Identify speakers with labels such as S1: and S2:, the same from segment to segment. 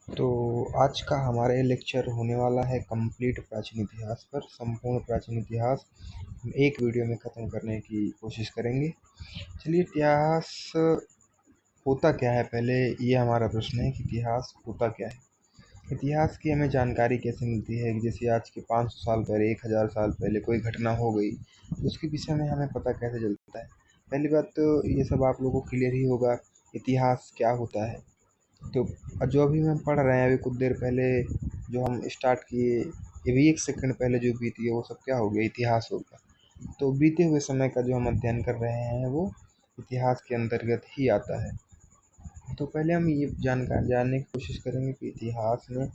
S1: तो आज का हमारा ये लेक्चर होने वाला है कंप्लीट प्राचीन इतिहास पर। संपूर्ण प्राचीन इतिहास हम एक वीडियो में ख़त्म करने की कोशिश करेंगे। चलिए, इतिहास होता क्या है, पहले ये हमारा प्रश्न है कि इतिहास होता क्या है। इतिहास की हमें जानकारी कैसे मिलती है कि जैसे आज के 500 साल पहले, 1000 साल पहले कोई घटना हो गई तो उसके विषय में हमें पता कैसे चलता है। पहली बात तो ये सब आप लोगों को क्लियर ही होगा, इतिहास क्या होता है। तो जो अभी हम पढ़ रहे हैं, अभी कुछ देर पहले जो हम स्टार्ट किए, ये भी 1 सेकंड पहले जो बीती है वो सब क्या हो गया, इतिहास हो गया। तो बीते हुए समय का जो हम अध्ययन कर रहे हैं वो इतिहास के अंतर्गत ही आता है। तो पहले हम ये जानने की कोशिश करेंगे कि इतिहास में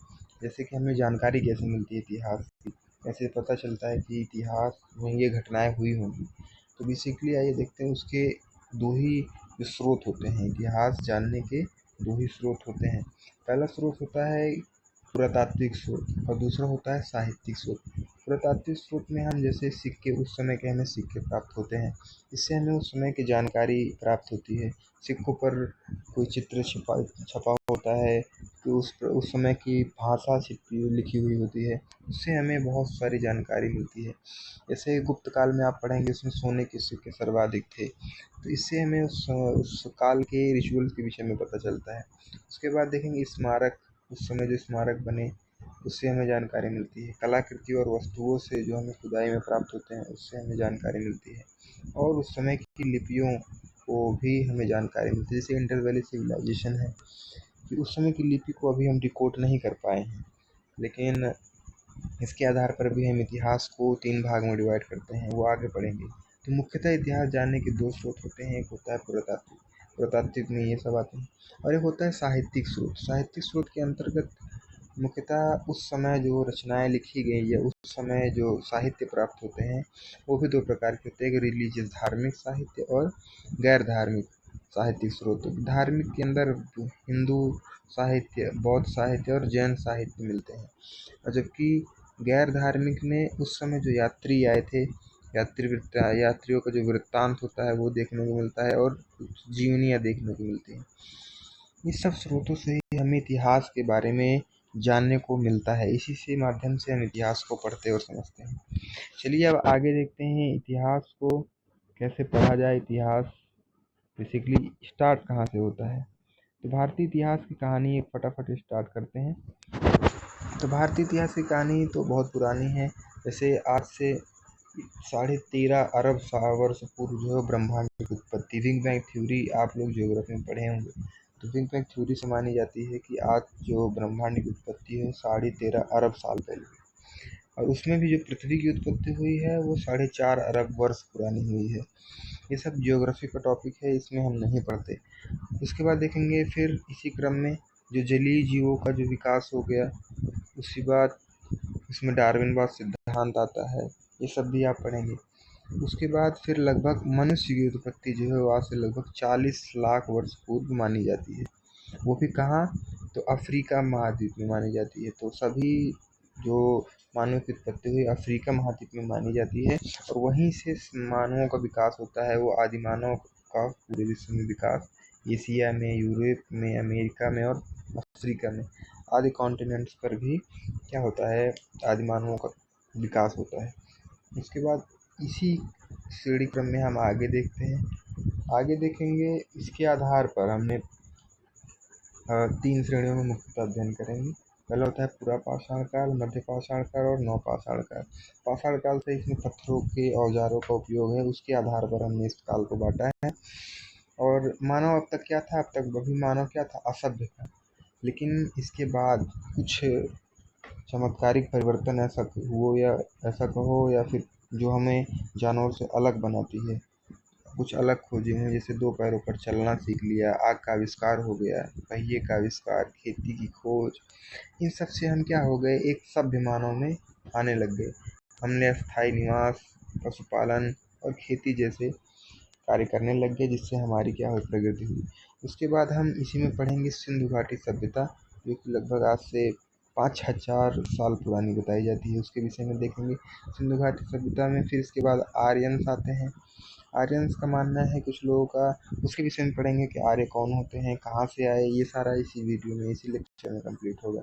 S1: जैसे कि हमें जानकारी कैसे मिलती है इतिहास की, कैसे पता चलता है कि इतिहास में ये घटनाएं हुई होंगी। तो बेसिकली आइए देखते हैं, उसके दो ही जो स्रोत होते हैं, इतिहास जानने के दो ही स्रोत होते हैं। पहला स्रोत होता है पुरातात्विक स्रोत और दूसरा होता है साहित्यिक स्रोत। पुरातात्विक स्रोत में हम जैसे सिक्के, उस समय के हमें सिक्के प्राप्त होते हैं, इससे हमें उस समय की जानकारी प्राप्त होती है। सिक्कों पर कोई चित्र छपा होता है कि उस समय की भाषा छिपी लिखी हुई होती है, उससे हमें बहुत सारी जानकारी मिलती है। जैसे गुप्त काल में आप पढ़ेंगे, उसमें सोने के सिक्के सर्वाधिक थे, तो इससे हमें उस काल के रिचुअल्स के विषय में पता चलता है। उसके बाद देखेंगे स्मारक, उस समय जो स्मारक बने उससे हमें जानकारी मिलती है। कलाकृति और वस्तुओं से जो हमें खुदाई में प्राप्त होते हैं उससे हमें जानकारी मिलती है। और उस समय की लिपियों को भी हमें जानकारी मिलती है। जैसे इंडस वैली सिविलाइजेशन है कि उस समय की लिपि को अभी हम डिकोड नहीं कर पाए हैं, लेकिन इसके आधार पर भी हम इतिहास को 3 भाग में डिवाइड करते हैं, वो आगे पढ़ेंगे। तो मुख्यतः इतिहास जानने के 2 स्रोत होते हैं, एक होता है पुरातात्विक, पुरातात्विक में ये सब आते हैं, और एक होता है साहित्यिक स्रोत। साहित्यिक स्रोत के अंतर्गत मुख्यतः उस समय जो रचनाएं लिखी गई या उस समय जो साहित्य प्राप्त होते हैं वो भी 2 प्रकार के होते हैं, एक रिलीजियस धार्मिक साहित्य और गैर धार्मिक साहित्यिक स्रोत। धार्मिक के अंदर हिंदू साहित्य, बौद्ध साहित्य और जैन साहित्य मिलते हैं, और जबकि गैर धार्मिक में उस समय जो यात्री आए थे, यात्रियों का जो वृत्तांत होता है वो देखने को मिलता है और जीवनियाँ देखने को मिलती हैं। इस सब स्रोतों से ही हमें इतिहास के बारे में जानने को मिलता है, इसी से माध्यम से हम इतिहास को पढ़ते और समझते हैं। चलिए अब आगे देखते हैं इतिहास को कैसे पढ़ा जाए, इतिहास बेसिकली स्टार्ट कहाँ से होता है। तो भारतीय इतिहास की कहानी एक फटाफट स्टार्ट करते हैं। तो भारतीय इतिहास की कहानी तो बहुत पुरानी है। जैसे आज से 13.5 अरब वर्ष पूर्व जो है ब्रह्मांड की उत्पत्ति, बिग बैंग थ्योरी आप लोग ज्योग्राफी में पढ़े होंगे। तो बिग बैंग थ्योरी से मानी जाती है कि आज जो ब्रह्मांड की उत्पत्ति है 13.5 अरब साल पहले, और उसमें भी जो पृथ्वी की उत्पत्ति हुई है वो 4.5 अरब वर्ष पुरानी हुई है। ये सब ज्योग्राफी का टॉपिक है, इसमें हम नहीं पढ़ते। उसके बाद देखेंगे फिर इसी क्रम में जो जलीय जीवों का जो विकास हो गया, उसके बाद इसमें डार्विनवाद सिद्धांत आता है, ये सब भी आप पढ़ेंगे। उसके बाद फिर लगभग मनुष्य की उत्पत्ति जो है वहाँ से लगभग 40 लाख वर्ष पूर्व मानी जाती है, वो भी कहाँ, तो अफ्रीका महाद्वीप में मानी जाती है। तो सभी जो मानव की उत्पत्ति हुई अफ्रीका महाद्वीप में मानी जाती है, और वहीं से मानवों का विकास होता है। वो आदि मानव का पूरे विश्व में विकास एशिया में, यूरोप में, अमेरिका में और अफ्रीका में, आदि कॉन्टिनेंट्स पर भी क्या होता है, आदि मानवों का विकास होता है। उसके बाद इसी श्रेणी क्रम में हम आगे देखते हैं। आगे देखेंगे, इसके आधार पर हमने 3 श्रेणियों में मुख्यतः अध्ययन करेंगे। पहला होता है पूरा पाषाण काल, मध्य पाषाण काल और नवपाषाण काल। पाषाण काल से इसमें पत्थरों के औजारों का उपयोग है, उसके आधार पर हमने इस काल को बांटा है। और मानव अब तक क्या था, अब तक वही मानव क्या था, असभ्य था। लेकिन इसके बाद कुछ चमत्कारिक परिवर्तन ऐसा हुआ, या ऐसा कहो, या फिर जो हमें जानवर से अलग बनाती है, कुछ अलग खोजे हैं। जैसे 2 पैरों पर चलना सीख लिया, आग का आविष्कार हो गया, पहिए का आविष्कार, खेती की खोज, इन सब से हम क्या हो गए, एक सभ्य मानव में आने लग गए। हमने स्थायी निवास, पशुपालन और खेती जैसे कार्य करने लग गए, जिससे हमारी क्या हुई, प्रगति हुई। उसके बाद हम इसी में पढ़ेंगे सिंधु घाटी सभ्यता, जो कि लगभग आज से 5000 साल पुरानी बताई जाती है, उसके विषय में देखेंगे। सिंधु घाटी सभ्यता में फिर इसके बाद आर्यंस आते हैं। आर्यंस का मानना है कुछ लोगों का, उसके विषय में पढ़ेंगे कि आर्य कौन होते हैं, कहाँ से आए, ये सारा इसी वीडियो में, इसी लेक्चर में कंप्लीट होगा।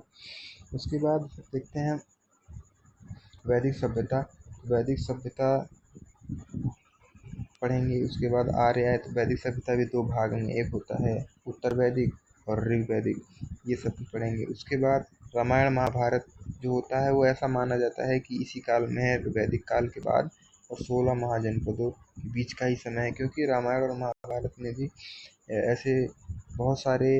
S1: उसके बाद देखते हैं वैदिक सभ्यता। वैदिक सभ्यता पढ़ेंगे। उसके बाद आर्य आए तो वैदिक सभ्यता भी दो भाग में, एक होता है उत्तर वैदिक और ऋग्वैदिक, ये सब भी पढ़ेंगे। उसके बाद रामायण महाभारत जो होता है वो ऐसा माना जाता है कि इसी काल में है, वैदिक काल के बाद, और 16 महाजनपदों के बीच का ही समय है, क्योंकि रामायण और महाभारत में भी ऐसे बहुत सारे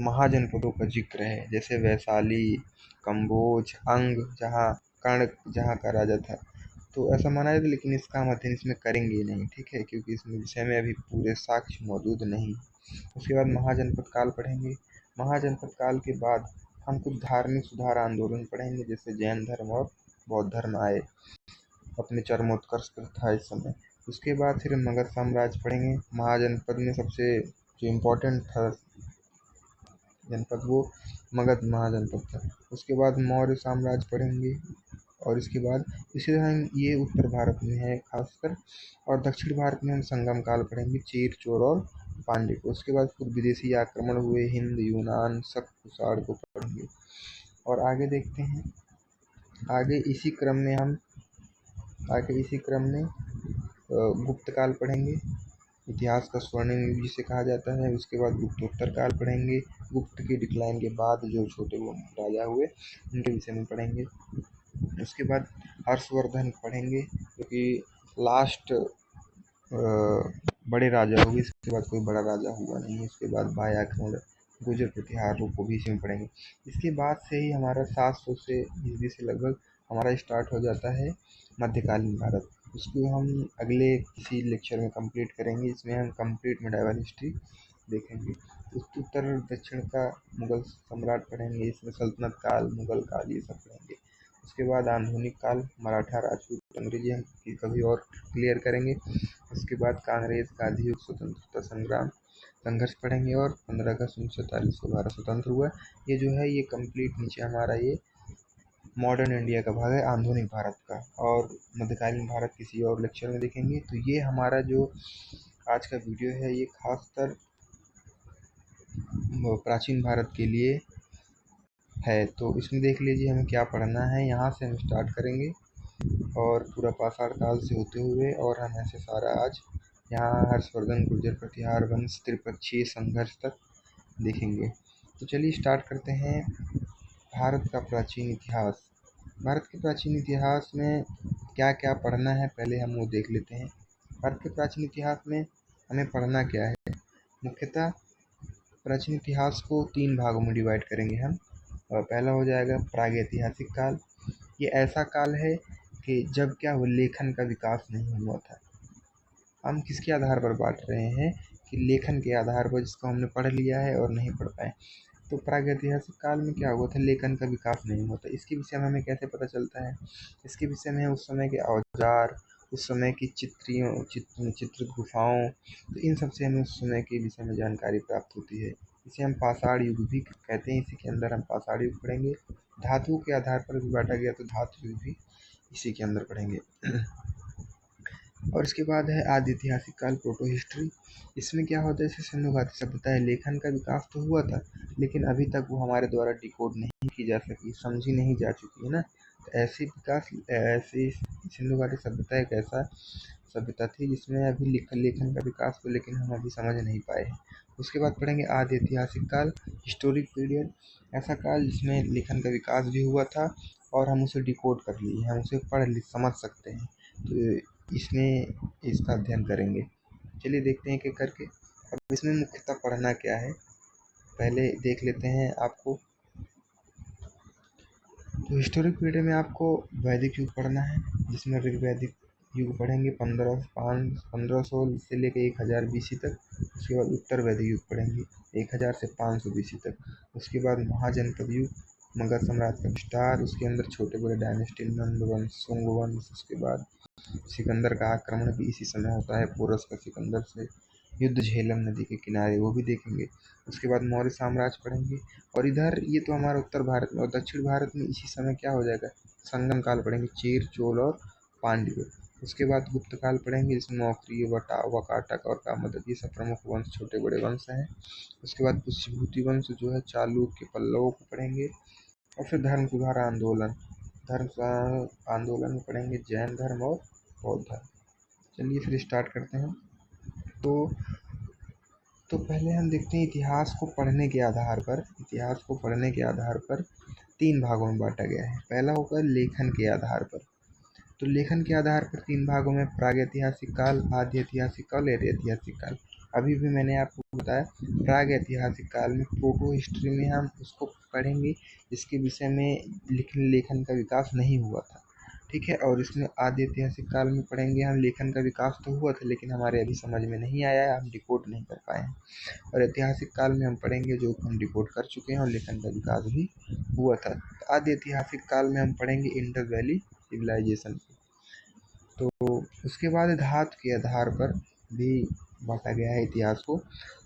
S1: महाजनपदों का जिक्र है, जैसे वैशाली, कम्बोज, अंग, जहाँ कर्ण जहाँ का राजा था। तो ऐसा माना जाता है, लेकिन इसका हम अध्ययन इसमें करेंगे नहीं, ठीक है, क्योंकि इसमें विषय में अभी पूरे साक्ष्य मौजूद नहीं। उसके बाद महाजनपद काल पढ़ेंगे। महाजनपद काल के बाद हम कुछ धार्मिक सुधार आंदोलन पढ़ेंगे, जैसे जैन धर्म और बौद्ध धर्म आए, अपने चरमोत्कर्ष पर था इस समय। उसके बाद फिर मगध साम्राज्य पढ़ेंगे। महाजनपद में सबसे जो इम्पोर्टेंट था जनपद वो मगध महाजनपद था। उसके बाद मौर्य साम्राज्य पढ़ेंगे, और इसके बाद इसी तरह ये उत्तर भारत में है खासकर, और दक्षिण भारत में हम संगम काल पढ़ेंगे, चीर, चोर और पांड्य को। उसके बाद फिर विदेशी आक्रमण हुए, हिंद, यूनान, शक, कुषाण को पढ़ेंगे। और आगे देखते हैं, आगे इसी क्रम में गुप्त काल पढ़ेंगे, इतिहास का स्वर्णिम युग जिसे कहा जाता है। उसके बाद गुप्तोत्तर काल पढ़ेंगे, गुप्त के डिक्लाइन के बाद जो छोटे वो राजा हुए उनके विषय में पढ़ेंगे। उसके बाद हर्षवर्धन पढ़ेंगे, क्योंकि लास्ट बड़े राजा हुए, इसके बाद कोई बड़ा राजा हुआ नहीं। उसके बाद भाई आक्रमण, गुर्जर प्रतिहारों को भी इसी में पढ़ेंगे। इसके बाद से ही हमारा 700 से ईस्वी से लगभग हमारा स्टार्ट हो जाता है मध्यकालीन भारत। उसको हम अगले किसी लेक्चर में कंप्लीट करेंगे, इसमें हम कंप्लीट मेडाइवल हिस्ट्री देखेंगे। उत्तर दक्षिण का मुगल सम्राट पढ़ेंगे, इसमें सल्तनत काल, मुगल काल, ये सब पढ़ेंगे। उसके बाद आधुनिक काल, मराठा, राजपूत, अंग्रेजी हम कभी और क्लियर करेंगे। उसके बाद कांग्रेस, गांधी युग, स्वतंत्रता संग्राम, संघर्ष पढ़ेंगे, और 15 अगस्त 1947 को भारत स्वतंत्र हुआ। ये जो है ये कंप्लीट नीचे हमारा ये मॉडर्न इंडिया का भाग है, आधुनिक भारत का, और मध्यकालीन भारत किसी और लेक्चर में देखेंगे। तो ये हमारा जो आज का वीडियो है ये खासकर प्राचीन भारत के लिए है। तो इसमें देख लीजिए हमें क्या पढ़ना है, यहाँ से हम स्टार्ट करेंगे और पूरा पाषाण काल से होते हुए, और हम ऐसे सारा आज यहाँ हर्षवर्धन, गुर्जर प्रतिहार, वंश, त्रिपक्षीय संघर्ष तक देखेंगे। तो चलिए स्टार्ट करते हैं। भारत का प्राचीन इतिहास। भारत के प्राचीन इतिहास में क्या क्या पढ़ना है पहले हम वो देख लेते हैं। भारत के प्राचीन इतिहास में हमें पढ़ना क्या है, मुख्यतः प्राचीन इतिहास को 3 भागों में डिवाइड करेंगे हम। पहला हो जाएगा प्रागैतिहासिक काल। ये ऐसा काल है कि जब क्या हुआ, लेखन का विकास नहीं हुआ था। हम किसके आधार पर बांट रहे हैं कि लेखन के आधार पर, जिसको हमने पढ़ लिया है और नहीं पढ़ पाए। तो प्रागैतिहासिक काल में क्या हुआ था, लेखन का विकास नहीं हुआ था। इसके विषय में हमें कैसे पता चलता है, इसके विषय में उस समय के औजार, उस समय की चित्रित गुफाओं, तो इन सब से हमें उस समय के विषय में जानकारी प्राप्त होती है। इसे हम पाषाण युग भी कहते हैं। इसी के अंदर हम पाषाण युग पढ़ेंगे। धातुओं के आधार पर भी बांटा गया तो धातु युग भी इसी के अंदर पढ़ेंगे। और इसके बाद है आदि ऐतिहासिक काल, प्रोटो हिस्ट्री। इसमें क्या होता है, जैसे सिंधु घाटी सभ्यता है, लेखन का विकास तो हुआ था लेकिन अभी तक वो हमारे द्वारा डिकोड नहीं की जा सकी, समझी नहीं जा चुकी है ना। तो ऐसी सिंधु घाटी सभ्यता एक ऐसा सभ्यता थी जिसमें अभी लेखन का विकास हो, लेकिन हम अभी समझ नहीं पाए हैं। उसके बाद पढ़ेंगे आदि ऐतिहासिक काल, हिस्टोरिक पीरियड, ऐसा काल जिसमें लेखन का विकास भी हुआ था और हम उसे डिकोड कर लिए, हम उसे पढ़ लिख समझ सकते हैं। तो इसमें इसका अध्ययन करेंगे। चलिए देखते हैं कि करके। अब इसमें मुख्यतः पढ़ना क्या है पहले देख लेते हैं आपको। तो हिस्टोरिक पीरियड में आपको वैदिक युग पढ़ना है, जिसमें ऋग्वैदिक युग पढ़ेंगे 1500 से लेकर 1000 BC तक। उसके बाद उत्तर वैदिक युग पढ़ेंगे 1000 से 500 BC तक। उसके बाद महाजनपद युग, मगध साम्राज्य का विस्तार, उसके अंदर छोटे बड़े डायनेस्टी, नंद वंश, शुंग वंश। उसके बाद सिकंदर का आक्रमण भी इसी समय होता है, पोरस का सिकंदर से युद्ध, झेलम नदी के किनारे, वो भी देखेंगे। उसके बाद मौर्य साम्राज्य पढ़ेंगे। और इधर ये तो हमारा उत्तर भारत में, और दक्षिण भारत में इसी समय क्या हो जाएगा, संगम काल पढ़ेंगे, चीर, चोल और पांड्य। उसके बाद गुप्त काल पढ़ेंगे, जिसमें मौखरी, वकाटक और कामदक ये सब प्रमुख वंश, छोटे बड़े वंश हैं। उसके बाद पुष्यभूति वंश जो है, चालुक्य, पल्लवों को पढ़ेंगे। और फिर धर्म सुधार आंदोलन, धर्म सुधार आंदोलन में पढ़ेंगे जैन धर्म और बौद्ध धर्म। चलिए फिर स्टार्ट करते हैं। तो पहले हम देखते हैं इतिहास को पढ़ने के आधार पर। इतिहास को पढ़ने के आधार पर 3 भागों में बांटा गया है। पहला होगा लेखन के आधार पर। तो लेखन के आधार पर 3 भागों में प्रागैतिहासिक काल, आदि ऐतिहासिक काल और ऐतिहासिक काल। अभी भी मैंने आपको बताया प्रागैतिहासिक काल में प्रोटो हिस्ट्री में हम उसको पढ़ेंगे जिसके विषय में लेखन का विकास नहीं हुआ था, ठीक है। और इसमें आदि ऐतिहासिक काल में पढ़ेंगे हम लेखन का विकास तो हुआ था लेकिन हमारे अभी समझ में नहीं आया है, हम डिकोड नहीं कर पाए हैं। और ऐतिहासिक काल में हम पढ़ेंगे जो हम डिकोड कर चुके हैं और लेखन का विकास भी हुआ था। आदि ऐतिहासिक काल में हम पढ़ेंगे इंडस वैली सिविलाइजेशन। तो उसके बाद धातु के आधार पर भी बांटा गया है इतिहास को।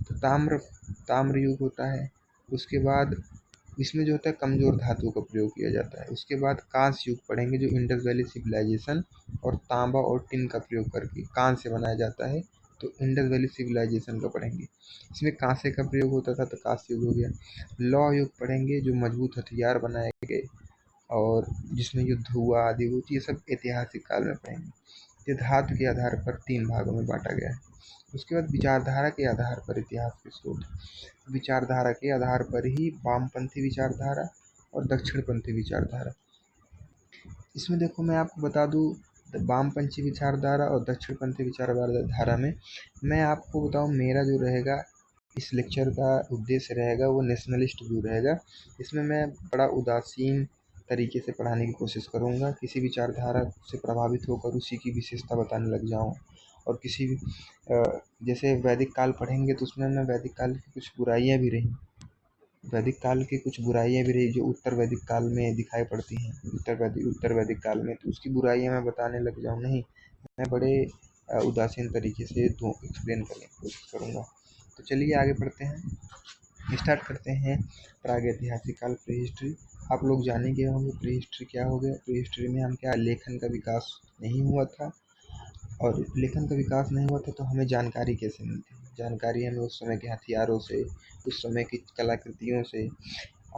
S1: तो ताम्र युग होता है। उसके बाद इसमें जो होता है कमजोर धातु का प्रयोग किया जाता है। उसके बाद कांस्य युग पढ़ेंगे जो इंडस वैली सिविलाइजेशन और तांबा और टिन का प्रयोग करके कांस्य बनाया जाता है, तो इंडस वैली सिविलाइजेशन का पढ़ेंगे। इसमें कांसे का प्रयोग होता था तो कांस्य युग हो गया। लौह युग पढ़ेंगे जो मजबूत हथियार बनाए गए और जिसमें युद्ध हुआ आदि हुई, ये सब ऐतिहासिक काल में पढ़ेंगे। ये धातु के आधार पर 3 भागों में बांटा गया है। उसके बाद विचारधारा के आधार पर इतिहास के स्रोत। विचारधारा के आधार पर ही वामपंथी विचारधारा और दक्षिणपंथी विचारधारा। इसमें देखो मैं आपको बता दूं, वामपंथी विचारधारा और दक्षिणपंथी विचारधारा में मैं आपको बताऊं, मेरा जो रहेगा इस लेक्चर का उद्देश्य रहेगा वो नेशनलिस्ट व्यू रहेगा। इसमें मैं बड़ा उदासीन तरीके से पढ़ाने की कोशिश करूँगा, किसी विचारधारा से प्रभावित होकर उसी की विशेषता बताने लग जाऊँ। और किसी भी जैसे वैदिक काल पढ़ेंगे तो उसमें मैं वैदिक काल की कुछ बुराइयाँ भी रही, वैदिक काल की कुछ बुराइयाँ भी रही जो उत्तर वैदिक काल में दिखाई पड़ती हैं, उत्तर वैदिक काल में, तो उसकी बुराइयाँ मैं बताने लग जाऊँ नहीं, मैं बड़े उदासीन तरीके से एक्सप्लेन करने की कोशिश करूँगा। तो चलिए आगे बढ़ते हैं, स्टार्ट करते हैं। प्रागैतिहासिक काल, प्री हिस्ट्री। आप लोग जानेंगे होंगे प्री हिस्ट्री क्या हो गया। प्री हिस्ट्री में हम क्या, लेखन का विकास नहीं हुआ था, और लेखन का विकास नहीं हुआ था तो हमें जानकारी कैसे मिलती है। जानकारी हमें उस समय के हथियारों से, उस समय की कलाकृतियों से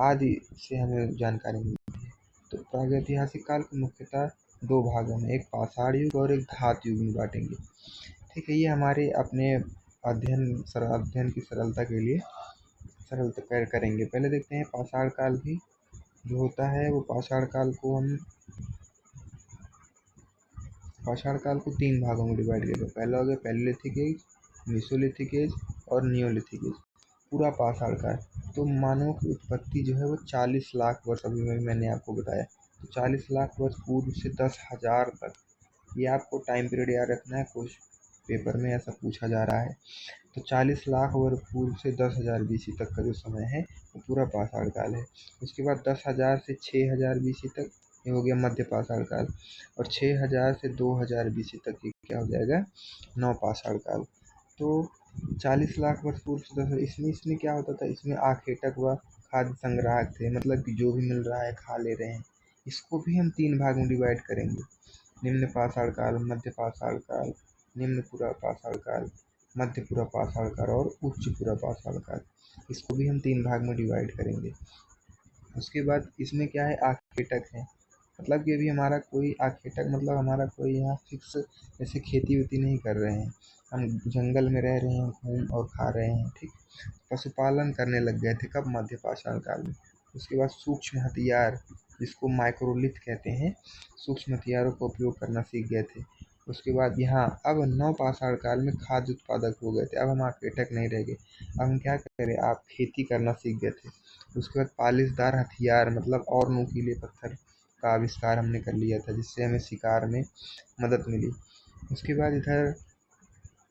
S1: आदि से हमें जानकारी मिलती है। तो प्रागैतिहासिक काल को मुख्यतः 2 भागों में, एक पाषाण युग और एक धातु युग में बांटेंगे, ठीक है। ये हमारे अपने अध्ययन की सरलता के लिए करेंगे। पहले देखते हैं पाषाण काल भी जो होता है, वो पाषाण काल को 3 भागों में डिवाइड किया गया। पहला हो गया पैलियोलिथिक एज, मेसोलिथिक एज और नियोलिथिक एज। पूरा पाषाण काल, तो मानव की उत्पत्ति जो है वो 40 लाख वर्ष, अभी मैंने आपको बताया, तो 40 लाख वर्ष पूर्व से 10,000 तक, ये आपको टाइम पीरियड याद रखना है, कुछ पेपर में ऐसा पूछा जा रहा है। तो 40 लाख वर्ष पूर्व से 10,000 BC तक का जो समय है वो पूरा पाषाण काल है। उसके बाद 10,000 से 6,000 BC तक ये हो गया मध्य पाषाण काल, और 6,000 से 2,000 BC तक ये क्या हो जाएगा, नव पाषाण काल। तो 40 लाख वर्ष पूर्व से 10,000, इसमें क्या होता था, इसमें आखेटक व खाद्य संग्राहक थे, मतलब कि जो भी मिल रहा है खा ले रहे हैं। इसको भी हम 3 भाग में डिवाइड करेंगे, निम्न पाषाण काल, मध्य पाषाण काल, निम्न पूरा पाषाण काल, मध्य पूरा पाषाण काल और उच्च पूरा पाषाण काल। इसको भी हम 3 भाग में डिवाइड करेंगे। उसके बाद इसमें क्या है, आखेटक है, मतलब कि अभी हमारा कोई आखेटक, मतलब हमारा कोई यहाँ फिक्स जैसे खेती वेती नहीं कर रहे हैं, हम जंगल में रह रहे हैं, घूम और खा रहे हैं, ठीक। पशुपालन करने लग गए थे कब, मध्य पाषाण काल में। उसके बाद सूक्ष्म हथियार, जिसको माइक्रोलिथ कहते हैं, सूक्ष्म हथियारों का उपयोग करना सीख गए थे। उसके बाद यहाँ अब नव पाषाण काल में खाद्य उत्पादक हो गए थे, अब हम आखेटक नहीं रह गए, अब हम क्या करें, आप खेती करना सीख गए थे। उसके बाद पालिशदार हथियार, मतलब और नुकीले पत्थर का आविष्कार हमने कर लिया था, जिससे हमें शिकार में मदद मिली। उसके बाद इधर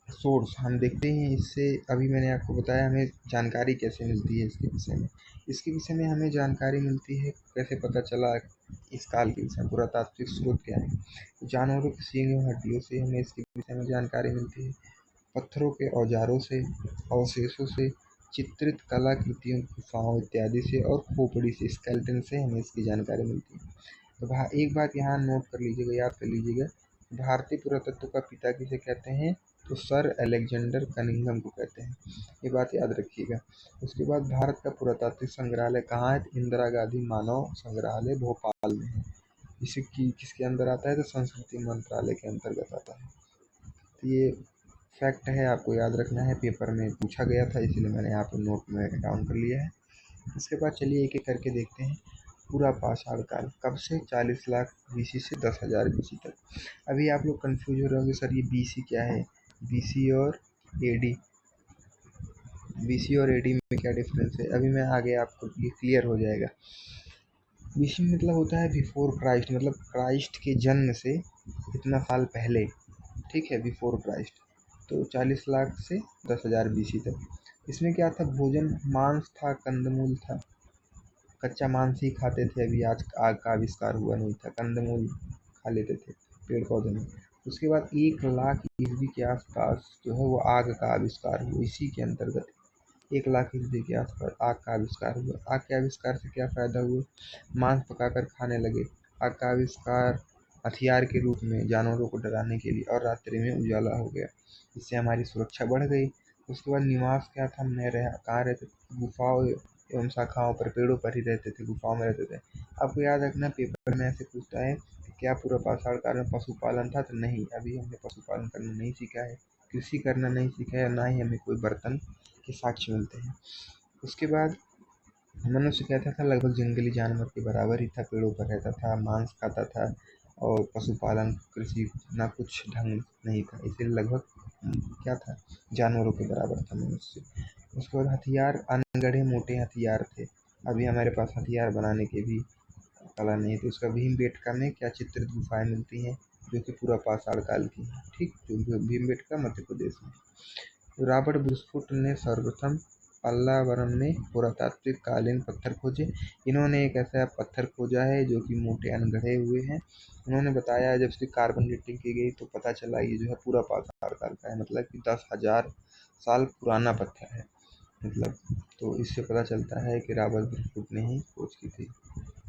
S1: सोर्स हम देखते हैं, इससे अभी मैंने आपको बताया हमें जानकारी कैसे मिलती है इसके विषय में। इसके विषय में हमें जानकारी मिलती है, कैसे पता चला इस काल के विषय में, पुरातात्विक स्रोत क्या है। जानवरों की सींग एवं हड्डियों से हमें इसके विषय में जानकारी मिलती है, पत्थरों के औजारों से, अवशेषों से, चित्रित कलाकृतियों, गुफाओं इत्यादि से और खोपड़ी से, स्केलेटन से हमें इसकी जानकारी मिलती है। तो एक बात यहाँ नोट कर लीजिएगा, याद कर लीजिएगा, भारतीय पुरातत्व का पिता किसे कहते हैं? तो सर अलेक्जेंडर कनिंघम को कहते हैं, ये बात याद रखिएगा। उसके बाद भारत का पुरातात्विक संग्रहालय कहाँ है? तो इंदिरा गांधी मानव संग्रहालय भोपाल में है। इसे किसके अंदर आता है? तो संस्कृति मंत्रालय के अंतर्गत आता है। तो ये फैक्ट है, आपको याद रखना है, पेपर में पूछा गया था, इसलिए मैंने यहाँ पर नोट में डाउन कर लिया है। इसके बाद चलिए एक एक करके देखते हैं। पूरा पाषाण काल कब से? 40 लाख बीसी से 10,000 बीसी तक। अभी आप लोग कंफ्यूज हो रहे होंगे, सर ये बीसी क्या है? बीसी और एडी, बीसी और एडी में क्या डिफरेंस है? अभी मैं आगे आपको ये क्लियर हो जाएगा। बीसी मतलब होता है बिफोर क्राइस्ट, मतलब क्राइस्ट के जन्म से इतना साल पहले, ठीक है, बिफोर क्राइस्ट। तो 40 लाख से 10,000 बीसी तक। इसमें क्या था? भोजन मांस था, कंदमूल था, कच्चा मांस ही खाते थे, अभी आज आग का आविष्कार हुआ नहीं था, कंदमूल खा लेते थे पेड़ पौधे में। उसके बाद 1 लाख ईस्वी के आसपास जो है वो आग का आविष्कार हुआ, इसी के अंतर्गत 1 लाख ईस्वी के आसपास आग का आविष्कार हुआ। आग के आविष्कार से क्या फ़ायदा हुआ? मांस पकाकर खाने लगे। आग का आविष्कार हथियार के रूप में जानवरों को डराने के लिए, और रात्रि में उजाला हो गया, इससे हमारी सुरक्षा बढ़ गई। उसके बाद निवास क्या था? हमने कहाँ रहते थे? गुफाओं एवं शाखाओं पर, पेड़ों पर ही रहते थे, गुफाओं में रहते थे। आपको याद रखना, पेपर में ऐसे पूछता है कि क्या पूरा पाषाण काल में पशुपालन था? तो नहीं, अभी हमने पशुपालन करना नहीं सीखा है, कृषि करना नहीं सीखा है, ना ही हमें कोई बर्तन के साक्ष्य मिलते हैं। उसके बाद मनुष्य कहता था लगभग जंगली जानवर के बराबर ही था, पेड़ों पर रहता था, मांस खाता था, और पशुपालन कृषि ना कुछ ढंग नहीं था, इसलिए लगभग क्या था? जानवरों के बराबर था मनुष्य। उसके बाद हथियार अनगढ़े मोटे हथियार थे, अभी हमारे पास हथियार बनाने के भी कला नहीं थी। उसका भीमबेटका में क्या चित्रित गुफाएं मिलती हैं, जो कि पूरा पाषाण काल की है, ठीक, जो भीमबेटका मध्य प्रदेश में। रॉबर्ट ब्रूसफुट ने सर्वप्रथम पल्लावरम में पुरातात्विक कालीन पत्थर खोजे। इन्होंने एक ऐसा पत्थर खोजा है जो कि मोटे अनगढ़े हुए हैं। उन्होंने बताया जब इसकी कार्बन डेटिंग की गई तो पता चला ये जो है पूरा पाषाण काल का है, मतलब कि 10,000 साल पुराना पत्थर है, मतलब। तो इससे पता चलता है कि रॉबर्ट ब्रूसफुट ने ही खोज की थी।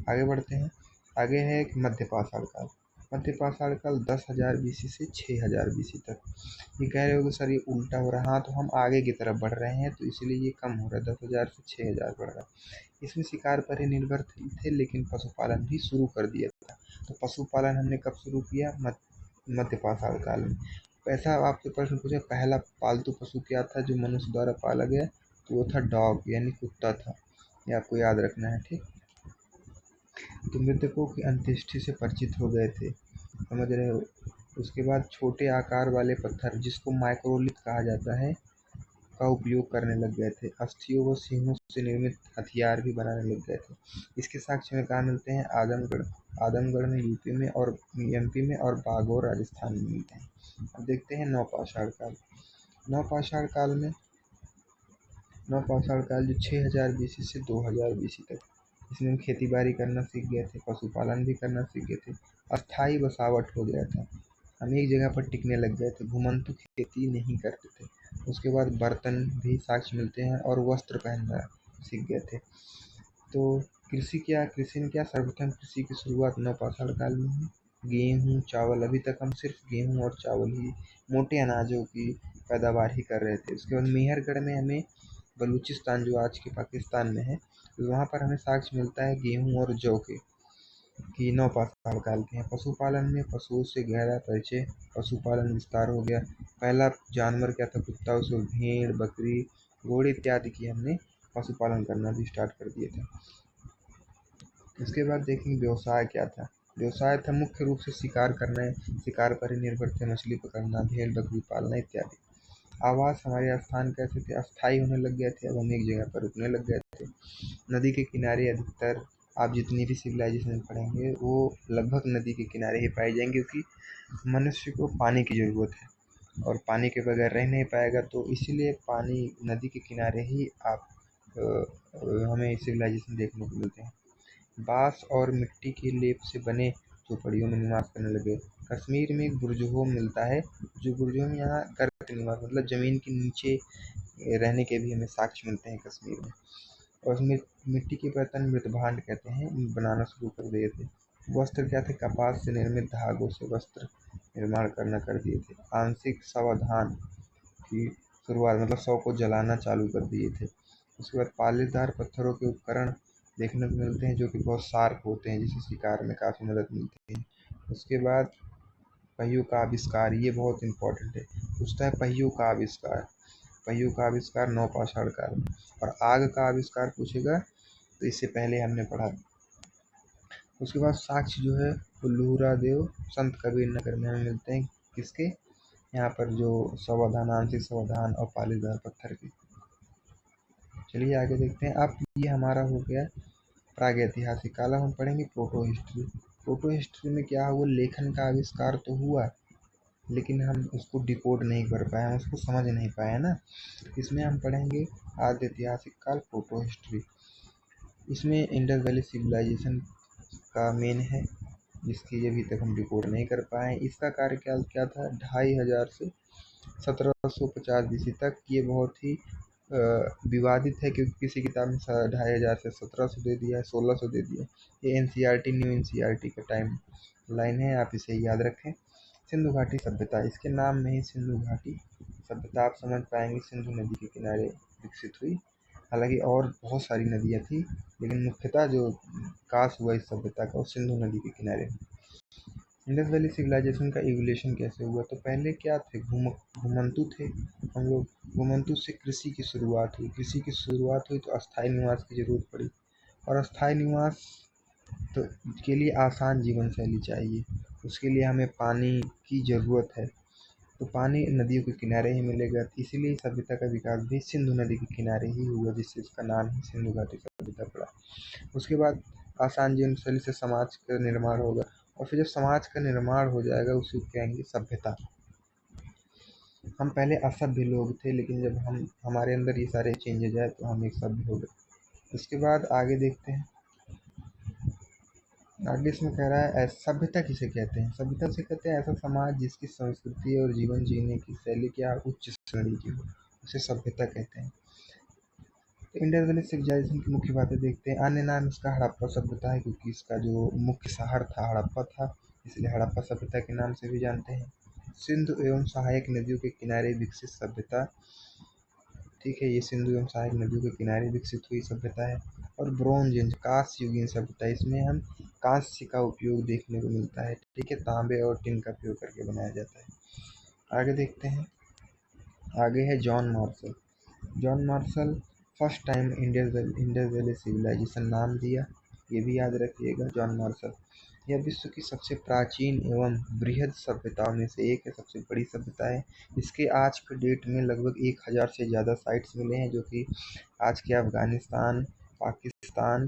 S1: आगे बढ़ते हैं। आगे है कि मध्य पाषाण काल। मध्य पाषाण काल 10,000 बीसी से 6,000 बीसी तक। ये कह रहे हो कि सर ये उल्टा हो रहा है? हाँ, तो हम आगे की तरफ बढ़ रहे हैं, तो इसलिए ये कम हो रहा है, 10,000 से 6,000 बढ़ रहा है। इसमें शिकार पर ही निर्भर थे, लेकिन पशुपालन भी शुरू कर दिया था। तो पशुपालन हमने कब शुरू किया? मध्य पाषाण काल में। ऐसा आपसे प्रश्न पूछे, पहला पालतू पशु क्या था जो मनुष्य द्वारा पाला गया? तो वो था डॉग, यानी कुत्ता था, ये आपको याद रखना है, ठीक। तो मृतकों की अंत्येष्टि से परिचित हो गए थे, समझ रहे हो। उसके बाद छोटे आकार वाले पत्थर, जिसको माइक्रोलिथ कहा जाता है, का उपयोग करने लग गए थे। अस्थियों व सींगों से निर्मित हथियार भी बनाने लग गए थे। इसके साक्ष्य में कहाँ मिलते हैं? आदमगढ़, आदमगढ़ में यूपी में, और एमपी में, और बागौर राजस्थान में मिलते हैं। अब देखते हैं नवपाषाण काल। नवपाषाण काल में, नवपाषाण काल जो 6,000 बीसी से 2,000 बीसी तक, इसमें हम खेती बाड़ी करना सीख गए थे, पशुपालन भी करना सीख गए थे, अस्थाई बसावट हो गया था, हम एक जगह पर टिकने लग गए थे, घुमंतु खेती नहीं करते थे। उसके बाद बर्तन भी साक्ष्य मिलते हैं, और वस्त्र पहनना सीख गए थे। तो कृषि में क्या सर्वप्रथम कृषि की शुरुआत नवपाषाण काल में हुई। गेहूँ चावल, अभी तक हम सिर्फ गेहूँ और चावल ही, मोटे अनाजों की पैदावार ही कर रहे थे। उसके बाद मेहरगढ़ में हमें, बलूचिस्तान जो आज के पाकिस्तान में है, तो वहाँ पर हमें साक्ष्य मिलता है गेहूँ और जौ के, कि नवपाषाण काल के हैं। पशुपालन में पशुओं से गहरा परिचय, पशुपालन विस्तार हो गया। पहला जानवर क्या था? कुत्ता, उसको भेड़, बकरी, घोड़े इत्यादि की हमने पशुपालन करना भी स्टार्ट कर दिए थे। इसके बाद देखेंगे व्यवसाय क्या था। व्यवसाय था मुख्य रूप से शिकार करना, शिकार पर ही निर्भर थे, मछली पकड़ना, भेड़ बकरी पालना इत्यादि। आवास, हमारे स्थान कैसे थे? अस्थायी होने लग गए थे, अब हम एक जगह पर रुकने लग गए थे। नदी के किनारे अधिकतर, आप जितनी भी सिविलाइजेशन पढ़ेंगे वो लगभग नदी के किनारे ही पाई जाएंगे, क्योंकि मनुष्य को पानी की ज़रूरत है, और पानी के बगैर रह नहीं पाएगा, तो इसीलिए पानी, नदी के किनारे ही आप हमें सिविलाइजेशन देखने को मिलते हैं। बाँस और मिट्टी के लेप से बने झोपड़ियों में निवास करने लगे। कश्मीर में एक बुर्जहोम मिलता है, जो बुर्जहोम यहाँ गर्त निवास, मतलब ज़मीन के नीचे रहने के भी हमें साक्ष्य मिलते हैं कश्मीर में। और उसमें मिट्टी के बर्तन मृतभांड कहते हैं, बनाना शुरू कर दिए थे। वस्त्र क्या थे, कपास से निर्मित धागों से वस्त्र निर्माण करना कर दिए थे। आंशिक समाधान की शुरुआत, मतलब शव को जलाना चालू कर दिए थे। उसके बाद पालीदार पत्थरों के उपकरण देखने को मिलते हैं जो कि बहुत शार्प होते हैं, जिससे शिकार में काफ़ी मदद मिलती है। उसके बाद पहियों का आविष्कार, ये बहुत इंपॉर्टेंट है। पूछता है पहियों का आविष्कार, पहियों का आविष्कार नवपाषाण काल में। और आग का आविष्कार पूछेगा तो इससे पहले हमने पढ़ा। उसके बाद साक्ष्य जो है वो लुहरा देव संत कबीर नगर में हमें मिलते हैं। किसके, यहाँ पर जो समाधान, आंशिक समाधान और पालीदार पत्थर के। चलिए आगे देखते हैं। अब ये हमारा हो गया प्रागैतिहासिक काल। हम पढ़ेंगे प्रोटो हिस्ट्री। प्रोटो हिस्ट्री में क्या हुआ, लेखन का आविष्कार तो हुआ लेकिन हम उसको डिकोड नहीं कर पाए, हम उसको समझ नहीं पाए ना। इसमें हम पढ़ेंगे आद्य ऐतिहासिक काल, प्रोटो हिस्ट्री। इसमें इंडस वैली सिविलाइजेशन का मेन है, जिसकी अभी तक हम डिकोड नहीं कर पाए। इसका कार्यकाल क्या था, 2500 से 1750 BC तक। ये बहुत ही विवादित है, क्योंकि किसी किताब में 2500 से 1700 दे दिया है, 1600 दे दिया है। ये NCERT, न्यू NCERT का टाइम लाइन है, आप इसे याद रखें। सिंधु घाटी सभ्यता, इसके नाम में ही सिंधु घाटी सभ्यता आप समझ पाएंगे, सिंधु नदी के किनारे विकसित हुई। हालांकि और बहुत सारी नदियाँ थी, लेकिन मुख्यतः जो विकास हुआ इस सभ्यता का वो सिंधु नदी के किनारे। इंडस वैली सिविलाइजेशन का इवोल्यूशन कैसे हुआ, तो पहले क्या थे, घुमंतु थे हम लोग। घुमंतु से कृषि की शुरुआत हुई, कृषि की शुरुआत हुई तो अस्थायी निवास की जरूरत पड़ी, और अस्थायी निवास तो के लिए आसान जीवन शैली चाहिए। उसके लिए हमें पानी की ज़रूरत है, तो पानी नदियों के किनारे ही मिलेगा। इसीलिए सभ्यता का विकास भी सिंधु नदी के किनारे ही हुआ, जिससे इसका नाम ही सिंधु घाटी सभ्यता पड़ा। उसके बाद आसान जीवन शैली से समाज का निर्माण होगा, और फिर जब समाज का निर्माण हो जाएगा उसे कहेंगे सभ्यता। हम पहले असभ्य लोग थे, लेकिन जब हम हमारे अंदर ये सारे चेंजेज आए तो हम एक सभ्य हो गए। उसके बाद आगे देखते हैं। आगे इसमें कह रहा है सभ्यता किसे कहते हैं, सभ्यता से कहते हैं ऐसा समाज जिसकी संस्कृति और जीवन जीने की शैली क्या उच्च श्रेणी की हो, उसे सभ्यता कहते हैं। तो इंडस वैली सिविलाइजेशन की मुख्य बातें देखते हैं। अन्य नाम इसका हड़प्पा सभ्यता है, क्योंकि इसका जो मुख्य शहर था हड़प्पा था, इसलिए हड़प्पा सभ्यता के नाम से भी जानते हैं। सिंधु एवं सहायक नदियों के किनारे विकसित सभ्यता, ठीक है, ये सिंधु एवं सहायक नदियों के किनारे विकसित हुई सभ्यता है। और ब्रोंज एज, कांस्य युगीन सभ्यता, इसमें हम कांस्य का उपयोग देखने को मिलता है, ठीक है, तांबे और टिन का उपयोग करके बनाया जाता है। आगे देखते हैं। आगे है John Marshall. John Marshall first time Indus Valley Civilization नाम दिया, ये भी याद रखिएगा। जॉन मार्शल, यह विश्व की सबसे प्राचीन एवं बृहद सभ्यताओं में से एक है, सबसे बड़ी सभ्यता है। इसके आज के डेट में लगभग 1000 से ज़्यादा साइट्स मिले हैं, जो कि आज के अफगानिस्तान, पाकिस्तान,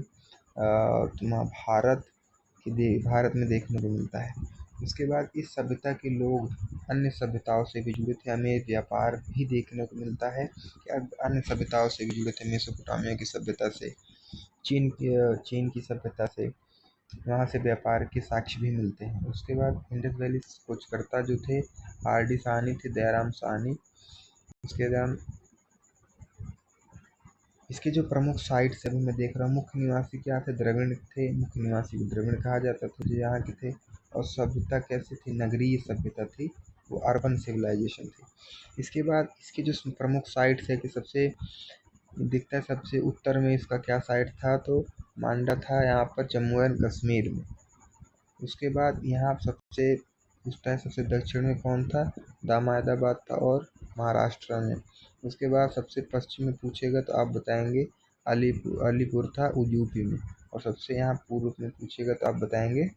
S1: भारत में देखने को मिलता है। उसके बाद इस सभ्यता के लोग अन्य सभ्यताओं से भी जुड़े थे, हमें व्यापार भी देखने को मिलता है कि अन्य सभ्यताओं से भी जुड़े थे। मेसोपोटामिया की सभ्यता से, चीन की सभ्यता से, वहाँ से व्यापार के साक्ष्य भी मिलते हैं। उसके बाद इंडस वैली खोजकर्ता जो थे RD साहनी थे, दयाराम साहनी। उसके बाद इसके जो प्रमुख साइट्स अभी मैं देख रहा हूँ, मुख्य निवासी क्या थे, द्रविड़ थे। मुख्य निवासी को द्रविड़ कहा जाता था, जो यहाँ के थे। और सभ्यता कैसी थी, नगरीय सभ्यता थी, वो अर्बन सिविलाइजेशन थी। इसके बाद इसके जो प्रमुख साइट्स है कि सबसे दिखता है, सबसे उत्तर में इसका क्या साइट था, तो मांडा था, यहाँ पर जम्मू एंड कश्मीर में। उसके बाद यहाँ सबसे पूछता है सबसे दक्षिण में कौन था, दामादाबाद था, और महाराष्ट्र में। उसके बाद सबसे पश्चिम में पूछेगा तो आप बताएंगे अलीपुर था, यूपी में। और सबसे यहाँ पूर्व में पूछेगा तो आप बताएंगे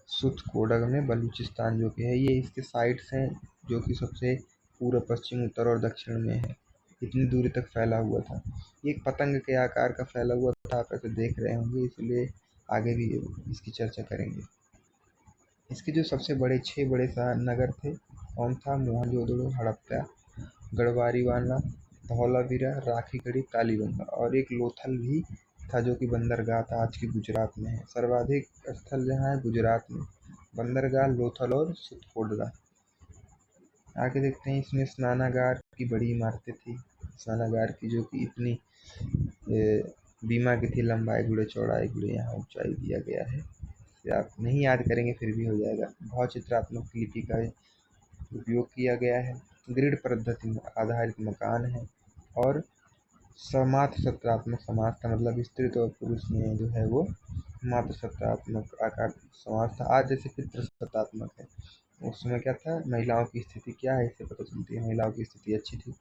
S1: सुतकोडग में, बलूचिस्तान जो कि है। ये इसके साइट्स हैं जो कि सबसे पूर्व, पश्चिम, उत्तर और दक्षिण में है। इतनी दूरी तक फैला हुआ था, एक पतंग के आकार का फैला हुआ था, आप ऐसे देख रहे होंगे, इसलिए आगे भी इसकी चर्चा करेंगे। इसके जो सबसे बड़े 6 बड़े शहर नगर थे, कौन था, मोहनजोदड़ो, हड़प्पा, गढ़वारीवाला, धौलावीरा, राखीगढ़ी, कालीबंगा, और एक लोथल भी था जो कि बंदरगाह था, आज की गुजरात में है। सर्वाधिक स्थल जहाँ है गुजरात में, बंदरगाह, लोथल और सुतकोडगा। आगे देखते हैं। इसमें स्नानागार की बड़ी इमारतें थी, स्नानागार की, जो कि इतनी बीमा की थी, लंबाई गुणे चौड़ाई गुणे यहाँ ऊंचाई दिया गया है। से आप नहीं याद करेंगे फिर भी हो जाएगा। भावचित्रात्मक लिपि का उपयोग किया गया है। ग्रिड पद्धति आधारित मकान है। और समार्थसत्रात्मक समास था, मतलब स्त्री और पुरुष में जो है वो मातृसत्तात्मक आकार समास था। आज जैसे पितृसत्तात्मक है, उस समय क्या था, महिलाओं की स्थिति क्या है इससे पता चलती है, महिलाओं की स्थिति अच्छी थी।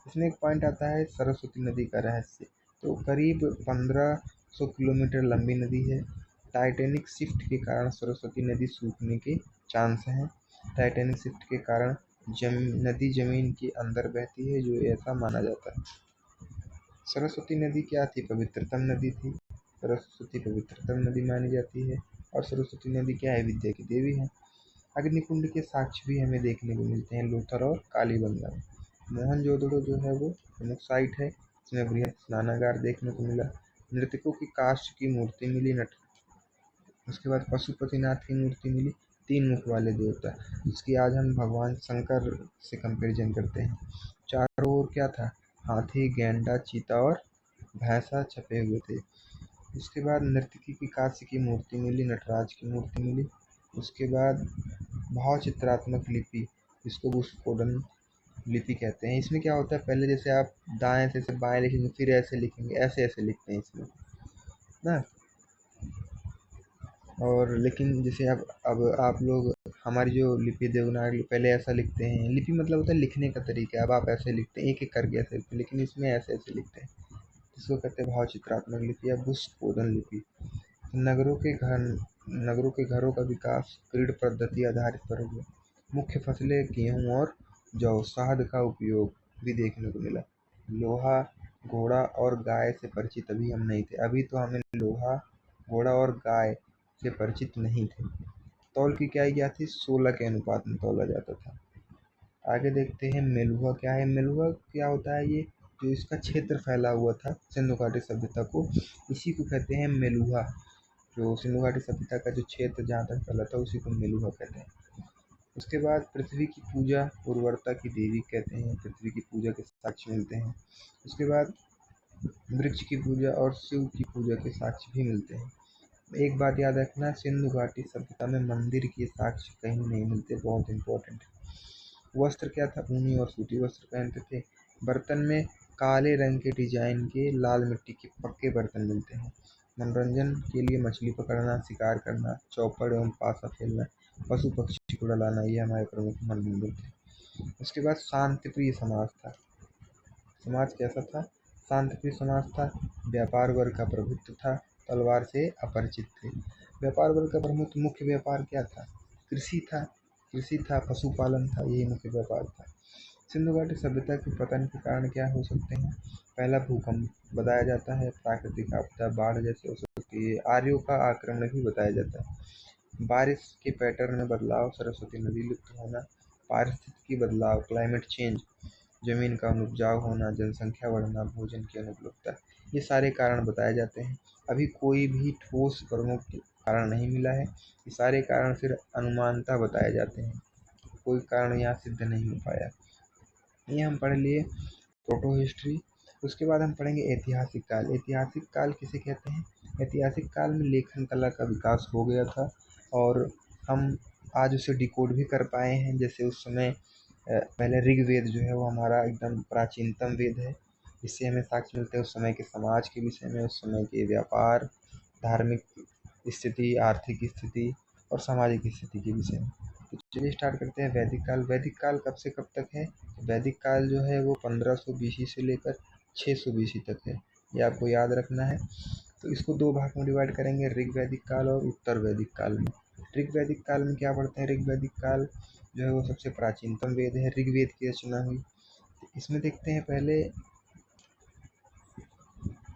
S1: इसमें एक पॉइंट आता है सरस्वती नदी का रहस्य। तो करीब 1500 किलोमीटर लंबी नदी है। टाइटेनिक शिफ्ट के कारण सरस्वती नदी सूखने के चांस हैं। टाइटेनिक शिफ्ट के कारण नदी जमीन के अंदर बहती है, जो ऐसा माना जाता है। सरस्वती नदी क्या थी, पवित्रतम नदी थी। सरस्वती पवित्रतम नदी मानी जाती है। और सरस्वती नदी क्या है, विद्या की देवी है। अग्निकुंड के साक्ष्य भी हमें देखने को मिलते हैं लोथल और कालीबंगा में। मोहनजोदड़ो जो है वो प्रमुख साइट है, इसमें बृहद स्नानागार देखने को मिला। नृत्यकों की काष्ठ की मूर्ति मिली उसके बाद पशुपतिनाथ की मूर्ति मिली, 3 मुख वाले देवता, जिसकी आज हम भगवान शंकर से कंपेरिजन करते हैं। चारों ओर क्या था, हाथी, गैंडा, चीता और भैंसा छपे हुए थे। उसके बाद नर्तकी की कांस्य की मूर्ति मिली, नटराज की मूर्ति मिली। उसके बाद भाव चित्रात्मक लिपि, इसको भूस्फोटन लिपि कहते हैं। इसमें क्या होता है, पहले जैसे आप दाएं से बाएं लिखेंगे, फिर ऐसे लिखेंगे, ऐसे ऐसे लिखते हैं इसमें ना। और लेकिन जैसे अब आप लोग हमारी जो लिपि देवनागरी पहले ऐसा लिखते हैं, लिपि मतलब होता है लिखने का तरीका। अब आप ऐसे लिखते हैं, एक एक करके ऐसे लिखते हैं, लेकिन इसमें ऐसे ऐसे लिखते हैं। इसको कहते हैं भाव चित्रात्मक लिपि या भूस्फोटन लिपि। नगरों के घरों का विकास ग्रिड पद्धति आधारित पर हुआ। मुख्य फसलें गेहूँ और जौ। शहद का उपयोग भी देखने को मिला। लोहा, घोड़ा और गाय से परिचित अभी हम नहीं थे। अभी तो हमें लोहा, घोड़ा और गाय से परिचित नहीं थे। तौल की क्या थी, 16 के अनुपात में तौला जाता था। आगे देखते हैं मेलुहा क्या है। मेलुहा क्या होता है, ये जो इसका क्षेत्र फैला हुआ था सिंधु घाटी सभ्यता को, इसी को कहते हैं मेलुहा। जो सिंधु घाटी सभ्यता का जो क्षेत्र जहाँ तक फैला था, उसी को मेलुहा कहते हैं। उसके बाद पृथ्वी की पूजा, उर्वरता की देवी कहते हैं, पृथ्वी की पूजा के साक्ष्य मिलते हैं। उसके बाद वृक्ष की पूजा और शिव की पूजा के साक्ष्य भी मिलते हैं। एक बात याद रखना, सिंधु घाटी सभ्यता में मंदिर के साक्ष्य कहीं नहीं मिलते, बहुत इंपॉर्टेंट। वस्त्र क्या था, ऊनी और सूती वस्त्र पहनते थे। बर्तन में काले रंग के डिजाइन के लाल मिट्टी के पक्के बर्तन मिलते हैं। मनोरंजन के लिए मछली पकड़ना, शिकार करना, चौपड़ एवं पासा खेलना, पशु पक्षी को डलाना, ये हमारे प्रमुख मनोरंजन थे। उसके बाद शांतिप्रिय समाज था। समाज कैसा था, शांतिप्रिय समाज था। व्यापार वर्ग का प्रभुत्व था, तलवार से अपरिचित थे। व्यापार वर्ग का प्रमुख मुख्य व्यापार क्या था, कृषि था, पशुपालन था, यही मुख्य व्यापार था। सिंधु घाटी सभ्यता के पतन के कारण क्या हो सकते हैं, पहला भूकंप बताया जाता है, प्राकृतिक आपदा, बाढ़ जैसे हो सकती है। आर्यों का आक्रमण भी बताया जाता है। बारिश के पैटर्न में बदलाव, सरस्वती नदी लुप्त होना, पारिस्थितिकी बदलाव, क्लाइमेट चेंज, जमीन का अनुपजाऊ होना, जनसंख्या बढ़ना, भोजन की अनुपलब्धता, ये सारे कारण बताए जाते हैं। अभी कोई भी ठोस प्रमुख कारण नहीं मिला है, ये सारे कारण सिर्फ अनुमानतः बताए जाते हैं, कोई कारण यहाँ सिद्ध नहीं हो पाया। ये हम पढ़ लिए प्रोटो हिस्ट्री। उसके बाद हम पढ़ेंगे ऐतिहासिक काल। ऐतिहासिक काल किसे कहते हैं, ऐतिहासिक काल में लेखन कला का विकास हो गया था और हम आज उसे डिकोड भी कर पाए हैं। जैसे उस समय पहले ऋग्वेद जो है वो हमारा एकदम प्राचीनतम वेद है, इससे हमें साक्ष्य मिलते हैं उस समय के समाज के विषय में, उस समय के व्यापार, धार्मिक स्थिति, आर्थिक स्थिति और सामाजिक स्थिति के विषय में। तो चलिए स्टार्ट करते हैं वैदिक काल। वैदिक काल कब से कब तक है, वैदिक काल जो है वो 1500 BC से लेकर 600 BC तक है, ये आपको याद रखना है। तो इसको 2 भाग में डिवाइड करेंगे, ऋग वैदिक काल और उत्तर वैदिक काल में। ऋग वैदिक काल में क्या पढ़ते हैं, ऋग वैदिक काल जो है वो सबसे प्राचीनतम वेद है, ऋग्वेद की रचना हुई। इसमें देखते हैं पहले,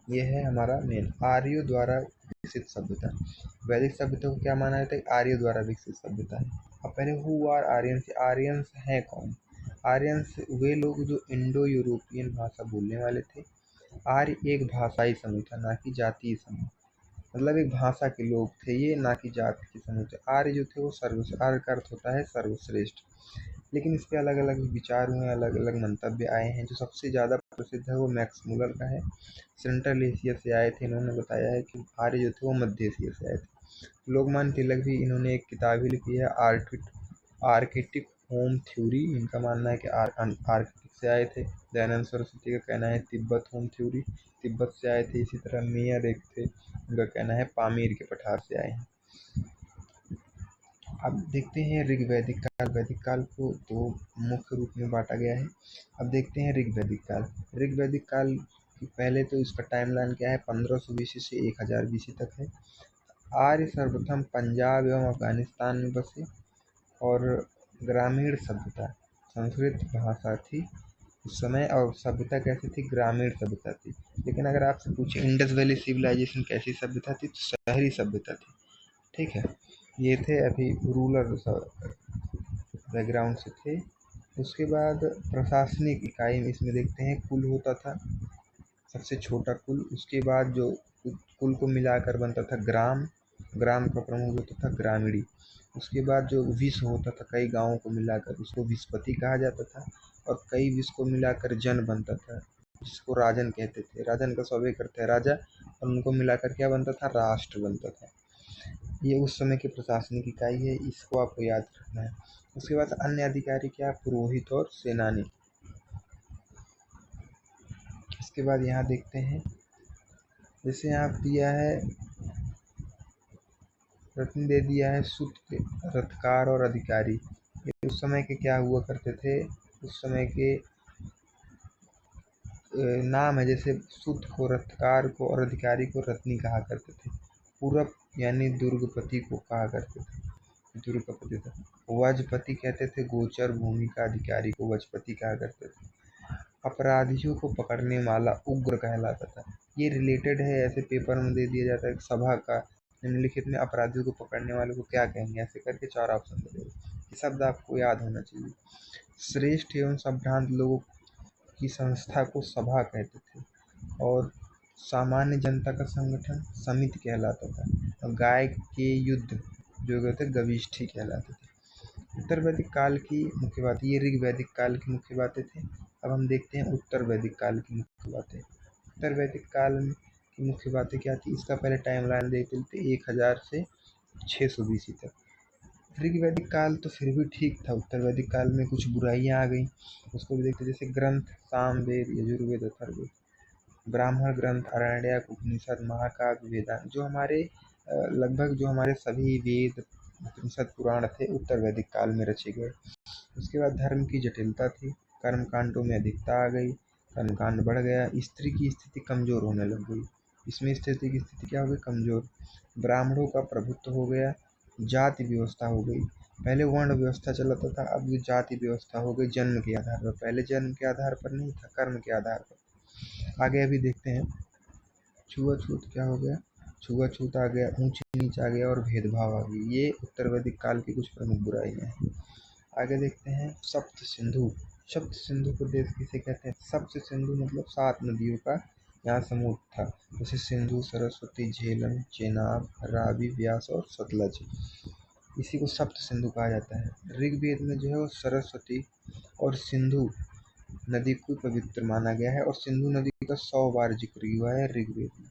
S1: ये है हमारा मेन आर्यों द्वारा विकसित सभ्यता। वैदिक सभ्यता को क्या माना जाता है, आर्यों द्वारा विकसित सभ्यता है। अब पहले हु आर आर्यंस, आर्यंस हैं कौन, आर्यंस वे लोग जो इंडो यूरोपियन भाषा बोलने वाले थे। आर्य एक भाषाई समूह था, ना कि जातीय समूह, मतलब एक भाषा के लोग थे ये, ना कि जाति के समूह थे। आर्य जो थे वो आर्य का अर्थ होता है सर्वश्रेष्ठ। लेकिन इस पे अलग अलग विचार हुए, अलग अलग मंतव्य आए हैं। जो सबसे ज़्यादा प्रसिद्ध है वो मैक्स मुलर का है, सेंट्रल एशिया से आए थे। इन्होंने बताया है कि आर्य जो थे वो मध्य एशिया से आए थे। लोकमान्य तिलक भी, इन्होंने एक किताब भी लिखी है आर्किटिक होम थ्योरी। इनका मानना है कि आर्किटिक से आए थे। दयानंद सरस्वती का कहना है तिब्बत होम थ्योरी, तिब्बत से आए थे। इसी तरह मेयर एक थे, उनका कहना है पामीर के पठार से आए हैं। अब देखते हैं ऋग वैदिक काल। वैदिक काल को दो मुख्य रूप में बांटा गया है। अब देखते हैं ऋग वैदिक काल। ऋग वैदिक काल पहले तो इसका टाइमलाइन क्या है, 1500 BC से 1000 BC तक है। आर्य सर्वप्रथम पंजाब एवं अफगानिस्तान में बसे और ग्रामीण सभ्यता, संस्कृत भाषा थी उस समय, और सभ्यता कैसी थी, ग्रामीण सभ्यता थी। लेकिन अगर आपसे पूछे इंडस वैली सिविलाइजेशन कैसी सभ्यता थी, तो शहरी सभ्यता थी। ठीक है, ये थे अभी रूरल बैकग्राउंड से थे। उसके बाद प्रशासनिक इकाई में इसमें देखते हैं कुल होता था, सबसे छोटा कुल। उसके बाद जो कुल को मिलाकर बनता था ग्राम, ग्राम का प्रमुख होता था ग्रामीणी। उसके बाद जो विश्व होता था, कई गांवों को मिलाकर, उसको विस्पति कहा जाता था। और कई विश्व को मिलाकर जन बनता था, जिसको राजन कहते थे। राजन का स्वभाव करते हैं राजा, और उनको मिलाकर क्या बनता था, राष्ट्र बनता था। ये उस समय की प्रशासनिक इकाई है, इसको आपको याद रखना है। उसके बाद अन्य अधिकारी क्या, पुरोहित और सेनानी। इसके बाद यहाँ देखते हैं, जैसे यहाँ दिया है, रत्न दे दिया है सूत के रथकार और अधिकारी। ये उस समय के क्या हुआ करते थे, उस समय के नाम है। जैसे सूत को, रथकार को और अधिकारी को रत्नी कहा करते थे। पूरब यानी दुर्गपति को कहा करते थे, दुर्गपति था। वजपति कहते थे गोचर भूमि का अधिकारी को वजपति कहा करते थे। अपराधियों को पकड़ने वाला उग्र कहलाता था। ये रिलेटेड है, ऐसे पेपर में दे दिया जाता है सभा का निम्नलिखित में अपराधियों को पकड़ने वाले को क्या कहेंगे, ऐसे करके 4 ऑप्शन दे। ये शब्द आपको याद होना चाहिए। श्रेष्ठ एवं संभ्रांत लोगों की संस्था को सभा कहते थे, और सामान्य जनता का संगठन समिति कहलाता था। और गाय के युद्ध जो होते गविष्ठी कहलाते थे। उत्तर वैदिक काल की मुख्य बातें, ये ऋग वैदिक काल की मुख्य बातें थे। अब हम देखते हैं उत्तर वैदिक काल की मुख्य बातें। उत्तर वैदिक काल की मुख्य बातें क्या थी, इसका पहले टाइमलाइन देख लेते हैं, 1000 से 600 BC तक। ऋग वैदिक काल तो फिर भी ठीक था, उत्तर वैदिक काल में कुछ बुराइयां आ गई, उसको भी देखते। जैसे ग्रंथ, सामवेद, यजुर्वेद, अथर्ववेद, ब्राह्मण ग्रंथ, आरण्यक, उपनिषद, महाकाव्य, वेदांत, जो हमारे लगभग जो हमारे सभी वेद, उपनिषद, पुराण थे, उत्तर वैदिक काल में रचे गए। उसके बाद धर्म की जटिलता थी, कर्मकांडों में अधिकता आ गई, कर्मकांड बढ़ गया, स्त्री की स्थिति कमजोर होने लग गई। इसमें स्थिति की स्थिति क्या हो गई, कमजोर। ब्राह्मणों का प्रभुत्व हो गया, जाति व्यवस्था हो गई। पहले वर्ण व्यवस्था चलाता था, अब ये जाति व्यवस्था हो गई जन्म के आधार पर। पहले जन्म के आधार पर नहीं था, कर्म के आधार पर। आगे अभी देखते हैं, छुआछूत क्या हो गया, छुआछूत आ गया, ऊंच नीच आ गया, और भेदभाव आ गई। ये उत्तर वैदिक काल की कुछ प्रमुख बुराइयां हैं। आगे देखते हैं सप्त सिंधु। सप्त सिंधु प्रदेश किसे कहते हैं, सप्त सिंधु मतलब 7 नदियों का यहाँ समूह था। जैसे सिंधु, सरस्वती, झेलम, चेनाब, रावी, व्यास और सतलज, इसी को सप्त सिंधु कहा जाता है। ऋग्वेद में जो है वो सरस्वती और सिंधु नदी को पवित्र माना गया है, और सिंधु नदी का 100 बार जिक्र हुआ है ऋग्वेद में।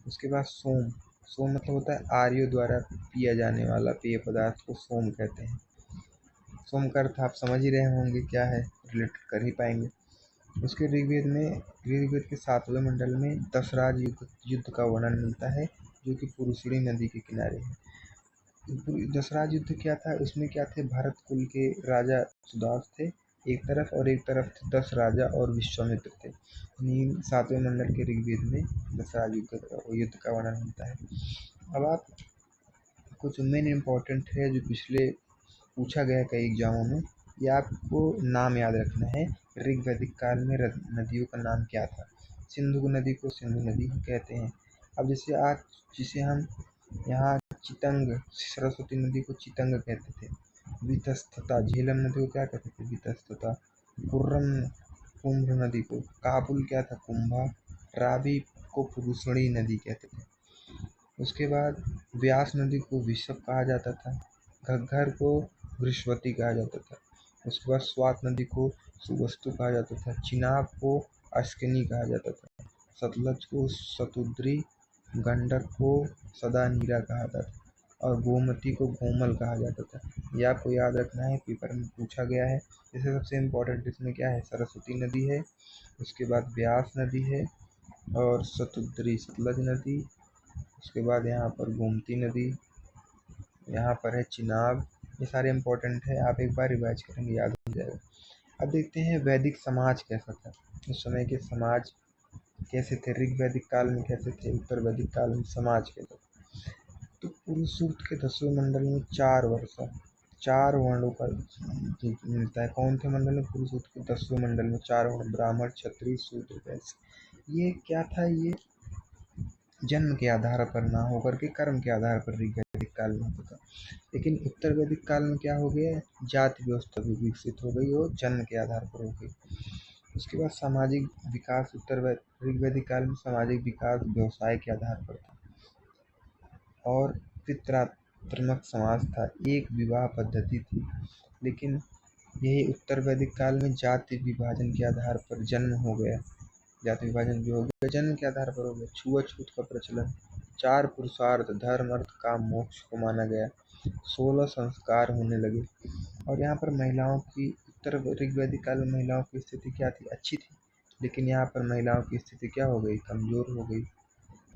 S1: उसके बाद सोम, सोम मतलब होता है आर्यों द्वारा पिया जाने वाला पेय पदार्थ को सोम कहते हैं। सोम का अर्थ आप समझ ही रहे होंगे क्या है, रिलेटेड कर ही पाएंगे। उसके ऋग्वेद के 7वें मंडल में दशराज युद्ध का वर्णन मिलता है, जो कि पुरुषणी नदी के किनारे है। दशराज युद्ध क्या था, उसमें क्या थे, भरत कुल के राजा सुदास थे एक तरफ, और एक तरफ थे 10 राजा और विश्वामित्र थे। 7वें मंडल के ऋग्वेद में दशराज युद्ध का वर्णन मिलता है। अब आप कुछ मेन इम्पोर्टेंट है जो पिछले पूछा गया कई एग्जामों में, ये आपको नाम याद रखना है। ऋग वैदिक काल में नदियों का नाम क्या था। सिंधु नदी को सिंधु नदी कहते हैं। अब जिसे हम यहाँ चितंग, सरस्वती नदी को चितंग कहते थे। वितस्तता, झेलम नदी को क्या कहते थे, वितस्तता। कुंभ नदी को, काबुल क्या था, कुंभा। रावी को पुरुषणी नदी कहते थे। उसके बाद व्यास नदी को विषभ कहा जाता था। घग्गर को बृहस्पति कहा जाता था। उसके बाद स्वात नदी को सुवस्तु कहा जाता था। चिनाब को अश्किनी कहा जाता था। सतलज को शतुद्री, गंडक को सदानीरा कहा जाता था। और गोमती को गोमल कहा जाता था। ये आपको याद रखना है, पेपर में पूछा गया है। जैसे सबसे इम्पोर्टेंट इसमें क्या है, सरस्वती नदी है, उसके बाद ब्यास नदी है और शतुद्री सतलज नदी, उसके बाद यहाँ पर गोमती नदी, यहाँ पर है चिनाब। ये सारे इम्पोर्टेंट है, आप एक बार रिवाइज करेंगे याद हो जाएगा। अब देखते हैं वैदिक समाज कैसा था, उस समय के समाज कैसे थे, ऋग वैदिक काल में कैसे थे, उत्तर वैदिक काल में समाज कैसा था। तो पुरुष सूक्त के 10वें मंडल में 4 वर्ष 4 वर्णों का मिलता है। कौन थे मंडल में, पुरुष सूक्त के 10वें मंडल में 4 वर्ण, ब्राह्मण क्षत्रिय शूद्र वैश्य। ये क्या था, ये जन्म के आधार पर ना होकर के कर्म के आधार पर ऋग वैदिक काल में होता था। लेकिन उत्तर वैदिक काल में क्या हो गया, जाति व्यवस्था भी विकसित हो गई और जन्म के आधार पर हो गई। उसके बाद सामाजिक विकास, ऋग वैदिक काल में सामाजिक विकास व्यवसाय के आधार पर था और पितृत्मक समाज था, एक विवाह पद्धति थी। लेकिन यही उत्तर वैदिक काल में जाति विभाजन के आधार पर जन्म हो गया, जाति विभाजन भी हो गया, जन्म के आधार पर हो गया। छुआछूत का प्रचलन, 4 पुरुषार्थ धर्म अर्थ काम मोक्ष को माना गया, 16 संस्कार होने लगे। और यहाँ पर महिलाओं की, उत्तर ऋग वैदिक काल में महिलाओं की स्थिति क्या थी, अच्छी थी। लेकिन यहाँ पर महिलाओं की स्थिति क्या हो गई, कमजोर हो गई।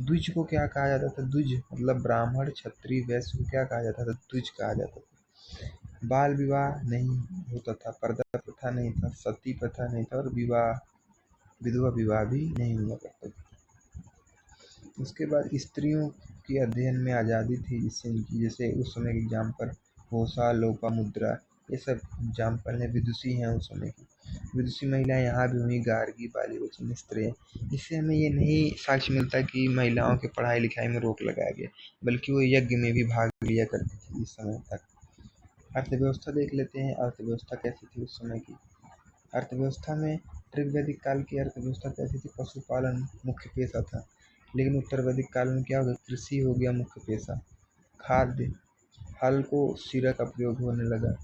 S1: द्विज को क्या कहा जाता था, द्विज मतलब ब्राह्मण क्षत्रिय वैश्य को क्या कहा जाता था, द्विज कहा जाता था। बाल विवाह नहीं होता था, पर्दा प्रथा नहीं था, सती प्रथा नहीं था और विधवा विवाह भी नहीं हुआ करता था। उसके बाद स्त्रियों की अध्ययन में आज़ादी थी, जिससे इनकी, जैसे उस समय के एग्जाम्पल घोषा लोपामुद्रा, ये सब एग्जाम्पल हैं, विदुषी हैं उस समय की। विदुषी महिलाएं यहाँ भी हुई, गार्गी बाली वचन स्त्रियाँ। इससे हमें ये नहीं साक्ष्य मिलता कि महिलाओं के पढ़ाई लिखाई में रोक लगाया गया, बल्कि वो यज्ञ में भी भाग लिया करती थी इस समय तक। अर्थव्यवस्था देख लेते हैं, अर्थव्यवस्था कैसी थी उस समय की। अर्थव्यवस्था में ऋग वैदिक काल की अर्थव्यवस्था कैसी थी, पशुपालन मुख्य पेशा था। लेकिन उत्तर वैदिक काल में क्या हो गया, कृषि हो गया मुख्य पेशा, खाद्य, हल को सिरा का प्रयोग होने लगा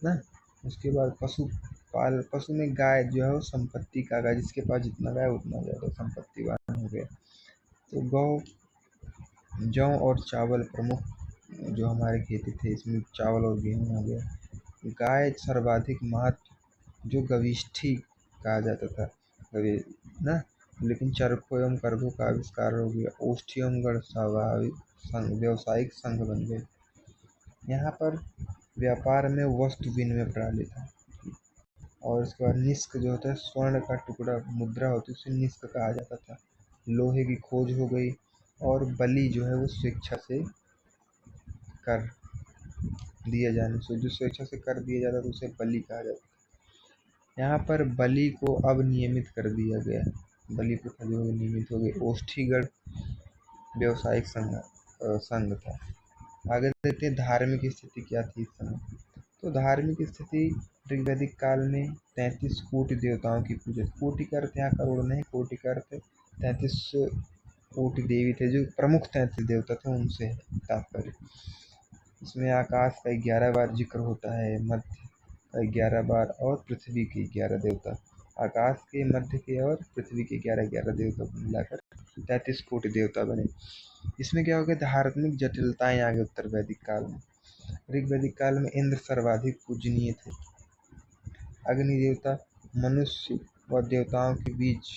S1: ना। उसके बाद पशु में गाय जो है वो संपत्ति का गाय, जिसके पास जितना गाय उतना ज़्यादा संपत्तिवान हो गया। तो गौ, जौ और चावल प्रमुख जो हमारे खेती थे, इसमें चावल और गेहूँ हो गया। गाय सर्वाधिक महत्व, जो गविष्ठी कहा जाता था ना। लेकिन चरखों एवं करघों का आविष्कार हो गया, ओष्ठी एवं गण स्वाभाविक व्यावसायिक संघ बन गए। यहाँ पर व्यापार में वस्तु विनिमय प्रणाली था। और उसके बाद निष्क जो होता है, स्वर्ण का टुकड़ा मुद्रा होती है, उसे निष्क कहा जाता था। लोहे की खोज हो गई और बलि जो है वो स्वेच्छा से कर दिया जाने से, जो स्वेच्छा से कर दिया जाता था उसे बलि कहा जाता। यहाँ पर बलि को अब नियमित कर दिया गया, बलि प्रथा जो है नियमित हो गई। ओष्ठीगढ़ व्यवसायिक संघ था। आगे देखते हैं धार्मिक स्थिति क्या थी इस समय। तो धार्मिक स्थिति ऋग वैदिक काल में 33 कोटि देवताओं की पूजा, कोटि का अर्थ यहाँ करोड़ नहीं, कोटि का अर्थ 33 कोटि देवी थे, जो प्रमुख 33 देवता थे उनसे तात्पर्य। इसमें आकाश का 11 बार जिक्र होता है, मध्य का 11 बार और पृथ्वी के 11 देवता। आकाश के, मध्य के और पृथ्वी के 11 देवता को मिलाकर 33 कोटि देवता बने। इसमें क्या हो गया, धार्मिक जटिलताएं आ गई उत्तर वैदिक काल में। ऋग वैदिक काल में इंद्र सर्वाधिक पूजनीय थे, अग्नि देवता मनुष्य व देवताओं के बीच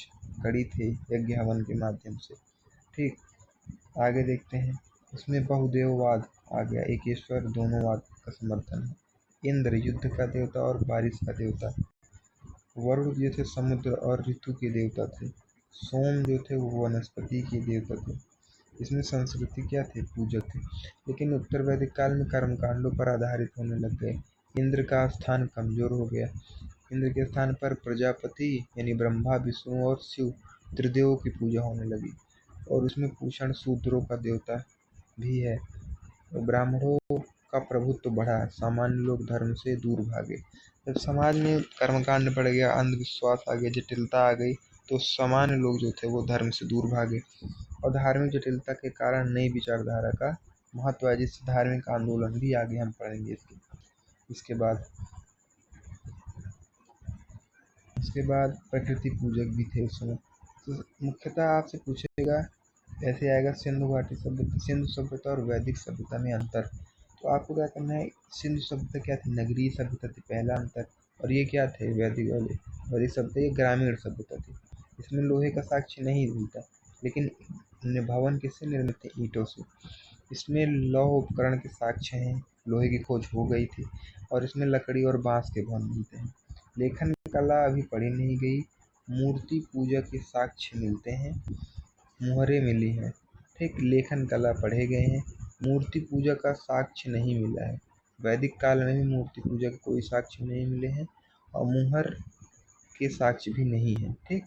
S1: कड़ी थे यज्ञ हवन के माध्यम से। ठीक, आगे देखते हैं। इसमें बहुदेववाद आ गया, एक ईश्वर दोनों वाद का समर्थन है। इंद्र युद्ध का देवता और बारिश का देवता, वरुण जो थे समुद्र और ऋतु के देवता थे, सोम जो थे वो वनस्पति के देवता थे। इसमें संस्कृति क्या थे, पूजक थे। लेकिन उत्तर वैदिक काल में कर्मकांडों पर आधारित होने लग गए। इंद्र का स्थान कमजोर हो गया, इंद्र के स्थान पर प्रजापति यानी ब्रह्मा विष्णु और शिव त्रिदेवों की पूजा होने लगी। और उसमें पूषण शूद्रों का देवता भी है। ब्राह्मणों का प्रभुत्व बढ़ा, सामान्य लोग धर्म से दूर भागे। जब समाज में कर्मकांड बढ़ गया, अंधविश्वास आ गया, जटिलता आ गई, तो सामान्य लोग जो थे वो धर्म से दूर भागे। और धार्मिक जटिलता के कारण नई विचारधारा का महत्व है, जिससे धार्मिक आंदोलन भी आगे हम पढ़ेंगे। इसके बाद प्रकृति पूजक भी थे उस समय। तो मुख्यतः आपसे पूछेगा ऐसे आएगा सिंधु घाटी सभ्यता, सिंधु सभ्यता और वैदिक सभ्यता में अंतर। तो आपको क्या करना है, सिंधु सभ्यता क्या थी, नगरीय सभ्यता थी, पहला अंतर। और ये क्या थे, वैदिक वाले, वैदिक सभ्यता ये ग्रामीण सभ्यता थी। इसमें लोहे का साक्ष्य नहीं मिलता, लेकिन भवन किससे निर्मित थे, ईंटों से। इसमें लौह उपकरण के साक्ष्य हैं, लोहे की खोज हो गई थी। और इसमें लकड़ी और बांस के भवन मिलते हैं। लेखन कला अभी पढ़ी नहीं गई। मूर्ति पूजा के साक्ष्य मिलते हैं, मुहरें मिली हैं। ठीक, लेखन कला पढ़े गए हैं, मूर्ति पूजा का साक्ष्य नहीं मिला है। वैदिक काल में भी मूर्ति पूजा के कोई साक्ष्य नहीं मिले हैं, और मुहर के साक्ष्य भी नहीं है। ठीक,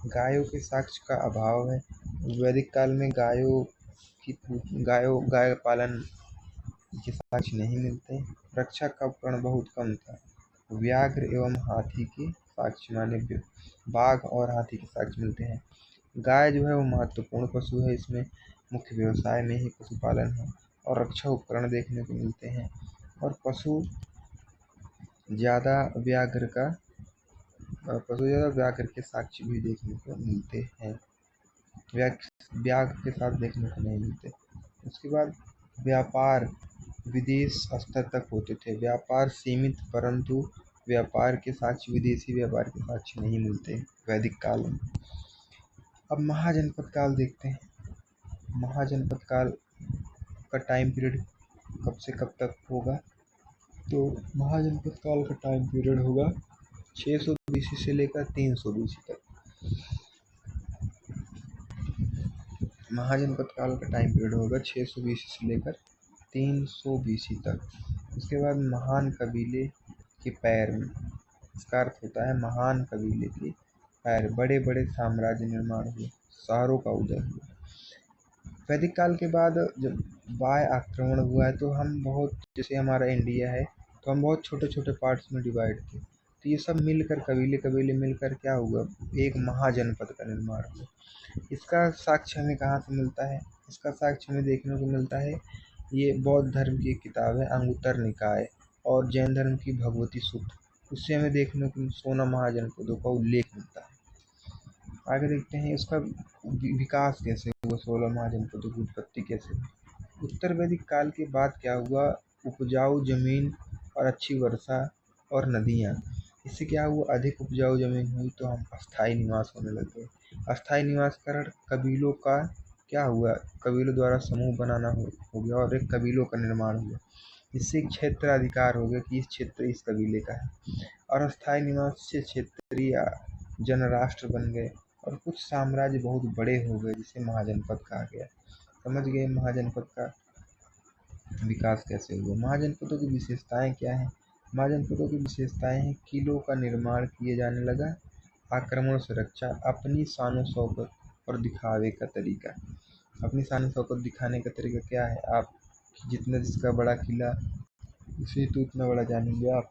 S1: गायों के साक्ष्य का अभाव है। वैदिक काल में गाय पालन के साक्ष्य नहीं मिलते। रक्षा का उपकरण बहुत कम था। व्याघ्र एवं हाथी के साक्ष्य माने बाघ और हाथी के साक्ष्य मिलते हैं। गाय जो है वो महत्वपूर्ण पशु है, इसमें मुख्य व्यवसाय में ही पशुपालन है। और रक्षा उपकरण देखने को मिलते हैं। और पशु ज़्यादा व्याघ्र के साक्ष्य भी देखने को मिलते हैं। व्याघ्र के साथ देखने को नहीं मिलते। उसके बाद व्यापार विदेश स्तर तक होते थे। व्यापार सीमित, परंतु व्यापार के साक्ष्य, विदेशी व्यापार के साक्ष्य नहीं मिलते वैदिक काल में। अब महाजनपद काल देखते हैं। महाजनपद काल का टाइम पीरियड कब से कब तक होगा, तो महाजनपद काल का टाइम पीरियड होगा 600 BC से लेकर 300 BC तक। महाजनपद काल का टाइम पीरियड होगा 600 BC से लेकर 300 BC तक। उसके बाद महान कबीले के पैर में, इसका अर्थ होता है महान कबीले के पैर, बड़े बड़े साम्राज्य निर्माण हुए, शहरों का उदय हुआ। वैदिक काल के बाद जब बाह्य आक्रमण हुआ है, तो हम बहुत, जैसे हमारा इंडिया है, तो हम बहुत छोटे छोटे पार्ट्स में डिवाइड थे। तो ये सब मिलकर, कबीले कबीले मिलकर क्या हुआ, एक महाजनपद का निर्माण हुआ। इसका साक्ष्य हमें कहाँ से मिलता है, इसका साक्ष्य हमें देखने को मिलता है, ये बौद्ध धर्म की एक किताब है अंगुत्तर निकाय, और जैन धर्म की भगवती सूत्र, उससे हमें देखने को 16 महाजनपदों का उल्लेख मिलता है। आगे देखते हैं इसका विकास कैसे हुआ, 16 महाजनपदों की उत्पत्ति कैसे हुई। उत्तर वैदिक काल के बाद क्या हुआ, उपजाऊ जमीन और अच्छी वर्षा और नदियाँ, इससे क्या हुआ, अधिक उपजाऊ जमीन हुई तो हम अस्थायी निवास होने लग गए। अस्थायी निवासकरण कबीलों का क्या हुआ, कबीलों द्वारा समूह बनाना हो गया और एक कबीलों का निर्माण हुआ। इससे क्षेत्राधिकार हो गया कि इस क्षेत्र इस कबीले का है। और अस्थायी निवास से क्षेत्रीय जनराष्ट्र बन गए, और कुछ साम्राज्य बहुत बड़े हो गए, जिसे महाजनपद कहा गया। समझ गए महाजनपद का विकास कैसे हुआ। महाजनपदों की विशेषताएं क्या हैं, महाजनपदों की विशेषताएं हैं, किलों का निर्माण किए जाने लगा, आक्रमण से रक्षा, अपनी शान शौकत और दिखावे का तरीका। अपनी शान शौकत दिखाने का तरीका क्या है, आप जितना जिसका बड़ा किला उसे तो उतना बड़ा जानेंगे आप।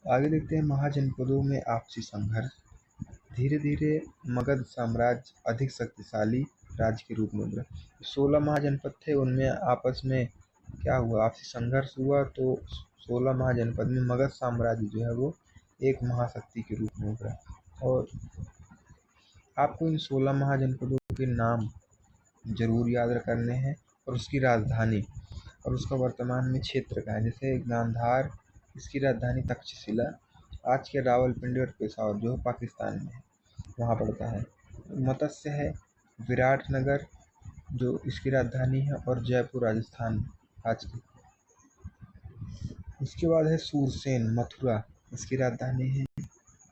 S1: आगे देखते हैं महाजनपदों में आपसी संघर्ष। धीरे धीरे मगध साम्राज्य अधिक शक्तिशाली राज्य के रूप में उभरा। 16 महाजनपद थे, उनमें आपस में क्या हुआ, आपसी संघर्ष हुआ, तो 16 महाजनपद में मगध साम्राज्य जो है वो एक महाशक्ति के रूप में उभरा। और आपको इन 16 महाजनपदों के नाम जरूर याद करने हैं, और उसकी राजधानी और उसका वर्तमान में क्षेत्र का है। जैसे गांधार, इसकी राजधानी तक्षशिला, आज के रावलपिंडी और पेशावर जो पाकिस्तान में है, वहाँ पड़ता है। मत्स्य है विराटनगर, जो इसकी राजधानी है, और जयपुर राजस्थान आज की। उसके बाद है सूरसेन, मथुरा, इसकी राजधानी है,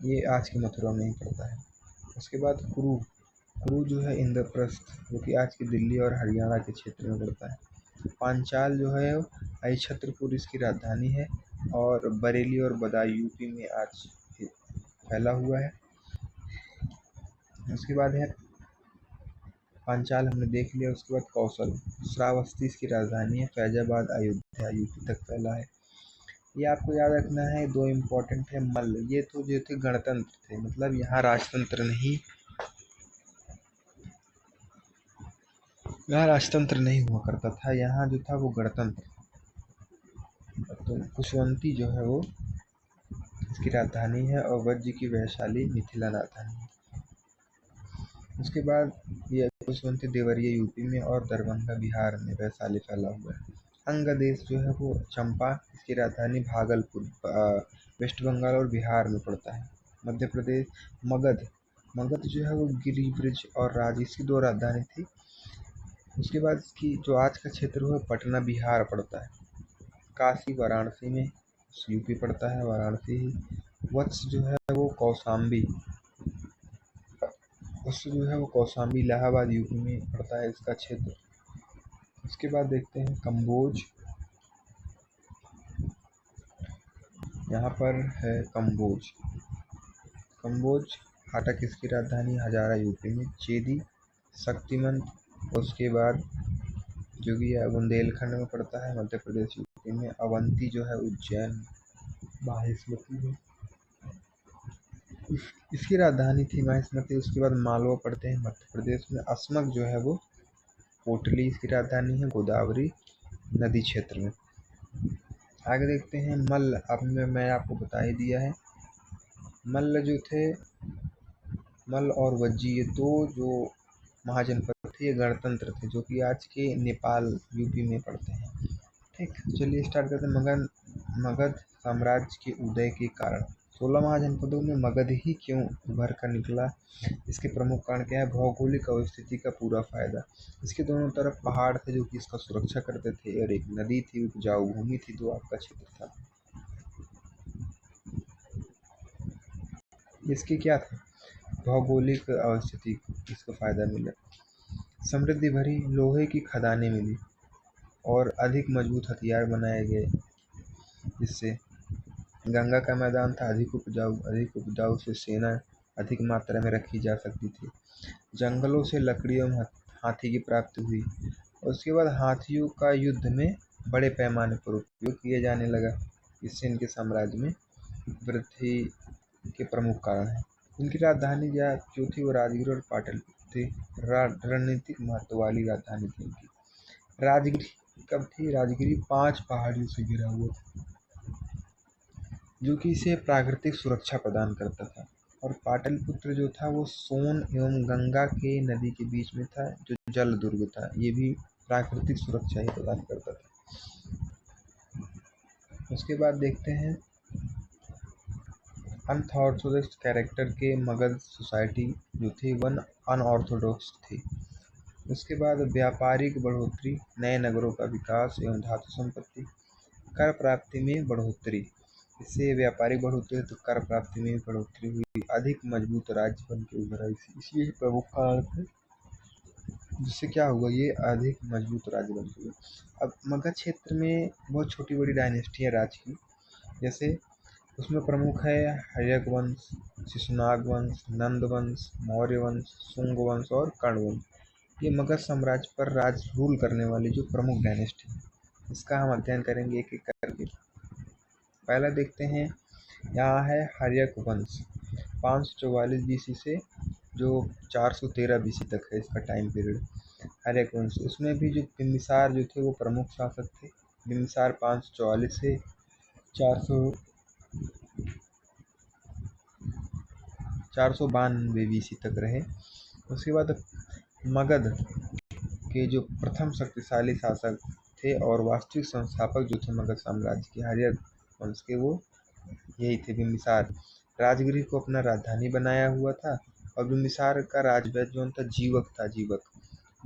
S1: ये आज की मथुरा में ही पड़ता है। उसके बाद कुरु जो है इंद्रप्रस्थ, जो कि आज की दिल्ली और हरियाणा के क्षेत्र में पड़ता है। पांचाल जो है अहिछत्रपुर इसकी राजधानी है, और बरेली और बदायूं यूपी में आज फैला हुआ है। उसके बाद है पांचाल हमने देख लिया। उसके बाद कौशल, श्रावस्ती इसकी राजधानी है, फैजाबाद अयोध्या यूपी तक फैला है। ये आपको याद रखना है, दो इम्पोर्टेंट है मल्ल, ये तो जो थे गणतंत्र थे, मतलब यहाँ राजतंत्र नहीं हुआ करता था, यहाँ जो था वो गणतंत्र। तो कुशवंती जो है वो इसकी राजधानी है, और वज्र की वैशाली मिथिला राजधानी है। उसके बाद ये कुशवंती देवरिया यूपी में और दरभंगा बिहार में वैशाली फैला हुआ है। अंगदेश जो है वो चंपा, इसकी राजधानी भागलपुर वेस्ट बंगाल और बिहार में पड़ता है। मध्य प्रदेश मगध, मगध जो है वो गिरिब्रिज और राज, इसकी दो राजधानी थी। उसके बाद इसकी जो आज का क्षेत्र है पटना बिहार पड़ता है। काशी वाराणसी में यूपी पड़ता है, वाराणसी ही। वत्स जो है वो कौशाम्बी, वत्स जो है वो कौशाम्बी इलाहाबाद यूपी में पड़ता है इसका क्षेत्र। उसके बाद देखते हैं कम्बोज, यहाँ पर है कम्बोज। कम्बोज हाटा किसकी राजधानी, हजारा यूपी में। चेदी शक्तिमंत, उसके बाद जो कि है बुंदेलखंड में पड़ता है, मध्य प्रदेश यूपी में। अवंती जो है उज्जैन माहिष्मती में, इसकी राजधानी थी माहिष्मती। उसके बाद मालवा पड़ते हैं मध्य प्रदेश में। असमक जो है वो कोटली इसकी राजधानी है, गोदावरी नदी क्षेत्र में। आगे देखते हैं मल्ल, अब मैं आपको बता ही दिया है। मल्ल जो थे, मल्ल और वज्जी, ये दो जो महाजनपद थे ये गणतंत्र थे, जो कि आज के नेपाल यूपी में पड़ते हैं। ठीक, चलिए स्टार्ट करते हैं। मगध साम्राज्य के उदय के कारण। 16 महाजनपदों में मगध ही क्यों उभर कर निकला, इसके प्रमुख कारण क्या है? भौगोलिक अवस्थिति का पूरा फायदा। इसके दोनों तरफ पहाड़ थे जो कि इसका सुरक्षा करते थे, और एक नदी थी, उपजाऊ भूमि थी, जो आपका क्षेत्र था। इसके क्या था? भौगोलिक अवस्थिति, इसको फायदा मिला। समृद्धि भरी लोहे की खदानें मिली और अधिक मजबूत हथियार बनाए गए, जिससे गंगा का मैदान था, अधिक उपजाऊ से सेना अधिक मात्रा में रखी जा सकती थी। जंगलों से लकड़ी एवं हाथी की प्राप्ति हुई। उसके बाद हाथियों का युद्ध में बड़े पैमाने पर उपयोग किया जाने लगा। इससे इनके साम्राज्य में वृद्धि के प्रमुख कारण हैं। इनकी राजधानी जो थी वो राजगीर और पाटलिपुत्र थी। रणनीतिक महत्व वाली राजधानी थी इनकी। राजगिरी कब थी? राजगिरी 5 पहाड़ियों से घिरा हुआ था, जो कि इसे प्राकृतिक सुरक्षा प्रदान करता था। और पाटलिपुत्र जो था वो सोन एवं गंगा के नदी के बीच में था, जो जल दुर्ग था। ये भी प्राकृतिक सुरक्षा ही प्रदान करता था। उसके बाद देखते हैं अनऑर्थोडॉक्स कैरेक्टर के मगध सोसाइटी जो थी वन अनऑर्थोडॉक्स थी। उसके बाद व्यापारिक बढ़ोतरी, नए नगरों का विकास एवं धातु संपत्ति। कर प्राप्ति में बढ़ोतरी, इससे व्यापारिक बढ़ोतरी तो कर प्राप्ति में बढ़ोतरी हुई। अधिक मजबूत राज्य बन के उभरा, इसी प्रमुख कारण थे, जिससे क्या हुआ, ये अधिक मजबूत राज्य बन के। अब मगध क्षेत्र में बहुत छोटी बड़ी डायनेस्टियाँ राज की, जैसे उसमें प्रमुख है हर्यक वंश, शिशुनाग वंश, नंद वंश, मौर्य वंश, शुंग वंश और कर्ण वंश। ये मगध साम्राज्य पर राज रूल करने वाली जो प्रमुख डायनेस्टी है, इसका हम अध्ययन करेंगे एक एक करके। पहला देखते हैं, यहाँ है हर्यक वंश, 544 BC से जो 413 BC तक है इसका टाइम पीरियड। हर्यक वंश, उसमें भी जो बिम्बिसार जो थे वो प्रमुख शासक थे। बिम्बिसार 544 से 492 BC तक रहे। उसके बाद मगध के जो प्रथम शक्तिशाली शासक थे और वास्तविक संस्थापक जो थे मगध साम्राज्य के, हर्यक वंश के, वो यही थे बिम्बिसार। राजगिरी को अपना राजधानी बनाया हुआ था, और बिम्बिसार का राजवैद्य जो था जीवक था, जीवक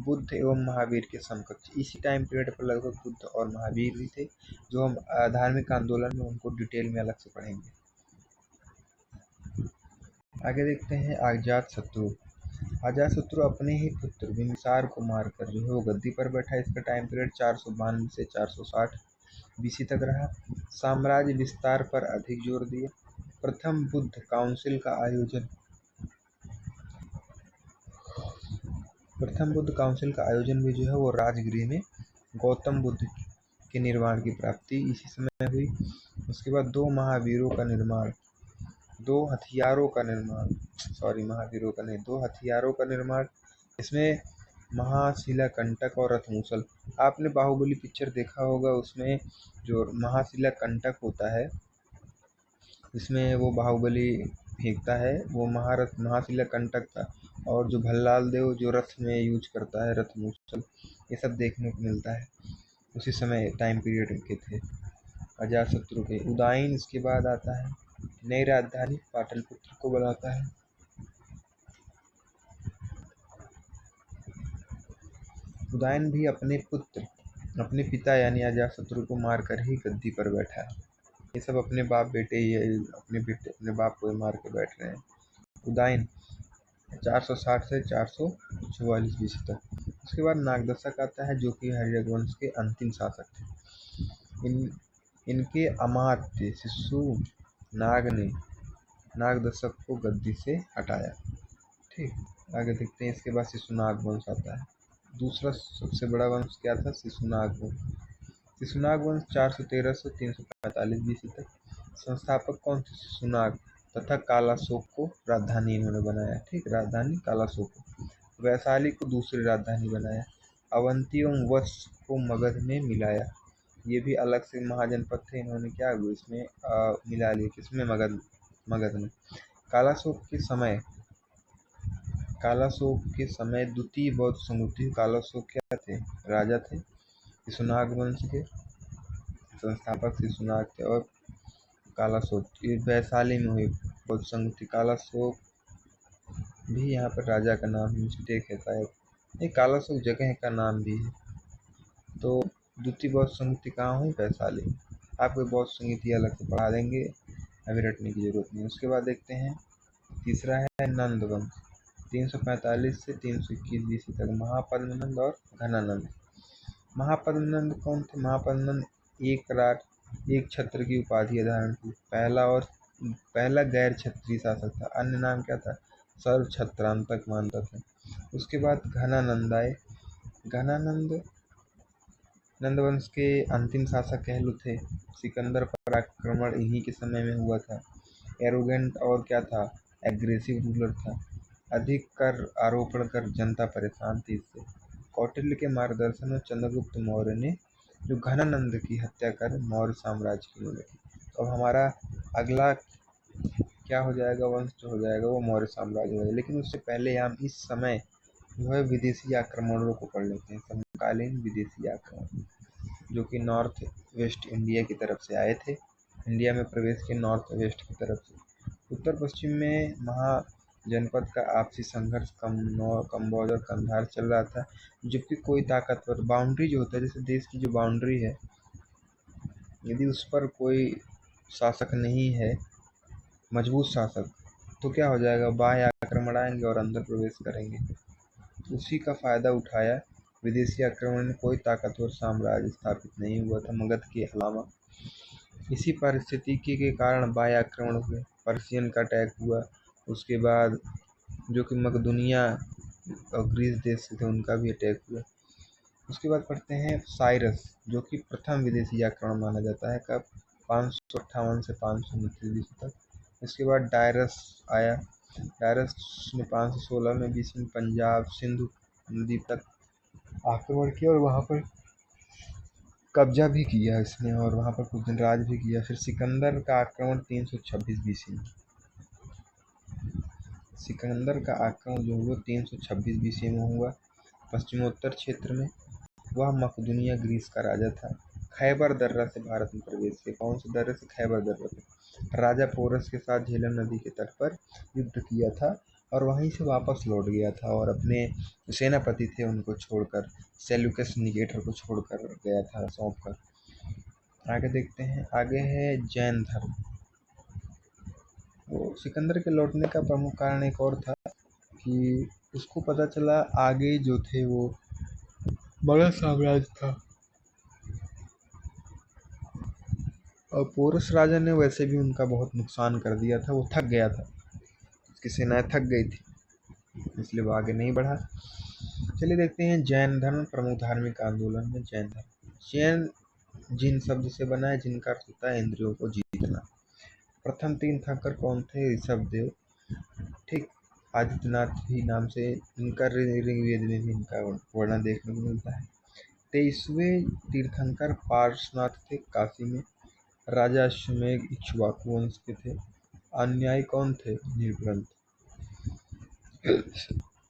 S1: बुद्ध एवं महावीर के समकक्ष। इसी टाइम पीरियड पर लगभग बुद्ध और महावीर भी थे, जो हम धार्मिक आंदोलन में उनको डिटेल में अलग से पढ़ेंगे। आगे देखते हैं अजातशत्रु। अजातशत्रु अपने ही पुत्र बिम्बिसार को मारकर जो है वो गद्दी पर बैठा। इसका टाइम पीरियड 492 से 460 BC तक रहा। साम्राज्य विस्तार पर अधिक जोर दिया। प्रथम बुद्ध काउंसिल का आयोजन भी जो है वो राजगृह में गौतम बुद्ध के निर्माण की प्राप्ति इसी समय हुई। उसके बाद दो हथियारों का निर्माण, इसमें महाशिला कंटक और रथमूसल। आपने बाहुबली पिक्चर देखा होगा, उसमें जो महाशिला कंटक होता है, इसमें वो बाहुबली फेंकता है वो महाशिला कंटक था। और जो भल्लाल देव जो रथ में यूज करता है, रथ मूसल, ये सब देखने को मिलता है। उसी समय टाइम पीरियड के थे अजातशत्रु के। उदयन इसके बाद आता है, नई राजधानी पाटलिपुत्र को बनाता है। उदयन भी अपने पिता यानी अजातशत्रु को मारकर ही गद्दी पर बैठा है। ये सब अपने बाप बेटे ही अपने बाप को मार के बैठ रहे हैं। उदयन 460 से 444 बीसी तक। उसके बाद नागदशक आता है जो कि हर्यक वंश के अंतिम शासक थे। इनके अमात्य शिशुनाग ने नागदशक को गद्दी से हटाया। ठीक, आगे देखते हैं। इसके बाद शिशुनाग वंश आता है। दूसरा सबसे बड़ा वंश क्या था? शिशुनाग वंश। शिशुनाग वंश 413 से 345 बीसी तक। संस्थापक कौन थे? शिशुनाग तथा कालाशोक को राजधानी इन्होंने बनाया। ठीक, राजधानी कालाशोक। वैशाली को दूसरी राजधानी बनाया। अवंती एवं वत्स को मगध में मिलाया। ये भी अलग से महाजनपद थे, इन्होंने क्या इसमें मिला लिए। किसमें? मगध में। कालाशोक के समय द्वितीय बौद्ध संगुति। कालाशोक क्या थे? राजा थे। शिशुनाग वंश के संस्थापक शिशुनाग थे। और कालाशोक ये वैशाली में हुई बौद्ध संगुति। कालाशोक भी यहाँ पर राजा का नाम, मिस्टेक है शायद, ये कालाशोक जगह का नाम भी है। तो द्वितीय बौद्ध संगीति कहाँ हुई? वैशाली। आपको बौद्ध संगीति अलग से पढ़ा देंगे, अभी रटने की जरूरत नहीं। उसके बाद देखते हैं तीसरा है नंद वंश, 345 से 321 बीसी तक। महापद्मनंद और घनानंद। महापद्मनंद कौन थे? महापद्मनंद एक छत्र की उपाधि धारण की। पहला गैर क्षत्रिय शासक था। अन्य नाम क्या था? सर्व छत्रांतक मानता था। उसके बाद घनानंद आए। घनानंद नंदवंश के अंतिम शासक कहलू थे। सिकंदर पर आक्रमण इन्हीं के समय में हुआ था। एरोगेंट और क्या था? एग्रेसिव रूलर था। अधिक कर आरोपण कर जनता परेशान थी इससे। कौटिल्य के मार्गदर्शन में चंद्रगुप्त मौर्य ने जो घनानंद की हत्या कर मौर्य साम्राज्य की नींव रखी। तो अब हमारा अगला क्या हो जाएगा? वंश जो हो जाएगा वो मौर्य साम्राज्य हो जाएगा। लेकिन उससे पहले हम इस समय जो है विदेशी आक्रमणों को पढ़ लेते हैं। समकालीन विदेशी आक्रमण जो कि नॉर्थ वेस्ट इंडिया की तरफ से आए थे। इंडिया में प्रवेश के नॉर्थ वेस्ट की तरफ से। उत्तर पश्चिम में महाजनपद का आपसी संघर्ष कम्बोज और कंधार चल रहा था। जबकि कोई ताकतवर बाउंड्री जो होता है, जैसे देश की जो बाउंड्री है, यदि उस पर कोई शासक नहीं है, मजबूत शासक, तो क्या हो जाएगा? बाह्य आक्रमण आएंगे और अंदर प्रवेश करेंगे। उसी का फायदा उठाया विदेशी आक्रमण में। कोई ताकतवर साम्राज्य स्थापित नहीं हुआ था मगध के अलावा। इसी परिस्थिति के कारण बाह्य आक्रमण हुए। पर्शियन का अटैक हुआ। उसके बाद जो कि मकदूनिया और ग्रीस देश से थे, उनका भी अटैक हुआ। उसके बाद पढ़ते हैं साइरस, जो कि प्रथम विदेशी आक्रमण माना जाता है। कब? 558 से 529 तक। इसके बाद डायरस आया। डायरस ने 516 में बीच में पंजाब सिंधु नदी तक आक्रमण किया और वहाँ पर कब्जा भी किया इसने, और वहाँ पर कुछ दिन राज भी किया। फिर सिकंदर का आक्रमण 326 बीसी में। सिकंदर का आक्रमण जो हुआ 326 बीसी में हुआ पश्चिमोत्तर क्षेत्र में। वह मकदूनिया ग्रीस का राजा था। खैबर दर्रा से भारत में प्रवेश किया। कौन से दर्रे से? खैबर दर्रा से। राजा पोरस के साथ झेलम नदी के तट पर युद्ध किया था और वहीं से वापस लौट गया था और अपने सेनापति थे उनको छोड़कर, सेल्यूकस निकेटर को छोड़कर गया था, सौंप कर। आगे देखते हैं। आगे है जैन धर्म। वो सिकंदर के लौटने का प्रमुख कारण एक और था कि उसको पता चला आगे जो थे वो मगध साम्राज्य था और पोरस राजा ने वैसे भी उनका बहुत नुकसान कर दिया था। वो थक गया था, उसकी सेनाएं थक गई थी, इसलिए वो आगे नहीं बढ़ा। चलिए देखते हैं जैन धर्म। प्रमुख धार्मिक आंदोलन में जैन धर्म। जैन जिन शब्द से बना है, जिनका अर्थ होता है इंद्रियों को जीतना। प्रथम 3 तीर्थंकर कौन थे? ऋषभदेव, ठीक, आदित्यनाथ भी नाम से इनका ऋग्वेद में भी इनका वर्णन देखने को मिलता है। 23वें तीर्थंकर पार्श्वनाथ थे, काशी में। राजा अश्वमेध इक्ष्वाकु वंश के थे। अन्यायी कौन थे? नीलकंठ।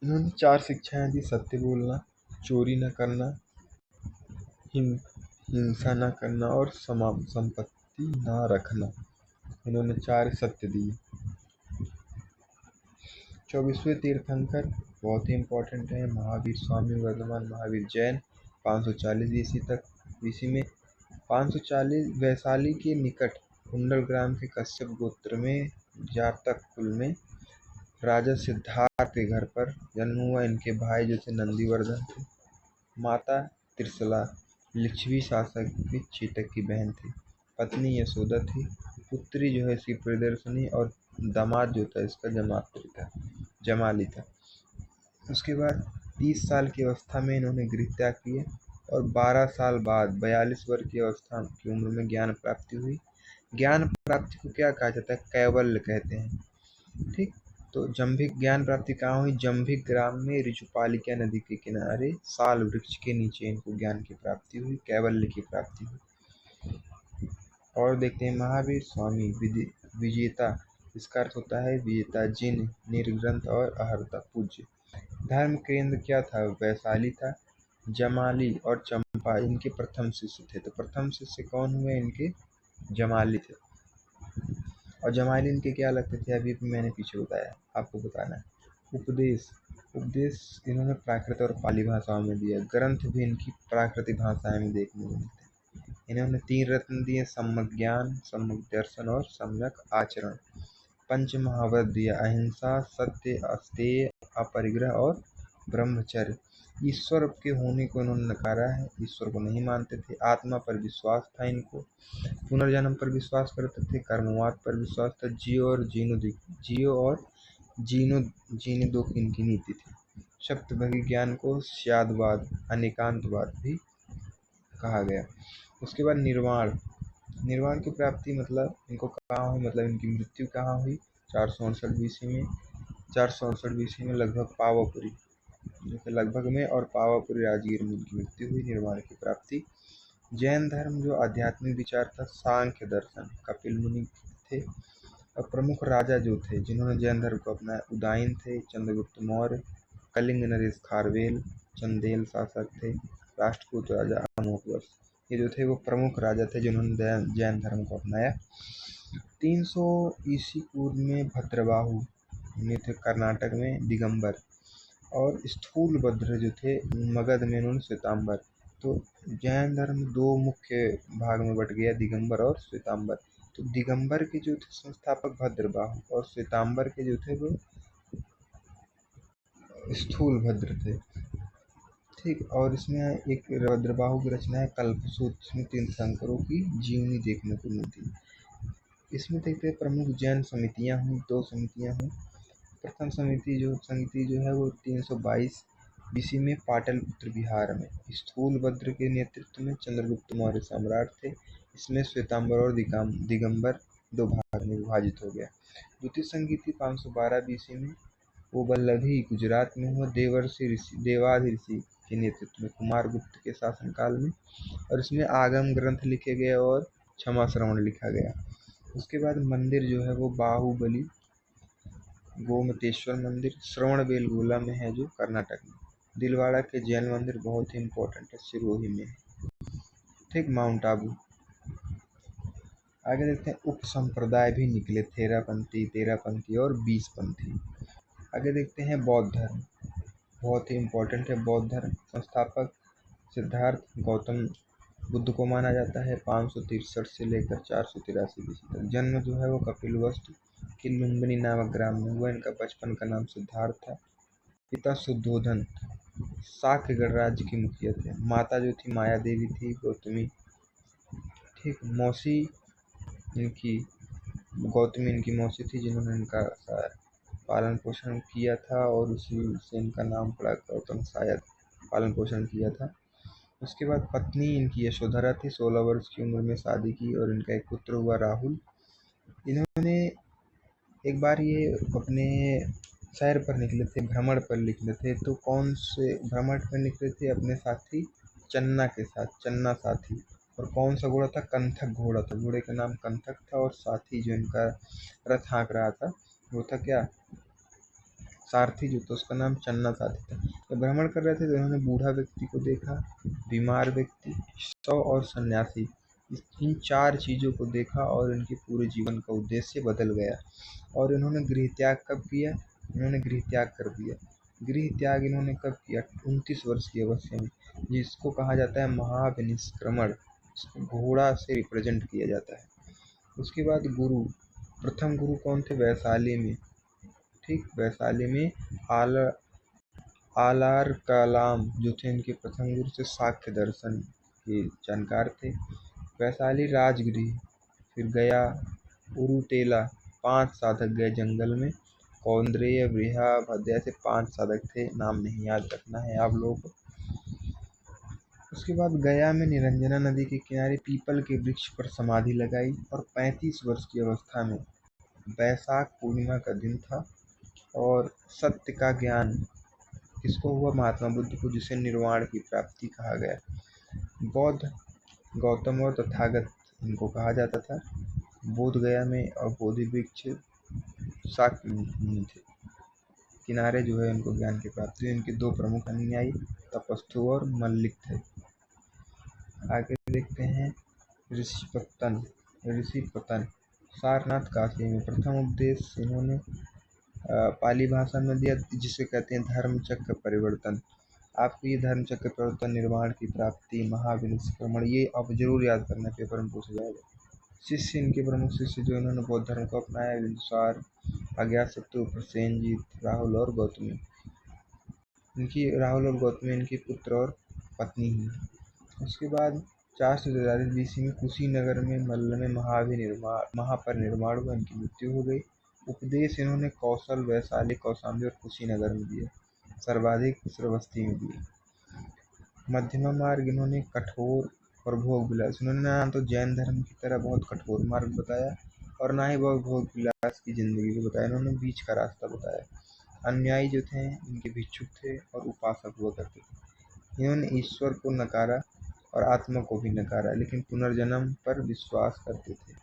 S1: इन्होंने 4 शिक्षाएं दी: सत्य बोलना, चोरी न करना, हिंसा न करना और संपत्ति न रखना। इन्होंने 4 सत्य दिए। 24वें तीर्थंकर बहुत ही इम्पोर्टेंट है, महावीर स्वामी वर्धमान महावीर जैन, 540 ईस्वी में 540 वैशाली के निकट कुंडल ग्राम के कश्यप गोत्र में जातक कुल में राजा सिद्धार्थ के घर पर जन्म हुआ। इनके भाई जो थे नंदीवर्धन थे, माता त्रिशला लिच्छवी शासक की चेतक की बहन थी, पत्नी यशोदा थी, पुत्री जो है इसकी प्रियदर्शनी और दामाद जो था इसका जमाली था। उसके बाद 30 साल की अवस्था में इन्होंने गृह त्याग किए और 12 साल बाद 42 वर्ष की अवस्था की उम्र में ज्ञान प्राप्ति हुई। ज्ञान प्राप्ति को क्या कहा जाता है? कैवल्य कहते हैं। ठीक, तो जंभिक ज्ञान प्राप्ति कहाँ हुई? जंभिक ग्राम में ऋजुपालिका नदी के किनारे साल वृक्ष के नीचे इनको ज्ञान की प्राप्ति हुई, कैवल्य की प्राप्ति हुई। और देखते हैं महावीर स्वामी विजेता, इसका अर्थ होता है विजेता, जिन, निर्ग्रंथ और अहर्ता, पूज्य। धर्म केंद्र क्या था? वैशाली था। जमाली और चंपा इनके प्रथम शिष्य थे। तो प्रथम शिष्य कौन हुए इनके? जमाली थे। और जमाली इनके क्या लगते थे? अभी मैंने पीछे बताया, आपको बताना है। उपदेश इन्होंने प्राकृत और पाली भाषाओं में दिया। ग्रंथ भी इनकी प्राकृतिक भाषाएं में देखने को मिलते हैं। इन्होंने 3 रत्न दिए: सम्यक ज्ञान, सम्यक दर्शन और सम्यक आचरण। पंच महाव्रत दिया: अहिंसा, सत्य, अस्तेय, अपरिग्रह और ब्रह्मचर्य। ईश्वर के होने को इन्होंने नकारा है, ईश्वर को नहीं मानते थे। आत्मा पर विश्वास था इनको, पुनर्जन्म पर विश्वास करते थे, कर्मवाद पर विश्वास था, जियो और जीने दो की इनकी नीति थी। सप्तभगी ज्ञान को स्यादवाद, अनेकांतवाद भी कहा गया। उसके बाद निर्वाण की प्राप्ति मतलब इनको कहाँ हुई? मतलब इनकी मृत्यु कहाँ हुई? 468 ईस्वी में लगभग पावापुरी में और पावापुरी राजगीर में इनकी मृत्यु हुई। निर्वाण की प्राप्ति। जैन धर्म जो आध्यात्मिक विचार था, सांख्य दर्शन, कपिल मुनि थे। और प्रमुख राजा जो थे जिन्होंने जैन धर्म को अपनाया, उदयन थे, चंद्रगुप्त मौर्य, कलिंग नरेश खारवेल, चंदेल शासक थे, राष्ट्रकूट राजा अमोघवर्ष, ये जो थे वो प्रमुख राजा थे जिन्होंने जैन धर्म को अपनाया। 300 ईस्वी पूर्व में भद्रबाहु थे कर्नाटक में दिगंबर, और स्थूलभद्र जो थे मगध में इन्होंने श्वेतांबर। तो जैन धर्म 2 मुख्य भाग में बट गया, दिगंबर और श्वेतांबर। तो दिगंबर के जो थे संस्थापक भद्रबाहु और श्वेतांबर के जो थे वो स्थूलभद्र थे। ठीक, और इसमें एक भद्रबाहु की रचना है कल्पसूत्र, इसमें तीर्थंकरों की जीवनी देखने को मिलती है। इसमें देखते हैं प्रमुख जैन समितियां हुई, 2 समितियां हुई। प्रथम समिति जो है वो 322 बीसी में पाटलिपुत्र बिहार में स्थूलभद्र के नेतृत्व में चंद्रगुप्त मौर्य सम्राट थे। इसमें श्वेतांबर और दिगंबर 2 भाग में विभाजित हो गया। द्वितीय संगीति 512 बीसी में वो वल्लभी गुजरात में हुआ, देवाधि ऋषि के नेतृत्व में कुमारगुप्त के शासनकाल में, और इसमें आगम ग्रंथ लिखे गए और क्षमा श्रवण लिखा गया। उसके बाद मंदिर जो है वो बाहुबली गोमतेश्वर मंदिर श्रवणबेलगोला में है, जो कर्नाटक में। दिलवाड़ा के जैन मंदिर बहुत ही इम्पोर्टेंट है, सिरोही में है। ठीक, माउंट आबू। आगे देखते हैं उप संप्रदाय भी निकले, तेरहपंथी और 20पंथी। आगे देखते हैं बौद्ध धर्म, बहुत ही इम्पोर्टेंट है बौद्ध धर्म। संस्थापक सिद्धार्थ गौतम बुद्ध को माना जाता है, 563 से लेकर 483 बीसी तक। जन्म जो है वो कपिलवस्तु के लुम्बिनी नामक ग्राम में हुआ। इनका बचपन का नाम सिद्धार्थ था। पिता शुद्धोधन शाक्यगढ़ राज्य के मुखिया थे। माता जो थी माया देवी थी, गौतमी। ठीक, मौसी इनकी गौतमी इनकी मौसी थी, जिन्होंने इनका पालन पोषण किया था और उसी से इनका नाम पड़ा गौतम, शायद पालन पोषण किया था। उसके बाद पत्नी इनकी यशोधरा थी, 16 वर्ष की उम्र में शादी की और इनका एक पुत्र हुआ राहुल। इन्होंने एक बार ये अपने सैर पर निकले थे, भ्रमण पर निकले थे। तो कौन से भ्रमण पर निकले थे? अपने साथी चन्ना के साथ, चन्ना साथी। और कौन सा घोड़ा था? कंथक घोड़ा था। घोड़े का नाम कंथक था और साथी जो इनका रथ हाँक रहा था वो था क्या? सारथी जो था उसका नाम चन्ना सारथी था। जब भ्रमण कर रहे थे तो इन्होंने बूढ़ा व्यक्ति को देखा, बीमार व्यक्ति, शव और सन्यासी, इन 4 चीज़ों को देखा और इनके पूरे जीवन का उद्देश्य बदल गया। और इन्होंने गृह त्याग कब किया? इन्होंने गृह त्याग कर दिया। गृह त्याग इन्होंने कब किया? 29 वर्ष की अवस्था में, जिसको कहा जाता है महाविनिष्क्रमण। इसको घोड़ा से रिप्रेजेंट किया जाता है। उसके बाद गुरु, प्रथम गुरु कौन थे? वैशाली में, ठीक, वैशाली में आल आलार कलाम जो थे इनके प्रथम गुरु से साक्य दर्शन के जानकार थे। वैशाली राजगृह, फिर गया, उरुटेला, 5 साधक गए जंगल में। कौंद्रेय, वृहा, भद्र, ऐसे 5 साधक थे, नाम नहीं याद रखना है आप लोगों को। उसके बाद गया में निरंजना नदी के किनारे पीपल के वृक्ष पर समाधि लगाई और 35 वर्ष की अवस्था में, वैशाख पूर्णिमा का दिन था, और सत्य का ज्ञान किसको हुआ? महात्मा बुद्ध को, जिसे निर्वाण की प्राप्ति कहा गया। बौद्ध, गौतम और तथागत इनको कहा जाता था। बोध गया में और बोधि वृक्ष शाक्य मुनि थे, किनारे जो है उनको ज्ञान की प्राप्ति। इनके 2 प्रमुख अनुयायी तपस्थु और मल्लिक थे। आगे देखते हैं ऋषिपतन, सारनाथ काशी में प्रथम उपदेश इन्होंने पाली भाषा में दिया, जिसे कहते हैं धर्म चक्र परिवर्तन। आपको ये धर्म चक्र परिवर्तन, निर्वाण की प्राप्ति, महाविनिष्क्रमण, ये आप जरूर याद करना, पेपर में पूछा जाएगा। शिष्य, इनके प्रमुख शिष्य जो इन्होंने बौद्ध धर्म को अपनाया, बिंदुसार, अज्ञातशत्रु, प्रसेनजीत, राहुल और गौतमी। राहुल और गौतमी इनके पुत्र और पत्नी ही। उसके बाद 443 BC में कुशीनगर में मल्ल में महापरिनिर्वाण हुआ, इनकी मृत्यु हो गई। उपदेश इन्होंने कौशल, वैशाली, कौशाम्बी और कुशीनगर में दिए, सर्वाधिक श्रावस्ती में दिए। मध्यमा मार्ग इन्होंने कठोर और भोग विलास, इन्होंने ना तो जैन धर्म की तरह बहुत कठोर मार्ग बताया और ना ही बहुत भोग विलास की जिंदगी को बताया, इन्होंने बीच का रास्ता बताया। अनुयायी जो थे इनके भिक्षुक थे और उपासक हुआ करते थे। इन्होंने ईश्वर को नकारा और आत्मा को भी नकारा, लेकिन पुनर्जन्म पर विश्वास करते थे।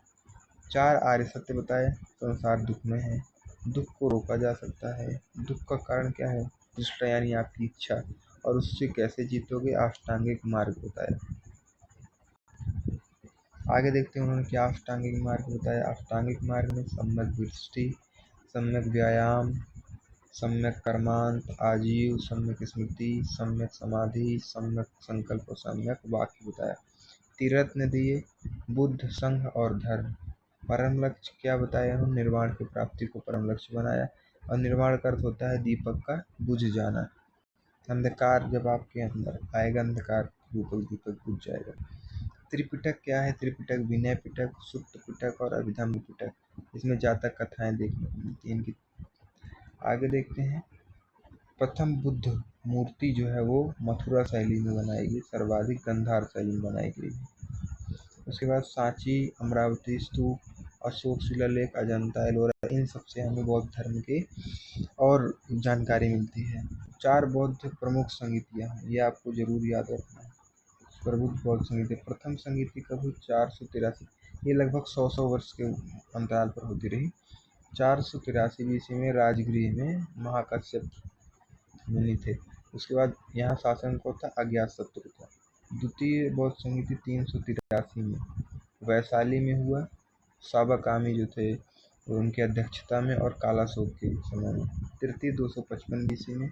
S1: 4 आर्य सत्य बताए। संसार दुख में है, दुख को रोका जा सकता है। दुख का कारण क्या है? दृष्टा यानी आपकी इच्छा, और उससे कैसे जीतोगे? अष्टांगिक मार्ग बताया। आगे देखते हैं उन्होंने क्या अष्टांगिक मार्ग बताया। अष्टांगिक मार्ग में सम्यक दृष्टि, सम्यक व्यायाम, सम्यक कर्मांत, आजीव, सम्यक स्मृति, सम्यक समाधि, सम्यक संकल्प और सम्यक वाक्य बताया। तीरत्न दिए, बुद्ध, संघ और धर्म। परम लक्ष्य क्या बताया उन्होंने? निर्वाण की प्राप्ति को परम लक्ष्य बनाया। और निर्वाण का अर्थ होता है दीपक का बुझ जाना। अंधकार जब आपके अंदर आएगा, अंधकार रूपक दीपक बुझ जाएगा। त्रिपिटक क्या है? त्रिपिटक विनय पिटक, सुत्त पिटक और अभिधम्म पिटक। इसमें जातक कथाएं देखने को मिलती हैं इनकी। आगे देखते हैं प्रथम बुद्ध मूर्ति जो है वो मथुरा शैली में बनाई गई, सर्वाधिक गंधार शैली में बनाई गई। उसके बाद सांची, अमरावती स्तूप, अशोक शिलालेख, अजंता, एलोरा, इन सबसे हमें बौद्ध धर्म के और जानकारी मिलती है। 4 बौद्ध प्रमुख संगीतियाँ हैं, ये आपको जरूर याद रखना है। प्रबुद्ध बौद्ध संगीति, प्रथम संगीति कब हुई? 483, ये लगभग 100 वर्ष के अंतराल पर होती रही। 483 BC में राजगृह में महाकश्यप मुनि थे। उसके बाद यहाँ शासन को था अज्ञातशत्रु था। द्वितीय बौद्ध संगीति 383 में वैशाली में हुआ, साबकामी जो थे उनकी अध्यक्षता में और कालाशोक के समय में। तृतीय 255 BC में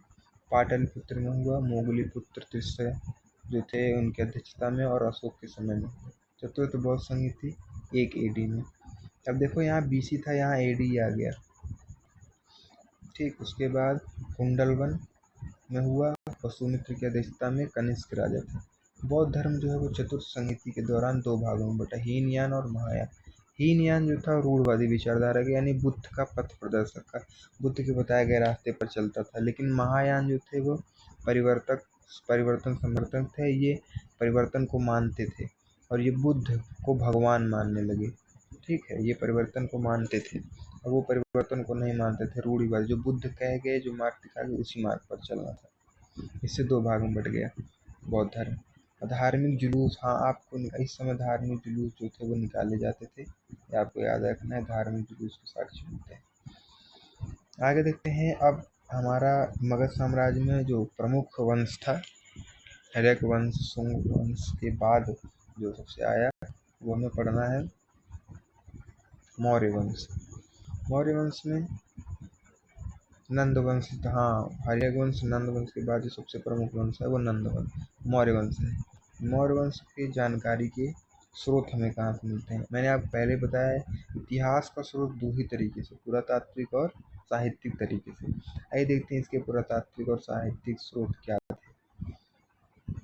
S1: पाटलिपुत्र में हुआ, मोगलीपुत्र तीसरे जो थे उनकी अध्यक्षता में और अशोक के समय में हुआ। चतुर्थ बौद्ध संगीति 1 AD में। अब देखो यहाँ BC था, यहाँ AD आ गया, ठीक। उसके बाद कुंडलवन में हुआ, वसुमित्र की अध्यक्षता में कनिष्क राजा थे। बौद्ध धर्म जो है वो चतुर्थ संगीति के दौरान 2 भागों में बटा, हीनयान और महायान। हीनयान जो था रूढ़वादी विचारधारा का, यानी बुद्ध का पथ प्रदर्शक का, बुद्ध के बताए गए रास्ते पर चलता था। लेकिन महायान जो थे वो परिवर्तन समर्थक थे, ये परिवर्तन को मानते थे और ये बुद्ध को भगवान मानने लगे, ठीक है। ये परिवर्तन को मानते थे और वो परिवर्तन को नहीं मानते थे, रूढ़िवादी, जो बुद्ध कह गए, जो मार्ग दिखा गए, उसी मार्ग पर चलना था। इससे 2 भाग में बट गया बौद्ध धर्म। धार्मिक जुलूस, हाँ आपको इस समय धार्मिक जुलूस जो थे वो निकाले जाते थे, ये आपको याद रखना है, धार्मिक जुलूस के साक्ष्य मिलते हैं। आगे देखते हैं। अब हमारा मगध साम्राज्य में जो प्रमुख वंश था, रैक वंश, शुंग वंश के बाद जो सबसे आया वो हमें पढ़ना है मौर्य वंश। मौर्य वंश में नंद वंश, हाँ हर्यक वंश नंद वंश के बाद जो सबसे प्रमुख वंश है वो नंद वंश मौर्य वंश है। मौर्य वंश की जानकारी के स्रोत हमें कहाँ से मिलते हैं? मैंने आपको पहले बताया है, इतिहास का स्रोत दो ही तरीके से, पुरातात्विक और साहित्यिक तरीके से। आइए देखते हैं इसके पुरातात्विक और साहित्यिक स्रोत क्या थे।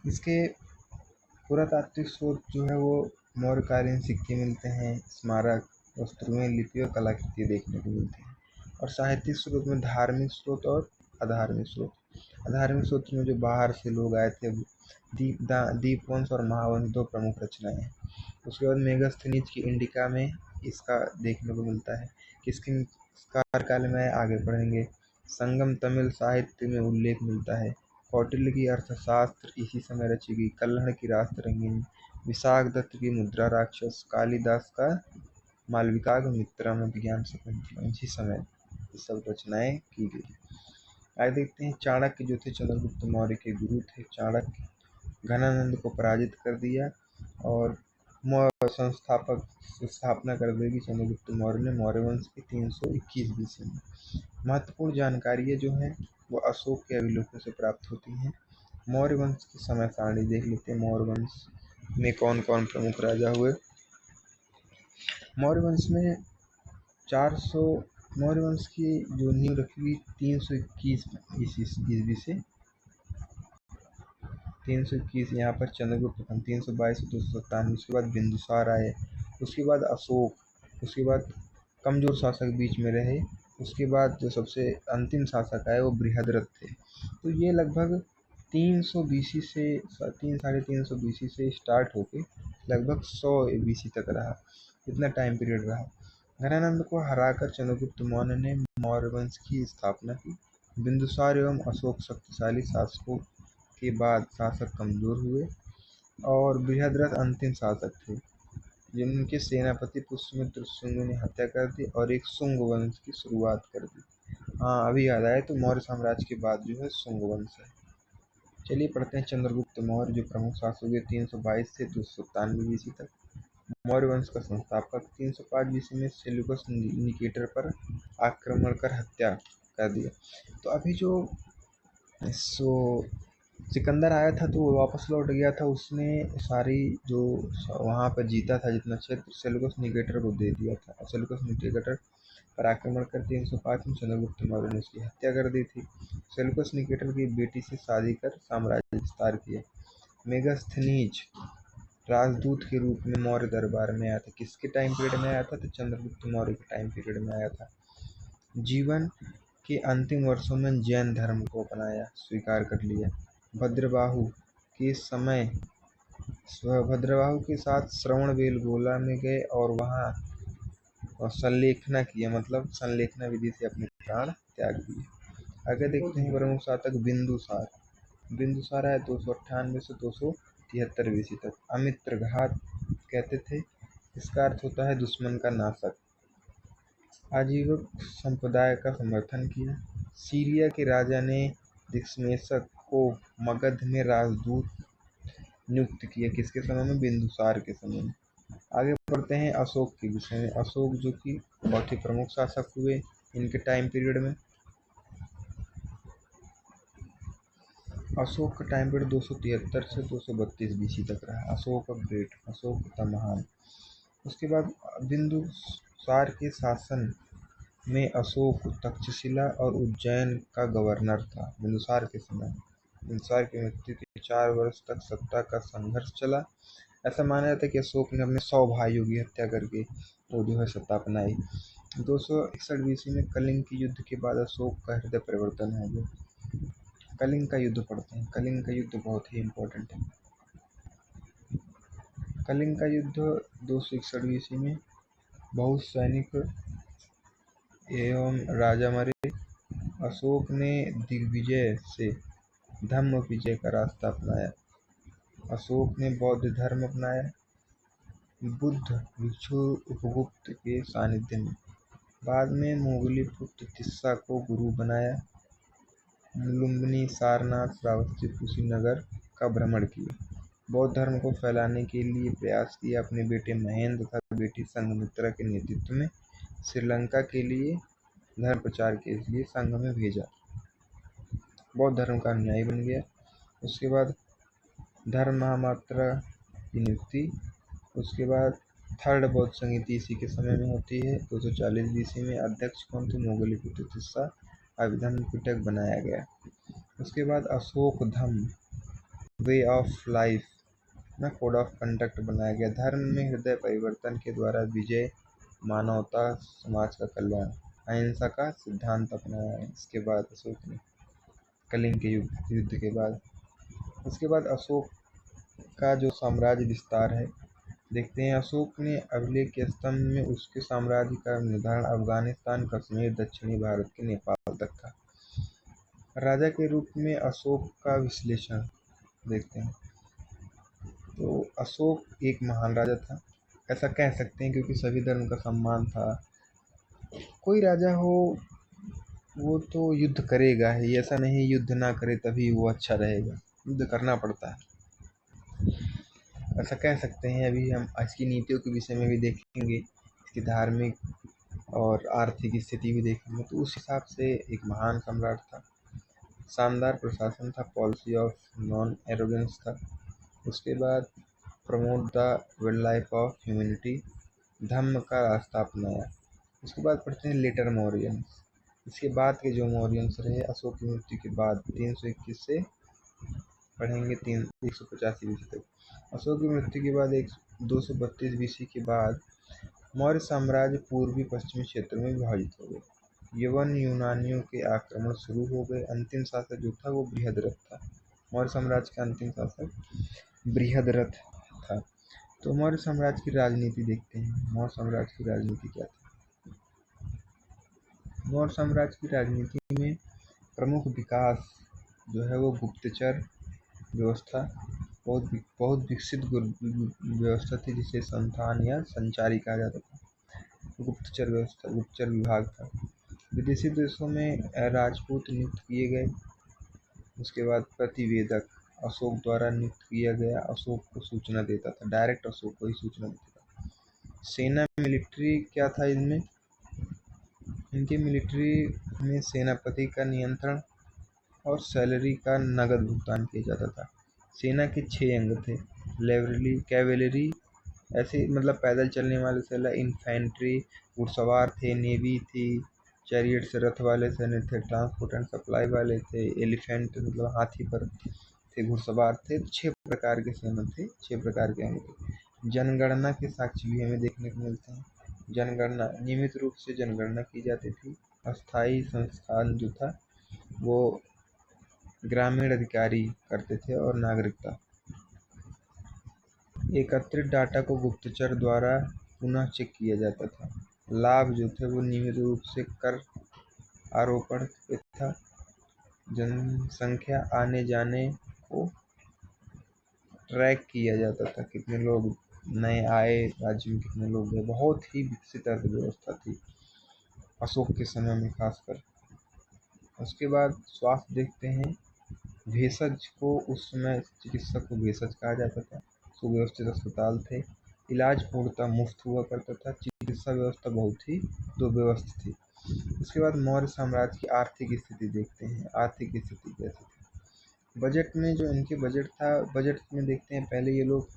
S1: इसके पुरातात्विक स्रोत जो है वो मौर्यकालीन सिक्के मिलते हैं, स्मारक, वस्त्रों, लिपि और कलाकृति देखने को मिलती है। और साहित्यिक स्रोत में धार्मिक स्रोत और अधार्मिक स्रोत। अधार्मिक स्रोत में जो बाहर से लोग आए थे, दीपवंश और महावंश दो प्रमुख रचनाएं हैं। उसके बाद मेगास्थनीज की इंडिका में इसका देखने को मिलता है। किसके कार्यकाल में आगे पढ़ेंगे। संगम तमिल साहित्य में उल्लेख मिलता है। कौटिल्य की अर्थशास्त्र इसी समय रची गई। कल्हड़ की राष्ट्ररंगिनी, विशाख दत्त की मुद्रा राक्षस, कालिदास का मालविका में विज्ञान शकुंतला, इसी समय ये सब रचनाएं की गई। आगे देखते हैं। चाणक्य जो थे चंद्रगुप्त मौर्य के गुरु थे। चाणक्य घनानंद को पराजित कर दिया और स्थापना कर देगी चंद्रगुप्त मौर्य ने मौर्य वंश की 321 BC में। महत्वपूर्ण जानकारियाँ जो हैं वो अशोक के अभिलेखों से प्राप्त होती हैं। मौर्य वंश की समय सारणी देख लेते हैं। मौर्य वंश में कौन कौन प्रमुख राजा हुए। मौर्य वंश में 400 मौर्य वंश की जो नींव रखी हुई 321 ईस्वी से 321, यहाँ पर चंद्रगुप्त प्रथम 322 से 297। उसके बाद बिंदुसार आए, उसके बाद अशोक, उसके बाद कमजोर शासक बीच में रहे, उसके बाद जो सबसे अंतिम शासक आए वो बृहद्रथ थे। तो ये लगभग 300 BC से 350 BC से स्टार्ट होके लगभग 100 BC तक रहा, इतना टाइम पीरियड रहा। घनानंद को हराकर चंद्रगुप्त मौर्य ने मौर्य वंश की स्थापना की। बिंदुसार एवं अशोक शक्तिशाली शासकों के बाद शासक कमजोर हुए और बृहद्रथ अंतिम शासक थे, जिनके सेनापति पुष्यमित्र शुंग ने हत्या कर दी और एक शुंग वंश की शुरुआत कर दी। हाँ अभी याद आया, तो मौर्य साम्राज्य के बाद जो है शुंग वंश है। चलिए पढ़ते हैं। चंद्रगुप्त मौर्य जो प्रमुख शासक हुए 322 से 297 BC तक। मौर्य वंश का संस्थापक। 305 BC में सेल्यूकस निकेटर पर आक्रमण कर हत्या कर दिया। तो अभी जो सिकंदर आया था तो वो वापस लौट गया था, उसने सारी जो वहाँ पर जीता था जितना क्षेत्र सेल्यूकस निकेटर को दे दिया था। सेल्यूकस निकेटर पर आक्रमण कर 305 में चंद्रगुप्त मौर्य ने उसकी हत्या कर दी थी। सेल्यूकस निकेटर की बेटी से शादी कर साम्राज्य विस्तार किया। मेगास्थनीज राजदूत के रूप में मौर्य दरबार में आया था। किसके टाइम पीरियड में आया था? तो चंद्रगुप्त मौर्य के टाइम पीरियड में आया था। जीवन के अंतिम वर्षों में जैन धर्म को अपनाया, स्वीकार कर लिया। भद्रबाहु के समय भद्रबाहु के साथ श्रवणबेलगोला में गए और वहाँ संलेखना किया, मतलब संलेखना विधि से अपने प्राण त्याग दिए। आगे देखते हैं प्रमुख शासक बिंदुसार। बिंदुसार आया 298 से 273 BC तक। अमित्रघात कहते थे, इसका अर्थ होता है दुश्मन का नाशक। आजीवक संप्रदाय का समर्थन किया। सीरिया के राजा ने दिक्मेशक को मगध में राजदूत नियुक्त किया। किसके समय में? बिंदुसार के समय में। आगे बढ़ते हैं अशोक के विषय में। अशोक जो कि बहुत ही प्रमुख शासक हुए इनके टाइम पीरियड में। अशोक का टाइम पीरियड 273 से 232 BC तक रहा। अशोक ग्रेट, अशोक द महान। उसके बाद बिंदुसार के शासन में अशोक तक्षशिला और उज्जैन का गवर्नर था। बिंदुसार के समय, बिंदुसार की मृत्यु के 4 वर्ष तक सत्ता का संघर्ष चला। ऐसा माना जाता है कि अशोक ने अपने 100 भाइयों की हत्या करके वो जो है सत्ता अपनाई। 261 BC में कलिंग के युद्ध के बाद अशोक का हृदय परिवर्तन हो गया। कलिंग का युद्ध पढ़ते हैं। कलिंग का युद्ध बहुत ही इम्पोर्टेंट है। कलिंग का युद्ध 261 BC में बहुत सैनिक एवं राजा मरे। अशोक ने दिग्विजय से धम्म विजय का रास्ता अपनाया। अशोक ने बौद्ध धर्म अपनाया। बुद्ध भिक्षु उपगुप्त के सानिध्य में। बाद में मोगली पुत्र तिस्सा को गुरु बनाया। लुम्बिनी, सारनाथ, श्रावस्ती, कुशीनगर का भ्रमण किया। बौद्ध धर्म को फैलाने के लिए प्रयास किया। अपने बेटे महेंद्र तथा बेटी संघमित्रा के नेतृत्व में श्रीलंका के लिए धर्म प्रचार के लिए संघ में भेजा। बौद्ध धर्म का अनुयायी बन गया। उसके बाद धर्म महामात्रा की नियुक्ति। उसके बाद थर्ड बौद्ध संहिता इसी के समय में होती है। 240 BC में अध्यक्ष कौन थे? मोगली पुत्र तिस्सा। अभिधर्म पिटक बनाया गया। उसके बाद अशोक धम्म वे ऑफ लाइफ ना कोड ऑफ कंडक्ट बनाया गया। धर्म में हृदय परिवर्तन के द्वारा विजय, मानवता, समाज का कल्याण, अहिंसा का सिद्धांत अपनाया है। इसके बाद अशोक ने कलिंग के युद्ध के बाद। उसके बाद अशोक का जो साम्राज्य विस्तार है देखते हैं। अशोक ने अभिलेख के स्तंभ में उसके साम्राज्य का निर्धारण अफगानिस्तान, कश्मीर, दक्षिणी भारत के नेपाल तक था। राजा के रूप में अशोक का विश्लेषण देखते हैं। तो अशोक एक महान राजा था, ऐसा कह सकते हैं, क्योंकि सभी धर्म का सम्मान था। कोई राजा हो वो तो युद्ध करेगा ही, ऐसा नहीं युद्ध ना करे तभी वो अच्छा रहेगा, युद्ध करना पड़ता है, ऐसा कह सकते हैं। अभी हम आज की नीतियों के विषय में भी देखेंगे, इसकी धार्मिक और आर्थिक स्थिति भी देखेंगे। तो उस हिसाब से एक महान सम्राट था। शानदार प्रशासन था, पॉलिसी ऑफ नॉन एरोगेंस था। उसके बाद promote the wild life of humanity, Dhamma का रास्ता अपनाया। उसके बाद पढ़ते हैं लेटर मौर्यंस। इसके बाद के जो मौर्यंस रहे अशोक की मृत्यु के बाद 321 से पढ़ेंगे 185 BC तक। अशोक की मृत्यु के बाद 232 BC के बाद मौर्य साम्राज्य पूर्वी पश्चिमी क्षेत्र में विभाजित हो गए। यवन यूनानियों के आक्रमण शुरू हो गए। अंतिम शासक जो था वो बृहद्रथ था। मौर्य साम्राज्य का अंतिम शासक बृहद्रथ था। तो मौर्य साम्राज्य की राजनीति देखते हैं। मौर्य साम्राज्य की राजनीति क्या थी? मौर्य साम्राज्य की राजनीति में प्रमुख विकास जो है वो गुप्तचर व्यवस्था, बहुत विकसित व्यवस्था थी, जिसे संस्थान या संचारी कहा जाता था। गुप्तचर व्यवस्था, गुप्तचर विभाग था। विदेशी देशों में राजपूत नियुक्त किए गए। उसके बाद प्रतिवेदक अशोक द्वारा नियुक्त किया गया, अशोक को सूचना देता था, डायरेक्ट अशोक को ही सूचना देता था। सेना मिलिट्री क्या था इनमें? इनके मिलिट्री में सेनापति का नियंत्रण और सैलरी का नगद भुगतान किया जाता था। सेना के 6 अंग थे। कैवेलरी ऐसे मतलब पैदल चलने वाले सेना, इन्फेंट्री घुड़सवार थे, नेवी थी, चैरियट्स रथ वाले सैन्य थे, ट्रांसपोर्ट एंड सप्लाई वाले थे, एलिफेंट मतलब हाथी पर थे, घुड़सवार थे। 6 प्रकार के सेना थे, 6 प्रकार के अंग थे। जनगणना के साक्ष्य भी हमें देखने को मिलते हैं। जनगणना नियमित रूप से जनगणना की जाती थी। अस्थायी संस्थान जो था वो ग्रामीण अधिकारी करते थे और नागरिकता। एकत्रित डाटा को गुप्तचर द्वारा पुनः चेक किया जाता था। लाभ जो थे वो नियमित रूप से कर आरोपण पे था। जनसंख्या आने जाने को ट्रैक किया जाता था, कितने लोग नए आए, राज्य में कितने लोग गए। बहुत ही विकसित अर्थव्यवस्था थी अशोक के समय में खासकर। उसके बाद स्वास्थ्य देखते हैं। भेषज को उस समय चिकित्सक को भेषज कहा जाता था। सुव्यवस्थित अस्पताल थे। इलाज पूर्णतः मुफ्त हुआ करता था। चिकित्सा व्यवस्था बहुत ही दुर्व्यवस्थित थी। उसके बाद मौर्य साम्राज्य की आर्थिक स्थिति देखते हैं। आर्थिक स्थिति कैसी थी? बजट में जो इनके बजट था, बजट में देखते हैं पहले ये लोग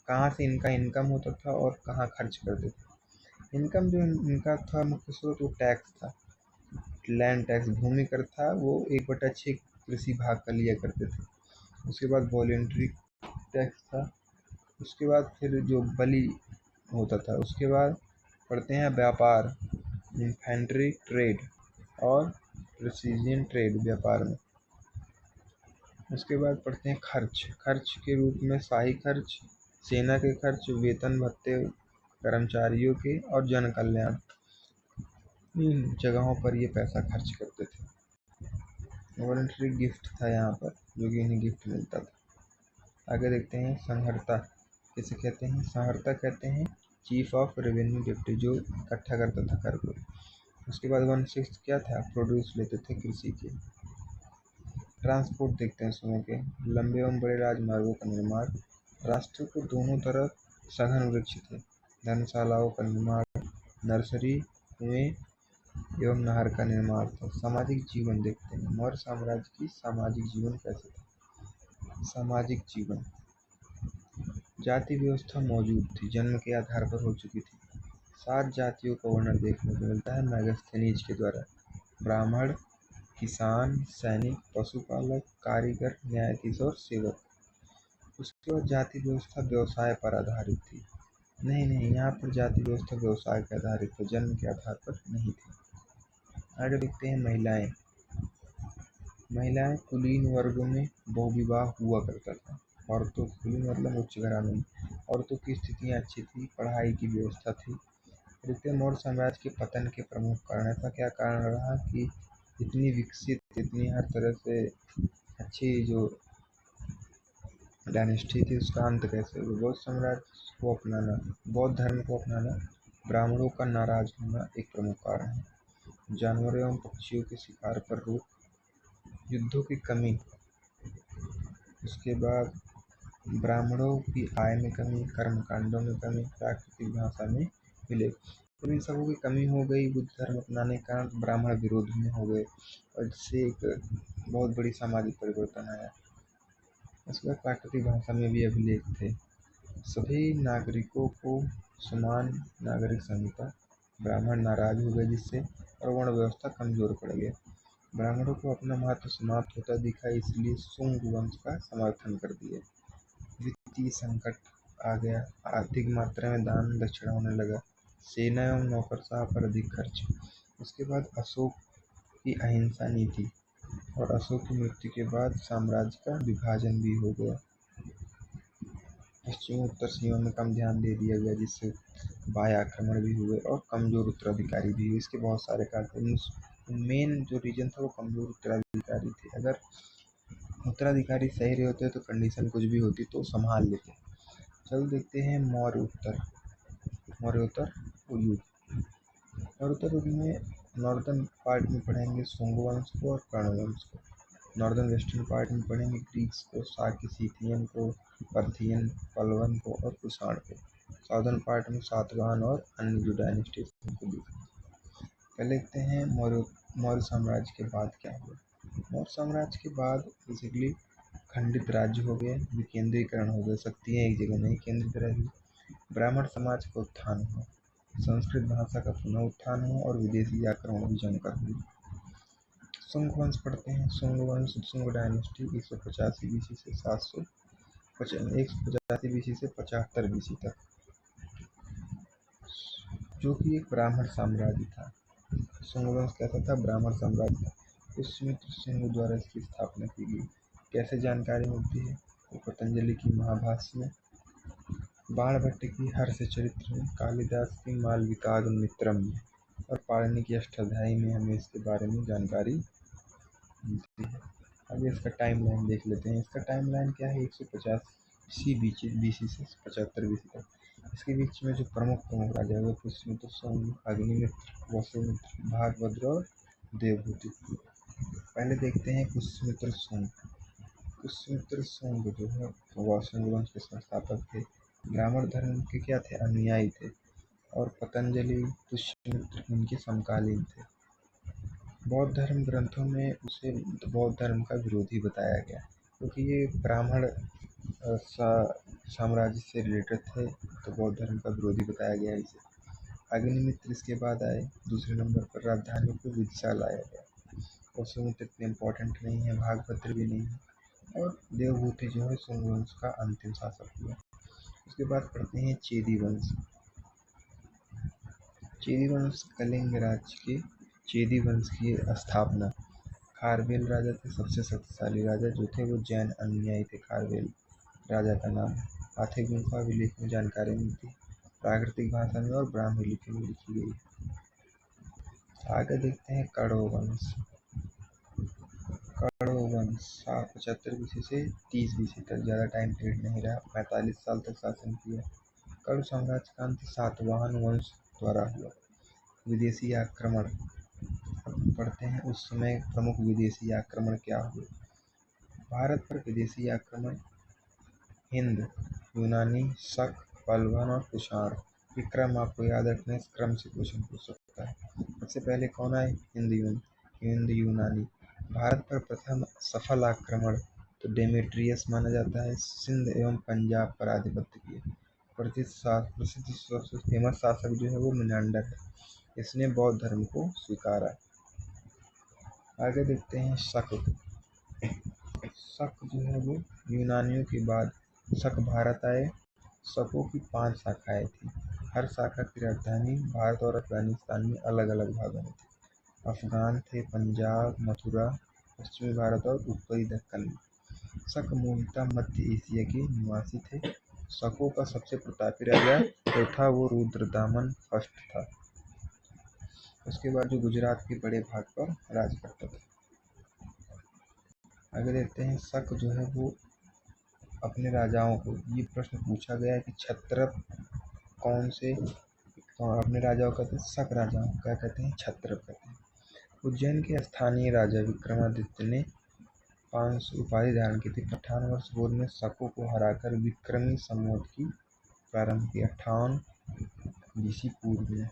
S1: कहाँ से इनका इनकम होता था और कहाँ खर्च करते थे। इनकम जो इनका था मुख्य स्रोत वो टैक्स था। लैंड टैक्स, भूमि कर था, वो 1/6 कृषि भाग का लिया करते थे। उसके बाद वॉलेंट्री टैक्स था। उसके बाद फिर जो बलि होता था। उसके बाद पढ़ते हैं व्यापार, इन्फेंट्री ट्रेड और प्रेसिजन ट्रेड व्यापार में। उसके बाद पढ़ते हैं खर्च। खर्च के रूप में शाही खर्च, सेना के खर्च, वेतन भत्ते कर्मचारियों के और जन कल्याण, इन जगहों पर ये पैसा खर्च करते थे। वॉलंटरी गिफ्ट था यहाँ पर, जो कि इन्हें गिफ्ट मिलता था। आगे देखते हैं संहर्ता किसे कहते हैं। संहर्ता कहते हैं चीफ ऑफ रेवेन्यू डिप्टी, जो इकट्ठा करता था कर को। उसके बाद 1/6 क्या था, प्रोड्यूस लेते थे कृषि के। ट्रांसपोर्ट देखते हैं उसमें के लंबे एवं बड़े राजमार्गों का निर्माण, राष्ट्र को दोनों तरफ सघन वृक्ष थे, धर्मशालाओं का निर्माण, नर्सरी कुएं एवं नहर का निर्माण था। सामाजिक जीवन देखते हैं, मौर्य साम्राज्य की सामाजिक जीवन कैसे था। सामाजिक जीवन, जाति व्यवस्था मौजूद थी, जन्म के आधार पर हो चुकी थी। 7 जातियों का वर्णन देखने को मिलता है मेगास्थनीज के द्वारा। ब्राह्मण, किसान, सैनिक, पशुपालक, कारीगर, न्यायाधीश और सेवक। उसके बाद जाति व्यवस्था व्यवसाय पर आधारित थी। नहीं, यहाँ पर जाति व्यवस्था व्यवसाय पर आधारित थी, जन्म के आधार पर नहीं थी। आगे देखते हैं महिलाएं। महिलाएं कुलीन वर्ग में बहुविवाह हुआ करता था। औरतों कुलीन मतलब उच्च घराने में, औरतों की स्थितियां अच्छी थी, पढ़ाई की व्यवस्था थी। देखते हैं मौर्य साम्राज्य के पतन के प्रमुख कारण। ऐसा क्या कारण रहा कि इतनी विकसित, इतनी हर तरह से अच्छी जो डायनेस्टी थी उसका अंत कैसे हुआ। बौद्ध साम्राज्य को अपनाना, बौद्ध धर्म को अपनाना, ब्राह्मणों का नाराज होना एक प्रमुख कारण है। जानवरों एवं पक्षियों के शिकार पर रोक, युद्धों की कमी, उसके बाद ब्राह्मणों की आय में कमी, कर्मकांडों में कमी, प्राकृतिक भाषा में विलेप। जब इन सबों की कमी हो गई बुद्ध धर्म अपनाने के कारण, ब्राह्मण विरोध में हो गए और इससे एक बहुत बड़ी सामाजिक परिवर्तन आया। उसके बाद प्राकृतिक भाषा में भी अभिलेख थे। सभी नागरिकों को समान नागरिक संहिता, ब्राह्मण नाराज हो गए जिससे, और वर्ण व्यवस्था कमजोर पड़ गई। ब्राह्मणों को अपना महत्व समाप्त होता दिखा, इसलिए शुंग वंश का समर्थन कर दिया। वित्तीय संकट आ गया, आर्थिक मात्रा में दान दक्षिणा होने लगा, सेना एवं नौकरशाह पर अधिक खर्च। उसके बाद अशोक की अहिंसा नीति, और अशोक की मृत्यु के बाद साम्राज्य का विभाजन भी हो गया। पश्चिम उत्तर सीमा में कम ध्यान दे दिया गया, जिससे बाह्य आक्रमण भी हुए और कमजोर उत्तराधिकारी भी हुए। इसके बहुत सारे कारण, मेन जो रीजन था वो कमजोर उत्तराधिकारी थे। अगर उत्तराधिकारी सही रहे होते तो कंडीशन कुछ भी होती तो संभाल लेते। चल देखते हैं मौर्य उत्तर युग। और उत्तर युग में नॉर्दर्न पार्ट में पढ़ेंगे शुंग वंश को और कर्ण वंश को। नॉर्दर्न वेस्टर्न पार्ट में पढ़ेंगे ग्रीक्स को, शाक्य सीथियन को, पर्थियन, पल्वन को और कुषाण को। साउदर्न पार्ट में सातवाहन और अन्य जो डायनेस्टी को देखते। पहले देखते हैं मौर्य साम्राज्य के बाद क्या हुआ। मौर्य साम्राज्य के बाद बेसिकली खंडित राज्य हो गए, विकेंद्रीकरण हो गए, शक्तियाँ एक जगह नहीं केंद्रित रही। ब्राह्मण समाज का उत्थान हुआ, संस्कृत भाषा का पुनः उत्थान हुआ और विदेशी आक्रमण भी जमकर हुई। शुंग वंश पढ़ते हैं। शुंग वंश, शुंग डायनेस्टी 185 BC से 185 BC से 75 BC तक, जो कि एक ब्राह्मण साम्राज्य था। शुंग वंश कैसा था, ब्राह्मण साम्राज्य था। पुष्यमित्र शुंग द्वारा इसकी स्थापना की गई। कैसे जानकारी मिलती है, तो पतंजलि की महाभाष्य में, बाणभट्ट की हर्षचरित्र में, कालिदास की मालविकाग्निमित्रम में और पाणिनि की अष्टाध्यायी में हमें इसके बारे में जानकारी मिलती है। आगे इसका टाइम लाइन देख लेते हैं। इसका टाइम लाइन क्या है, 185 BC से 75 BC तक। इसके बीच में जो प्रमुख राजा हुए पुष्यमित्र शुंग, अग्निमित्र, वसुमित्र, भागभद्र और देवहूति। पहले देखते हैं पुष्यमित्र शुंग। पुष्यमित्र शुंग जो है वह शुंग वंश के संस्थापक थे। ब्राह्मण धर्म के क्या थे, अनुयायी थे, और पतंजलि, पुष्यमित्र उनके समकालीन थे। बौद्ध धर्म ग्रंथों में उसे बौद्ध धर्म का विरोधी बताया गया, क्योंकि ये ब्राह्मण साम्राज्य से रिलेटेड थे, तो बौद्ध धर्म का विरोधी बताया गया इसे। अग्निमित्र इसके बाद आए, दूसरे नंबर पर राजधानी को विदिशा लाया गया। वसुमित्र इतने इम्पोर्टेंट नहीं है, भागभद्र भी नहीं है, और देवहूति जो है शुंग वंश का अंतिम शासक हुआ। उसके बाद पढ़ते हैं चेदी वंश। चेदी वंश कलिंग राज्य के चेदी वंश की स्थापना। खारवेल राजा थे सबसे शक्तिशाली राजा जो थे, वो जैन अनुयायी थे। खारवेल राजा का नाम हाथी गुम्फा अभिलेख में जानकारी मिलती है, प्राकृतिक भाषा में और ब्राह्मी लिपि में लिखी गई। आगे देखते हैं कड़ो वंश। कड़ो वंश 75 BC से 30 BC तक, ज़्यादा टाइम पीरियड नहीं रहा, 45 साल तक शासन किया। कर्ण साम्राज्य का अंत सातवाहन वंश द्वारा हुआ। विदेशी आक्रमण, अब पढ़ते हैं उस समय प्रमुख विदेशी आक्रमण क्या हुए। भारत पर विदेशी आक्रमण हिंद, यूनानी, शक, पल्लवन और कुषाण। ये क्रम आपको याद रखना है, इस क्रम से क्वेश्चन पूछ सकता है। सबसे पहले कौन आए? हिंद यूनानी। भारत पर प्रथम सफल आक्रमण तो डेमेट्रियस माना जाता है। सिंध एवं पंजाब पर आधिपत्य किए। प्रसिद्ध सबसे फेमस शासक जो है वो मिनांडर है, इसने बौद्ध धर्म को स्वीकारा। आगे देखते हैं शक। शक जो है वो यूनानियों के बाद शक भारत आए। शकों की 5 शाखाएं थी, हर शाखा की राजधानी भारत और अफगानिस्तान में अलग अलग भागों में थी। अफगान थे पंजाब, मथुरा, पश्चिमी भारत और उत्तरी दक्कन में। शक मूलतः मध्य एशिया के निवासी थे। शकों का सबसे प्रतापी राजा जो था वो रुद्रदामन फर्स्ट था। उसके बाद जो गुजरात के बड़े भाग पर राज करता था। आगे देखते हैं शक जो है वो अपने राजाओं को, ये प्रश्न पूछा गया है कि क्षत्रप कौन से अपने राजाओं कहते हैं? शक राजाओं क्या कहते हैं? क्षत्रप कहते हैं। उज्जैन के स्थानीय राजा विक्रमादित्य ने 500 उपाधि धारण की थी। 58 वर्ष पूर्व में शकों को हराकर विक्रमी संवत की प्रारंभ की 58 BC पूर्व में।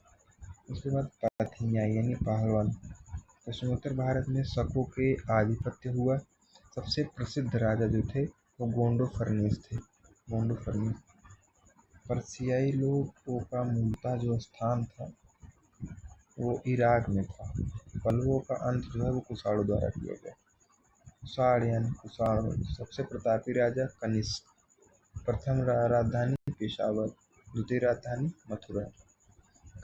S1: उसके बाद पाथिया यानी पहलवान। पश्चिमोत्तर भारत में शकों के आधिपत्य हुआ। सबसे प्रसिद्ध राजा जो थे वो गोंडो फर्नेस थे। गोंडो फर्नेस। पर्शियाई लोगों का मूलतः जो स्थान था वो इराक में था। पल्लवों का अंत जो है वो कुषाणों द्वारा किया गया। कुषाण यानी कुषाण। सबसे प्रतापी राजा कनिष्क। प्रथम राजधानी पेशावर, द्वितीय राजधानी मथुरा।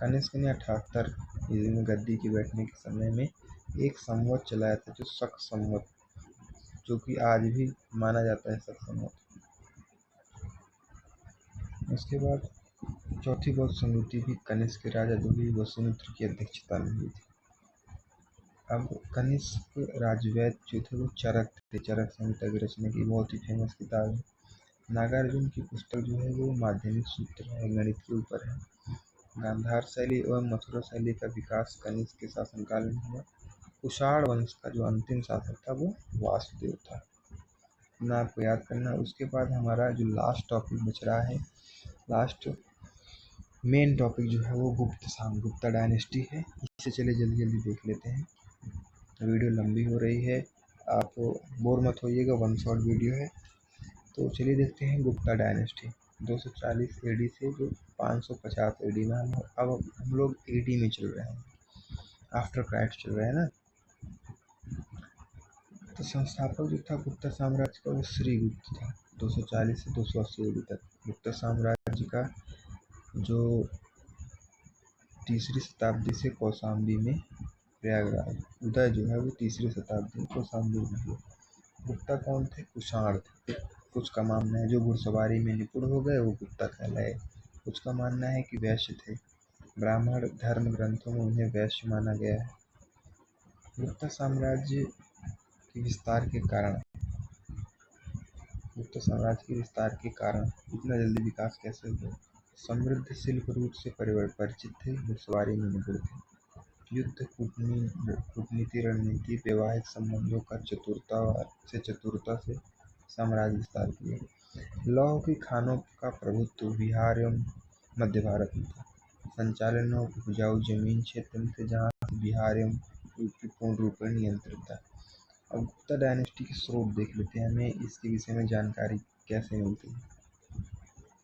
S1: कनिष्क ने 78 ईस्वी में गद्दी के बैठने के समय में एक संवत चलाया था जो शक संवत, जो कि आज भी माना जाता है शक संवत। उसके बाद चौथी बौद्ध संगति भी कनिष्क के राजा दुर्गी वसुमित्र की अध्यक्षता में हुई थी। अब कनिष्क राजवैद्य जो थे वो चरक थे। चरक संहिता की रचना की बहुत ही फेमस किताब है। नागार्जुन की पुस्तक जो है वो माध्यमिक सूत्र है, गणित के ऊपर है। गांधार शैली एवं मथुरा शैली का विकास कनिष्क के शासनकाल में हुआ। कुषाण वंश का जो अंतिम शासक था वो वासुदेव था, ना आपको याद करना। उसके बाद हमारा जो लास्ट टॉपिक बच रहा है, लास्ट मेन टॉपिक जो है वो गुप्ता डायनेस्टी है। इससे चले जल्दी जल्दी देख लेते हैं, वीडियो लंबी हो रही है, आप बोर मत होइएगा, 1 शॉट वीडियो है। तो चलिए देखते हैं गुप्ता डायनेस्टी 240 AD से जो 550 AD में। हम लोग AD में चल रहे हैं, आफ्टर क्राइस्ट चल रहे हैं ना। तो संस्थापक जो था गुप्ता साम्राज्य का वो श्रीगुप्त था, 240 से 280 AD तक। गुप्ता साम्राज्य का जो 3री शताब्दी से कौशाम्बी में प्रयागराज उदय जो है वो 3री शताब्दी में कौशाम्बी में हुआ। गुप्ता कौन थे? कुषाण थे। कुछ का मानना है जो घुड़सवारी में निपुण हो गए वो गुप्ता कहलाए। कुछ का मानना है कि वैश्य थे, ब्राह्मण धर्म ग्रंथों में उन्हें वैश्य माना गया है। गुप्ता साम्राज्य के विस्तार के कारण इतना जल्दी विकास कैसे हुआ? समृद्ध सिल्क रूट से परिचित थे, घुड़सवारी में निपुण थे। युद्ध, कूटनीति, रणनीति, वैवाहिक संबंधों का चतुरता से साम्राज्य विस्तार किए। लौह की खानों का प्रभुत्व बिहार एवं मध्य भारत में था। संचालन और उपजाऊ जमीन क्षेत्र में थे, जहाँ बिहार एवं यूपी पूर्ण रूप से नियंत्रित था। अब गुप्ता डायनेस्टी के स्रोत देख लेते हैं, हमें इसके विषय में जानकारी कैसे मिलती है।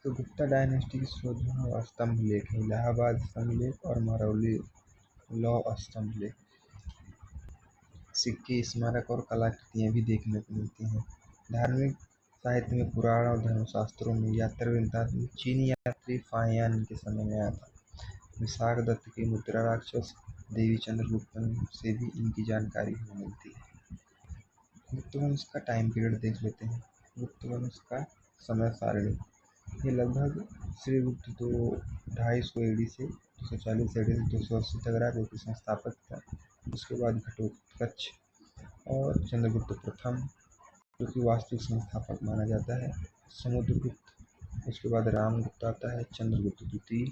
S1: तो गुप्ता डायनेस्टी के स्रोत जो है स्तंभ लेख है, इलाहाबाद स्तंभ लेख और महरौली लौह स्तंभ लेख। सिक्के, स्मारक और कलाकृतियाँ भी देखने को मिलती हैं। धार्मिक साहित्य में पुराण और धर्मशास्त्रों में यात्री चीनी यात्री फाहियान के समय में आया था। विशाख दत्त के मुद्रा राक्षस देवी चंद्रगुप्तन से भी इनकी जानकारी हमें मिलती है। गुप्त वंश का टाइम पीरियड देख लेते हैं। गुप्त वंश का समय सारणी ये लगभग श्रीगुप्त 250 AD से 240 AD से 280 तक रहा, जो कि संस्थापक था। उसके बाद घटोत्कच और चंद्रगुप्त प्रथम जो कि वास्तविक संस्थापक माना जाता है, समुद्रगुप्त, उसके बाद रामगुप्त आता है, चंद्रगुप्त द्वितीय,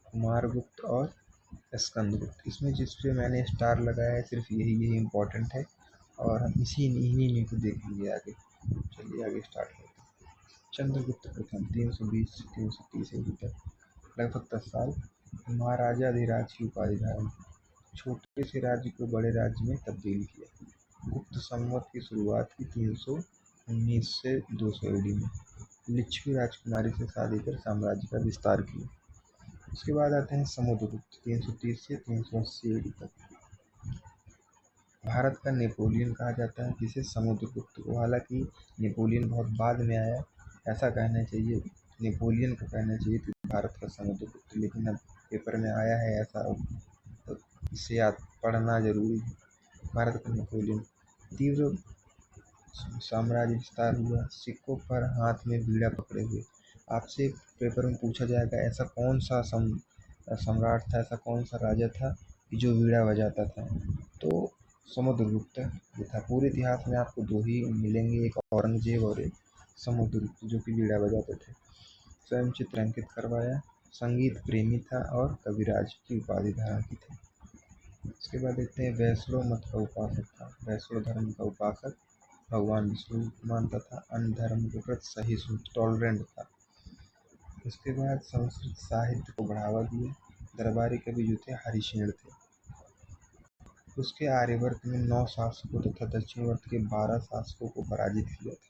S1: कुमारगुप्त और स्कंदगुप्त। इसमें जिस पे मैंने स्टार लगाया है सिर्फ यही इम्पोर्टेंट है और हम इन्हीं को देखेंगे आगे। चलिए आगे स्टार्ट करते हैं। चंद्रगुप्त प्रथम 320 से 330 ईस्वी तक लगभग 10 साल महाराजाधिराज की उपाधि धारण, छोटे से राज्य को बड़े राज्य में तब्दील किया। गुप्त संवत की शुरुआत की 319 से 200 ईडी में लिच्छवी राजकुमारी से शादी कर साम्राज्य का विस्तार किया। उसके बाद आते हैं समुद्रगुप्त 330 से 380 ईडी तक। भारत का नेपोलियन कहा जाता है जिसे समुद्रगुप्त को, हालांकि नेपोलियन बहुत बाद में आया, ऐसा कहना चाहिए, नेपोलियन को कहना चाहिए कि भारत का समुद्रगुप्त, लेकिन अब पेपर में आया है ऐसा, तो इसे याद पढ़ना जरूरी है। भारत का नेपोलियन। तीव्र साम्राज्य विस्तार हुआ, सिक्कों पर हाथ में बीड़ा पकड़े हुए। आपसे पेपर में पूछा जाएगा ऐसा कौन सा सम्राट था, ऐसा कौन सा राजा था कि जो बीड़ा बजाता था, तो समुद्रगुप्त ये था। पूरे इतिहास में आपको दो ही मिलेंगे, एक औरंगजेब और एक समुद्रगुप्त जो कि बीड़ा बजाते थे। स्वयं चित्रांकित करवाया, संगीत प्रेमी था और कविराज की उपाधि धारण की थी। उसके बाद देखते हैं वैष्णव मत का उपासक था, वैष्णव धर्म का उपासक, भगवान विष्णु मानता था, अन्य धर्म के प्रति सहिष्णु टॉलरेंट था। उसके बाद संस्कृत साहित्य को बढ़ावा दिया, दरबारी कवि जो थे हरिशेण थे। उसके आर्यवर्त में 9 शासकों तथा दक्षिणवर्त के 12 शासकों को पराजित किया था,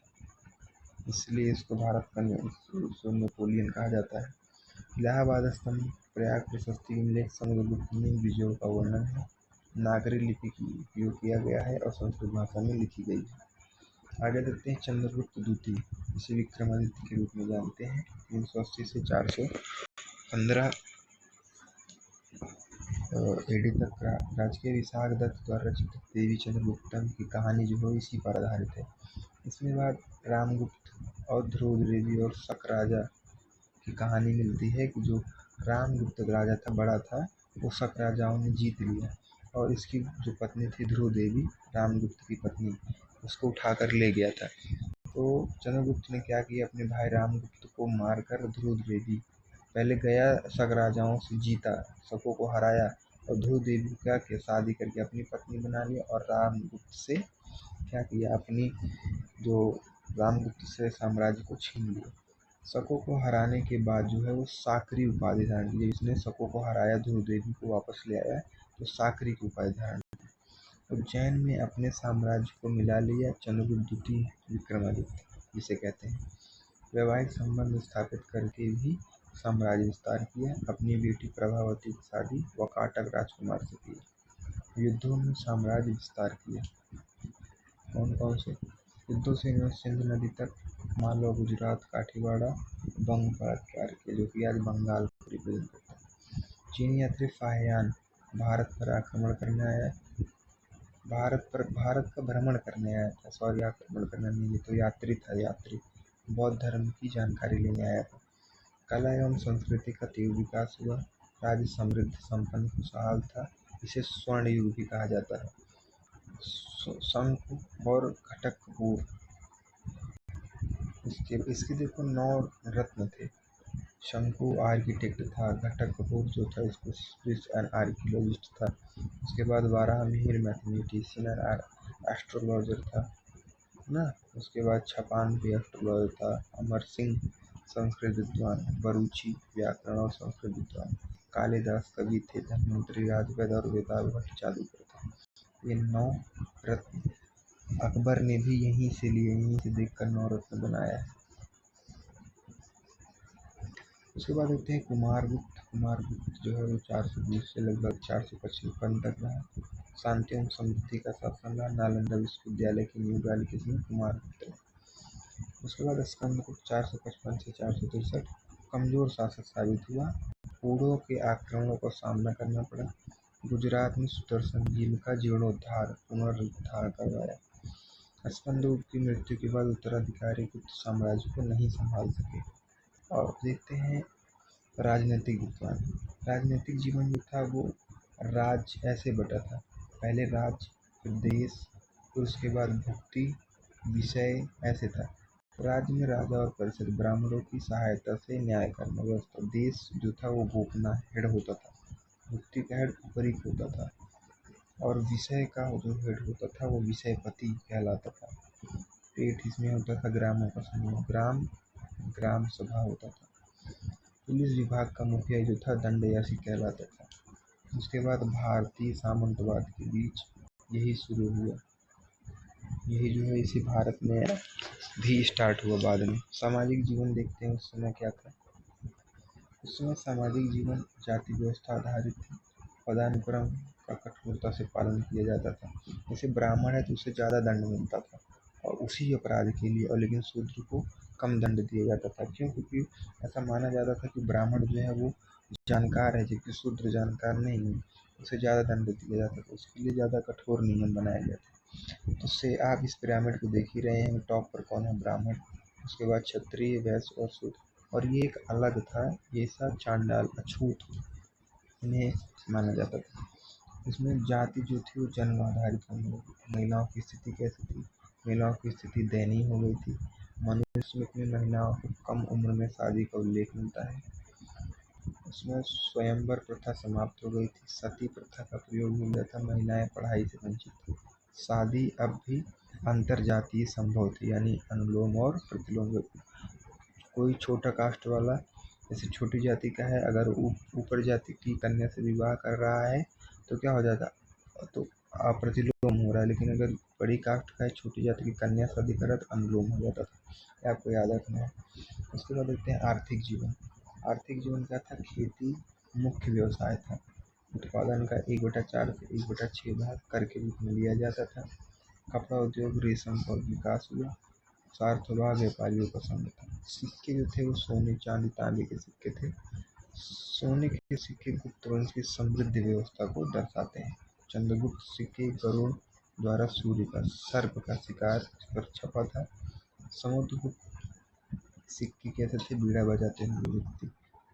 S1: इसलिए इसको भारत का नेपोलियन कहा जाता है। इलाहाबाद स्तंभ, प्रयाग प्रशस्ति में लेख समुद्रगुप्त ने विजयों का वर्णन है। नागरी लिपि की उपयोग किया गया है और संस्कृत भाषा में लिखी गई है। आगे देखते हैं चंद्रगुप्त द्वितीय, इसे विक्रमादित्य के रूप में जानते हैं। 380 से 415 एडी तक राजकीय विशाख दत्त द्वारा रचित देवी चंद्रगुप्तम की कहानी जो है इसी पर आधारित है। इसमें बाद रामगुप्त और ध्रुव देवी और शक राजा की कहानी मिलती है कि जो रामगुप्त राजा था, बड़ा था, वो शक राजाओं ने जीत लिया और इसकी जो पत्नी थी ध्रुव देवी, रामगुप्त की पत्नी, उसको उठाकर ले गया था। तो चंद्रगुप्त ने क्या किया, अपने भाई रामगुप्त को मारकर ध्रुव देवी पहले गया, शक राजाओं से जीता, शकों को हराया और ध्रुव देवी का के शादी करके अपनी पत्नी बना लिया और रामगुप्त से क्या किया, अपनी जो रामगुप्त से साम्राज्य को छीन लिया। शकों को हराने के बाद जो है वो साकरी उपाधि धारण की, जिसने शकों को हराया, ध्रुव देवी को वापस ले आया, तो साकरी की उपाधि धारण की। उज्जैन में अपने साम्राज्य को मिला लिया चंद्रगुप्त द्वितीय विक्रमादित्य जिसे कहते हैं। वैवाहिक संबंध स्थापित करके भी साम्राज्य विस्तार किया। अपनी बेटी प्रभावती की शादी वाकाटक राजकुमार से की। युद्धों में साम्राज्य विस्तार किया। कौन कौन से युद्धों से इन्होंने सिंधु नदी तक, मालवा, गुजरात, काठीवाड़ा, बंग पर अत्याचार किया, जो कि आज बंगाल को रिप्रेजेंट करता है। चीनी यात्री फाहियान भारत पर आक्रमण करने आया, भारत का भ्रमण करने आया था, सॉरी आक्रमण करना नहीं, ये तो यात्री था, यात्री बौद्ध धर्म की जानकारी लेने आया था। कला एवं संस्कृति का तीव्र विकास हुआ, राज्य समृद्ध संपन्न खुशहाल था, इसे स्वर्ण युग भी कहा जाता है। शंख और घटक कपूर, इसके देखो 9 रत्न थे। शंकु आर्किटेक्ट था, घटक कपूर जो था स्पेशलिस्ट एंड आर्कियोलॉजिस्ट था। उसके बाद वाराहमिहिर मैथमेटिशियन एंड एस्ट्रोलॉजर था ना। उसके बाद छपान भी एस्ट्रोलॉजर था। अमर सिंह संस्कृत विद्वान, बरूची व्याकरण और संस्कृत विद्वान, कालिदास कवि थे, धन्वंतरी राजवैद और वेताल भट्ट जादूगर था। ये 9 रत्न अकबर ने भी यहीं से लिए, यहीं से देखकर 9 रत्न बनाया है। उसके बाद देखते हैं कुमारगुप्त। कुमारगुप्त जो है वो 420 से लगभग 455 तक रहा। शांति एवं समृद्धि का शासन रहा। नालंदा विश्वविद्यालय की नींव डाली किसने, कुमारगुप्त ने। उसके बाद स्कंदगुप्त 455 से 463 कमजोर शासक साबित हुआ, पूर्वों के आक्रमणों का सामना करना पड़ा। गुजरात में सुदर्शन झील का जीर्णोद्धार पुनरुद्धार करवाया। स्कंदगुप्त की मृत्यु के बाद उत्तराधिकारी गुप्त साम्राज्य को नहीं संभाल सके। और देखते हैं राजनीतिक विद्वान। राजनीतिक जीवन जो था वो राज ऐसे बटा था, पहले राज्य, फिर देश, फिर उसके बाद भुक्ति विषय ऐसे था। राज्य में राजा और परिषद ब्राह्मणों की सहायता से न्याय करना व्यवस्था। देश जो था वो गोपना हेड होता था, भुक्ति का हेड ऊपरी होता था, और विषय का जो हेड होता था वो विषयपति कहलाता था। पेट इसमें होता था ग्रामों का समूह, ग्राम सभा होता था। पुलिस विभाग का मुखिया जो था दंडयासी कहलाता था। उसके बाद भारतीय सामंतवाद के बीच यही शुरू हुआ, यही जो है इसी भारत में भी स्टार्ट हुआ बाद में। सामाजिक जीवन देखते हैं उस समय क्या था। उस समय सामाजिक जीवन जाति व्यवस्था आधारित थी। पदानुक्रम का कठोरता से पालन किया जाता था। जैसे ब्राह्मण है तो उसे ज़्यादा दंड मिलता था और उसी अपराध के लिए, और लेकिन शूद्र को कम दंड दिया जाता था। क्यों? क्योंकि ऐसा माना जाता था कि ब्राह्मण जो है वो जानकार है, जबकि शूद्र जानकार नहीं है, उसे ज़्यादा दंड दिया जाता था। उसके लिए ज़्यादा कठोर नियम बनाए गए थे। तो उससे आप इस पिरामिड को देख ही रहे हैं, टॉप पर कौन है? ब्राह्मण, उसके बाद क्षत्रिय, वैश्य और शूद्र। और ये एक अलग था, ये सब चांडाल अछूत इन्हें माना जाता था। इसमें जाति जो थी वो जन्म आधारित होने लगी। महिलाओं की स्थिति कैसी थी? महिलाओं की स्थिति दयनीय हो गई थी। मनुस्मृति में महिलाओं को कम उम्र में शादी का उल्लेख मिलता है। उसमें स्वयंवर प्रथा समाप्त हो गई थी। सती प्रथा का प्रयोग हो गया था। महिलाएं पढ़ाई से वंचित थी। शादी अब भी अंतरजातीय संभव थी, यानी अनुलोम और प्रतिलोम। कोई छोटा कास्ट वाला, जैसे छोटी जाति का है, अगर ऊपर जाति की कन्या से विवाह कर रहा है तो क्या हो जाता? तो प्रतिलोम हो रहा है। लेकिन अगर बड़ी कास्ट का है, छोटी जाति की कन्या शादी कर रहा है तो अनुलोम हो जाता था। ये आपको याद रखना है। उसके बाद देखते हैं आर्थिक जीवन। आर्थिक जीवन क्या था? खेती मुख्य व्यवसाय था। उत्पादन का 1/4 से 1/6 भाग कर के रूप में लिया जाता था। कपड़ा उद्योग, रेशम का विकास हुआ। सार्थभाग व्यापारियों का संग था। सिक्के जो थे वो सोने, चांदी, तांबे के सिक्के थे। सोने के सिक्के गुप्त वंश की समृद्धि व्यवस्था को दर्शाते हैं। चंद्रगुप्त सिक्के गरुड़ द्वारा सूर्य का सर्प का शिकार पर छपा था। समुद्रगुप्त सिक्के कैसे थे? बीड़ा बजाते हुए व्यक्ति।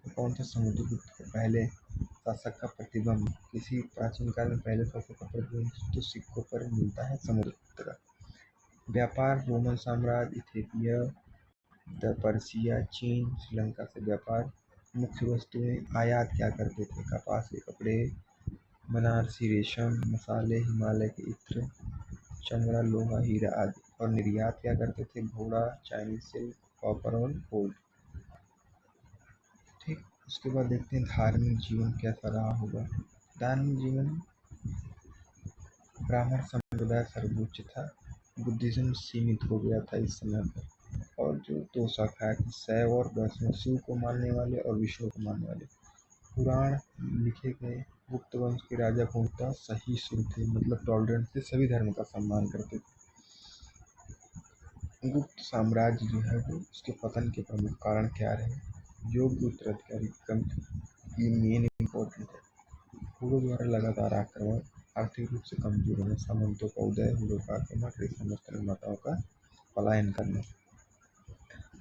S1: कौन था? समुद्रगुप्त के पहले शासक का प्रतिबिंब। किसी प्राचीन काल में पहले शासक का प्रतिबिंब तो सिक्कों पर मिलता है समुद्रगुप्त का। व्यापार, रोमन साम्राज्य, इथियोपिया, पर्सिया, चीन, श्रीलंका से व्यापार। मुख्य वस्तुएं आयात क्या करते थे? कपास के कपड़े, बनारसी रेशम, मसाले, हिमालय के इत्र, चमड़ा, लोहा, हीरा आदि। और निर्यात क्या करते थे? घोड़ा, चाइनीज सिल्क, कॉपर और गोल्ड। ठीक। उसके बाद देखते हैं धार्मिक जीवन कैसा रहा होगा। धार्मिक जीवन, ब्राह्मण संप्रदाय सर्वोच्च था। बुद्धिज्म सीमित हो गया था इस समय पर। और जो दो शाखाएं थी, शैव और वैष्णव, शिव को मानने वाले और विष्णु को मानने वाले। पुराण लिखे गए। गुप्त वंश के राजा पूर्णतः सहिष्णु थे, मतलब टॉलरेंट थे, सभी धर्म का सम्मान करते थे। गुप्त साम्राज्य जो है वो, उसके पतन के प्रमुख कारण क्या रहे? योग्य उत्तराधिकारी कम, ये मेन इम्पोर्टेंट है। घोड़ों द्वारा लगातार आक्रमण, आर्थिक रूप से कमजोर होना, सामंतों का उदय, घोड़ों का आक्रमण, रेशम वस्त्र निर्माताओं का पलायन करना।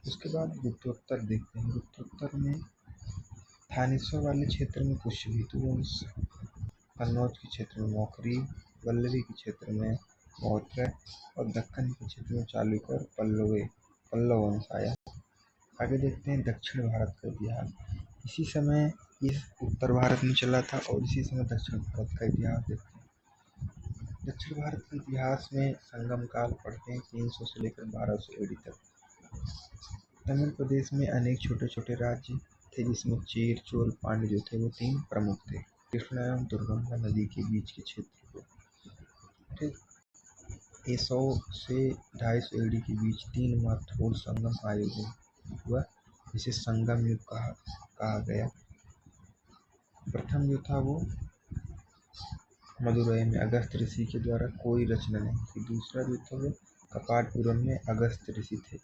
S1: उसके बाद गुप्तोत्तर देखते हैं। गुप्तोत्तर में थानेश्वर वाले क्षेत्र में पुष्यभूति वंश, कन्नौज के क्षेत्र में मौखरी, वल्लभी के क्षेत्र में मौर्य और दक्कन के क्षेत्र में चालुक्य और पल्लव वंश आया। आगे देखते हैं दक्षिण भारत का इतिहास। इसी समय इस उत्तर भारत में चला था और इसी समय दक्षिण भारत का इतिहास देखते हैं। दक्षिण भारत के इतिहास में संगम काल पढ़ते हैं 300 से लेकर 1200 AD तक। तमिल प्रदेश में अनेक छोटे छोटे राज्य थे, जिसमें चेर, चोल, पांड्य जो थे वो 3 प्रमुख थे। कृष्णा एवं दुर्गंगा नदी के बीच के क्षेत्र को। ठीक। ये 100 से 250 AD के बीच 3 महत्वपूर्ण संगम आयोजन हुआ, जिसे संगम युग कहा गया। प्रथम जो था वो मदुरई में अगस्त ऋषि के द्वारा, कोई रचना नहीं थी। दूसरा जो था वो कपाटपुरम में अगस्त ऋषि थे,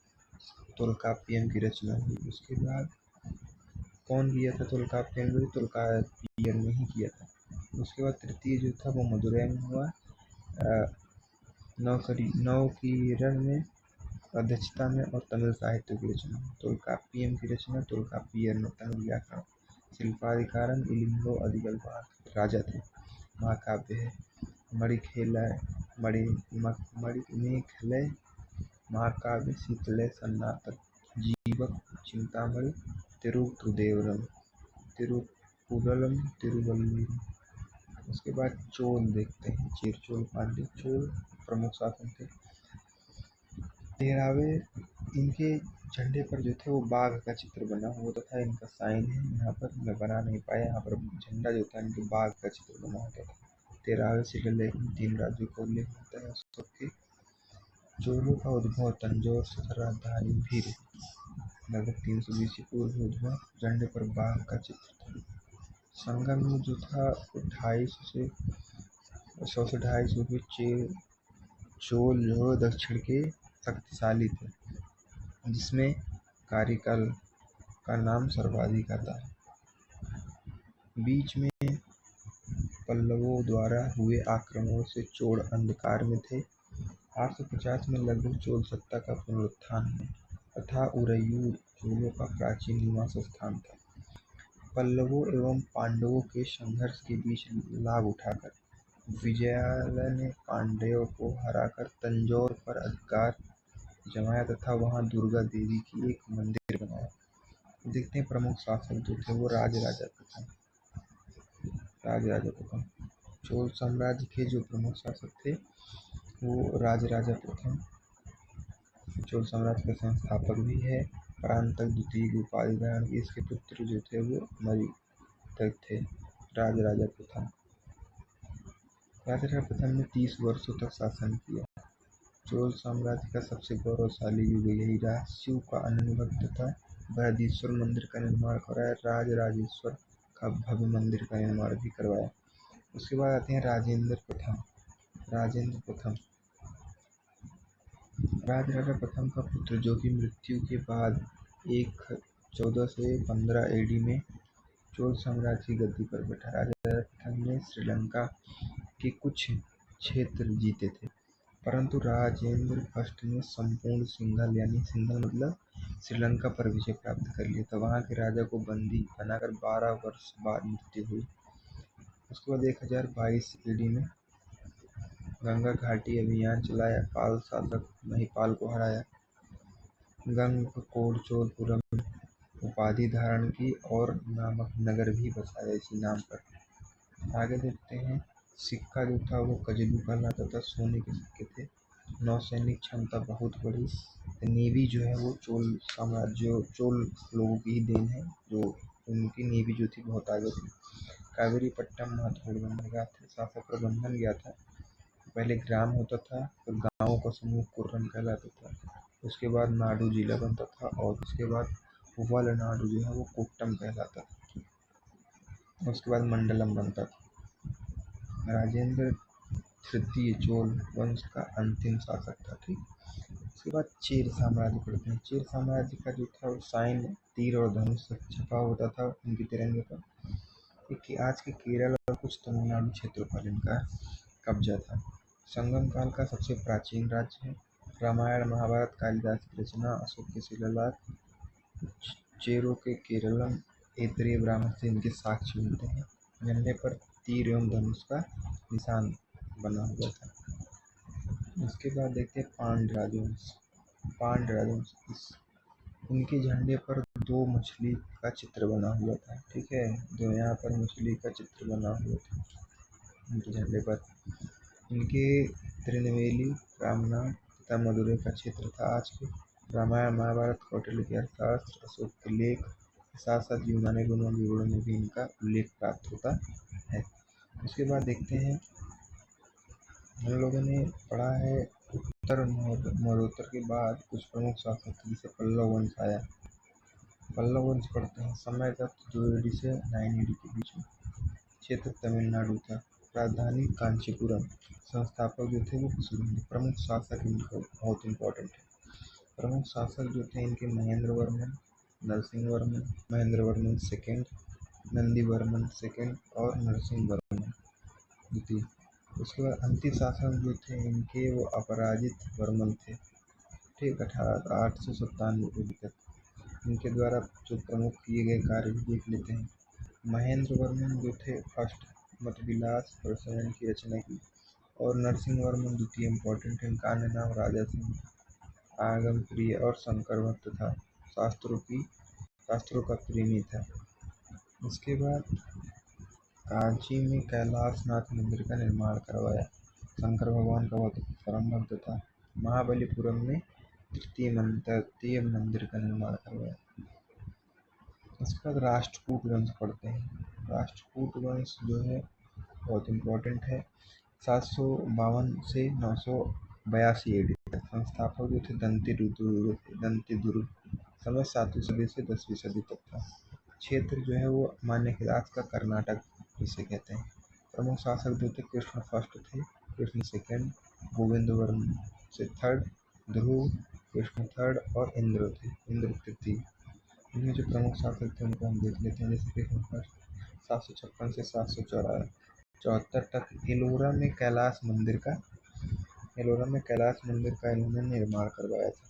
S1: तोल्काप्पियम की रचना हुई। उसके बाद कौन किया था तोल्काप्पियम को? तोल्काप्पियम ने ही किया था। उसके बाद तृतीय जो था वो मदुरई में हुआ, नवकीरण में अध्यक्षता में, और तमिल साहित्य की रचना। तोल्काप्पियम की रचना तोल्काप्पियर में, तमिल व्याकरण। शिल्पाधिकारम इलिंगो अधिकल्पात राजा थे, महाकाव्य है। मणिमेखले महाकाव्य शीतले सन्नातक जीवक चिंतामणि तिरुपुरलम तिरुवल्लुवर। उसके बाद चोल देखते हैं, चेरचोल पांड्य चोल प्रमुख शासक थे। 13वें इनके झंडे पर जो थे वो बाघ का चित्र बना हुआ था, इनका साइन है। यहाँ पर मैं बना नहीं पाया, यहाँ पर झंडा जो था इनके बाघ का चित्र बना होता था। 13वें शिलालेख में 3 राज्यों का उल्लेख होता है। सबके चोलों का उद्भव तंजौर से था, राजधानी भीर लगभग 320 पूर्व उद्भव। झंडे पर बाघ का चित्र था। संगम में जो था 100 से 250 के चोल जो दक्षिण के शक्तिशाली थे, जिसमें कारिकल का नाम सर्वाधिक आता है। बीच में पल्लवों द्वारा हुए आक्रमणों से चोल अंधकार में थे। 850 में लगभग चोल सत्ता का पुनरुत्थान हुआ तथा उरैयूर चोलों का प्राचीन निवास स्थान था। पल्लवों एवं पांडवों के संघर्ष के बीच लाभ उठाकर विजयालय ने पांड्यों को हराकर तंजौर पर अधिकार जमाया तथा वहां दुर्गा देवी की एक मंदिर बनाया। देखते हैं प्रमुख शासक जो थे वो राजराजा प्रथम। चोल साम्राज्य के जो प्रमुख शासक थे वो राजराजा प्रथम चोल साम्राज्य के संस्थापक भी है। परांतक द्वितीय की उपाधि धारण की। इसके पुत्र जो थे वो मरितक थे। राजराजा प्रथम ने 30 वर्षों तक शासन किया। चोल साम्राज्य का सबसे गौरवशाली युग यही रहा। शिव का अनन्य भक्त था। बृहदीश्वर मंदिर का निर्माण कराया। राजराजेश्वर का भव्य मंदिर का निर्माण भी करवाया। उसके बाद आते हैं राजेंद्र प्रथम। राजराजा प्रथम का पुत्र जो कि मृत्यु के बाद 14 से 15 AD में चोल साम्राज्य की गद्दी पर बैठा। राजराजा प्रथम ने श्रीलंका के कुछ क्षेत्र जीते थे, परंतु राजेंद्र फर्स्ट ने संपूर्ण सिंघल यानी सिंघल मतलब श्रीलंका पर विजय प्राप्त कर लिया था। वहां के राजा को बंदी बनाकर 12 वर्ष बाद मृत्यु हुई। उसके बाद 1022 AD में गंगा घाटी अभियान चलाया। पाल शासक महिपाल को हराया। गंगकोटचोलपुरम उपाधि धारण की और नामक नगर भी बसाया इसी नाम पर। आगे देखते हैं सिक्का जो था वो कजलू कहलाता था। सोने के सिक्के थे। नौसैनिक क्षमता बहुत बड़ी। नेवी जो है वो चोल लोगों की ही देन है, जो उनकी नेवी जो थी बहुत आगे थी। कावेरी पट्टम महत्वपूर्ण बंदरगाह थे। शासक प्रबंधन गया था। पहले ग्राम होता था, फिर गाँवों का समूह कुर्रम कहलाता था। उसके बाद नाडु जिला बनता था और उसके बाद वलनाडु जो है वो कुट्टम कहलाता था। उसके बाद मंडलम बनता था। राजेंद्र तृतीय चोल वंश का अंतिम शासक था। ठीक, उसके बाद चेर साम्राज्य पढ़ते हैं। चेर साम्राज्य का जो था साइन तीर और धनुष छपा होता था उनके तिरंगे पर। कि आज के केरल और कुछ तमिलनाडु क्षेत्रों पर इनका कब्जा था। संगम काल का सबसे प्राचीन राज्य है। रामायण महाभारत कालिदास की रचना, अशोक के शिलालेख, चेरों के केरलम ऐतरेय ब्राह्मण से इनके साक्ष्य मिलते हैं। झंडे पर तीर एवं धनुष का निशान बना हुआ था। उसके बाद देखते हैं पांड्य राजवंश। उनके झंडे पर 2 मछली का चित्र बना हुआ था। ठीक है, जो यहाँ पर मछली का चित्र बना हुआ था उनके झंडे पर। इनके त्रिनेवेली रामनाथ तथा मदुरै का क्षेत्र था। आज के रामायण महाभारत कौटिल्य के अर्थशास्त्र, अशोक के लेख के साथ साथ यूनानी विवरणों में भी इनका उल्लेख प्राप्त होता है। उसके बाद देखते हैं हम लोगों ने पढ़ा है उत्तर मौर्योत्तर के बाद कुछ प्रमुख शासक जिसे पल्लव वंश आया। पल्लव वंश पढ़ते हैं। समय तक 2 AD से 9 AD के बीच में। क्षेत्र तमिलनाडु था। राजधानी कांचीपुरम। संस्थापक जो थे वो कुशुरंग। प्रमुख शासक इनका बहुत इंपॉर्टेंट है। प्रमुख शासक जो थे इनके महेंद्रवर्मन, नरसिंहवर्मन, महेंद्रवर्मन सेकेंड, नंदीवर्मन सेकेंड और नरसिंहवर्मन द्वितीय। उसके बाद अंतिम शासक जो थे इनके वो अपराजित वर्मन थे। ठीक, 897 AD तक। इनके द्वारा जो प्रमुख किए गए कार्य भी देख लेते हैं। महेंद्रवर्मन जो थे फर्स्ट मतविलास प्रसरण की रचना की। और नरसिंहवर्मन द्वितीय इम्पोर्टेंट, इनका अन्य नाम राजा सिंह, आगम प्रिय और शंकर भक्त था, शास्त्रों का प्रेमी था। उसके बाद कांची में कैलाशनाथ मंदिर का निर्माण करवाया, शंकर भगवान का बहुत परम भक्त था। महाबलीपुरम में तृतीय मंदिर का निर्माण करवाया। उसके बाद राष्ट्रकूट वंश पढ़ते हैं। राष्ट्रकूट वंश जो है बहुत इम्पोर्टेंट है। 752 से 982 AD तक संस्थापक जो थे दंतिदुर्ग, समय 7वीं सदी से 10वीं सदी तक था। क्षेत्र जो है वो मान्यखिदास का कर्नाटक जिसे कहते हैं। प्रमुख शासक जो थे कृष्ण फर्स्ट थे, कृष्ण सेकंड, गोविंद वर्म से थर्ड, ध्रुव कृष्ण थर्ड और इंद्र तृतीय। इनमें जो प्रमुख शासक थे उनको हम देख लेते हैं। जैसे कृष्ण फर्स्ट 756 से 774 तक एलोरा में कैलाश मंदिर का इन्होंने निर्माण करवाया था।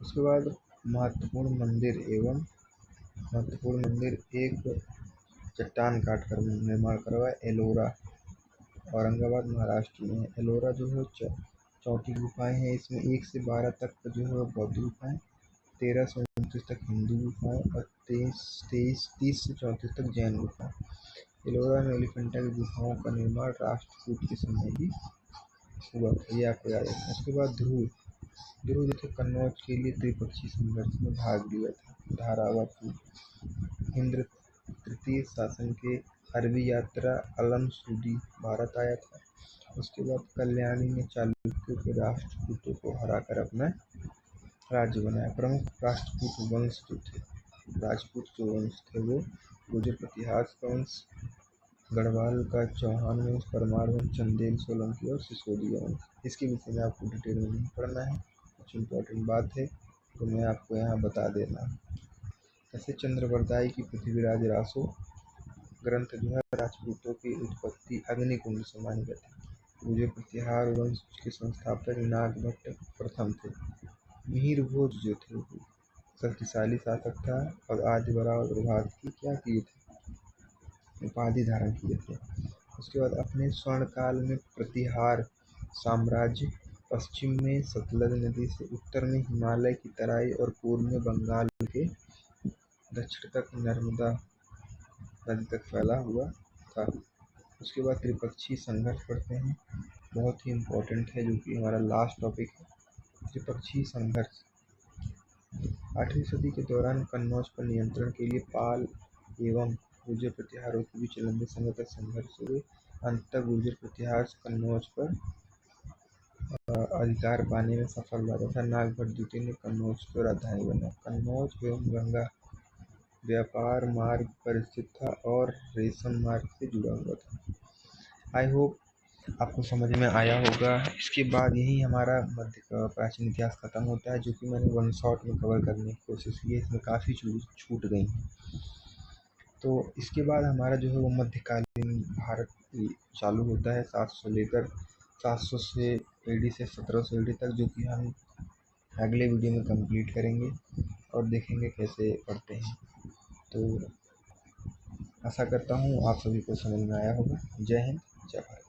S1: उसके बाद महत्वपूर्ण मंदिर एक चट्टान काटकर निर्माण करवाया। एलोरा औरंगाबाद महाराष्ट्र में है। एलोरा जो है 34 गुफाएं हैं, इसमें 1 से 12 तक जो है बौद्ध गुफाएं, 13 से 29 तक हिंदू गुफाएं और 30 से 34 तक जैन गुफाएं। एलोरा में एलिफेंटा की गुफाओं का निर्माण राष्ट्रकूट के समय ही हुआ था, ये आपको याद रखना। उसके बाद ध्रुव जो थे कन्नौज के लिए त्रिपक्षीय संघर्ष में भाग लिया था। धारावापुर इंद्र तृतीय शासन के अरबी यात्रा अलमसूदी भारत आया था। उसके बाद कल्याणी ने चालुक्यों के राष्ट्रकूटों को हराकर अपना राज्य बनाया। प्रमुख राष्ट्रकूट वंश जो थे, राजपूत जो वंश थे वो गुर्जर प्रतिहार का वंश, गढ़वाल का चौहान वंश, परमार वंश, चंदेल सोलंकी और सिसोदिया वंश। इसके विषय में आपको डिटेल में नहीं पढ़ना है, कुछ इम्पोर्टेंट बात है तो मैं आपको यहाँ बता दे रहा हूँ। जैसे चंद्रवरदाई की पृथ्वीराज रासो ग्रंथ जो है राजपूतों की उत्पत्ति अग्निकुंड से मानी जाती है। गुर्जर प्रतिहार वंश के संस्थापक नागभट्ट प्रथम थे। मिहिर भोज जो थे वो शक्तिशाली शासक था और आदि बराबर प्रभात की क्या किए थे, उपाधि धारण किए थे। उसके बाद अपने स्वर्णकाल में प्रतिहार साम्राज्य पश्चिम में सतलज नदी से, उत्तर में हिमालय की तराई और पूर्व में बंगाल के दक्षिण तक नर्मदा नदी तक फैला हुआ था। उसके बाद त्रिपक्षीय संघर्ष पढ़ते हैं, बहुत ही इम्पोर्टेंट है, जो कि हमारा लास्ट टॉपिक है। त्रिपक्षीय संघर्ष 8वीं सदी के दौरान कन्नौज पर नियंत्रण के लिए पाल एवं गुर्जर प्रतिहारों के बीच लंबे समय तक संघर्ष हुए। अंततः गुर्जर प्रतिहार कन्नौज पर अधिकार पाने में सफल हुआ तथा नागभट्ट द्वितीय ने कन्नौज को राजधानी बनाया। कन्नौज एवं गंगा व्यापार मार्ग पर स्थित था और रेशम मार्ग से जुड़ा हुआ था। आई होप आपको समझ में आया होगा। इसके बाद यही हमारा मध्य प्राचीन इतिहास खत्म होता है, जो कि मैंने वन शॉट में कवर करने की कोशिश की है। इसमें काफ़ी छूट गई हैं। तो इसके बाद हमारा जो है वो मध्यकालीन भारत चालू होता है 700 से AD से 1700 AD तक, जो कि हम अगले वीडियो में कंप्लीट करेंगे और देखेंगे कैसे पढ़ते हैं। तो आशा करता हूँ आप सभी को समझ में आया होगा। जय हिंद, जय भारत।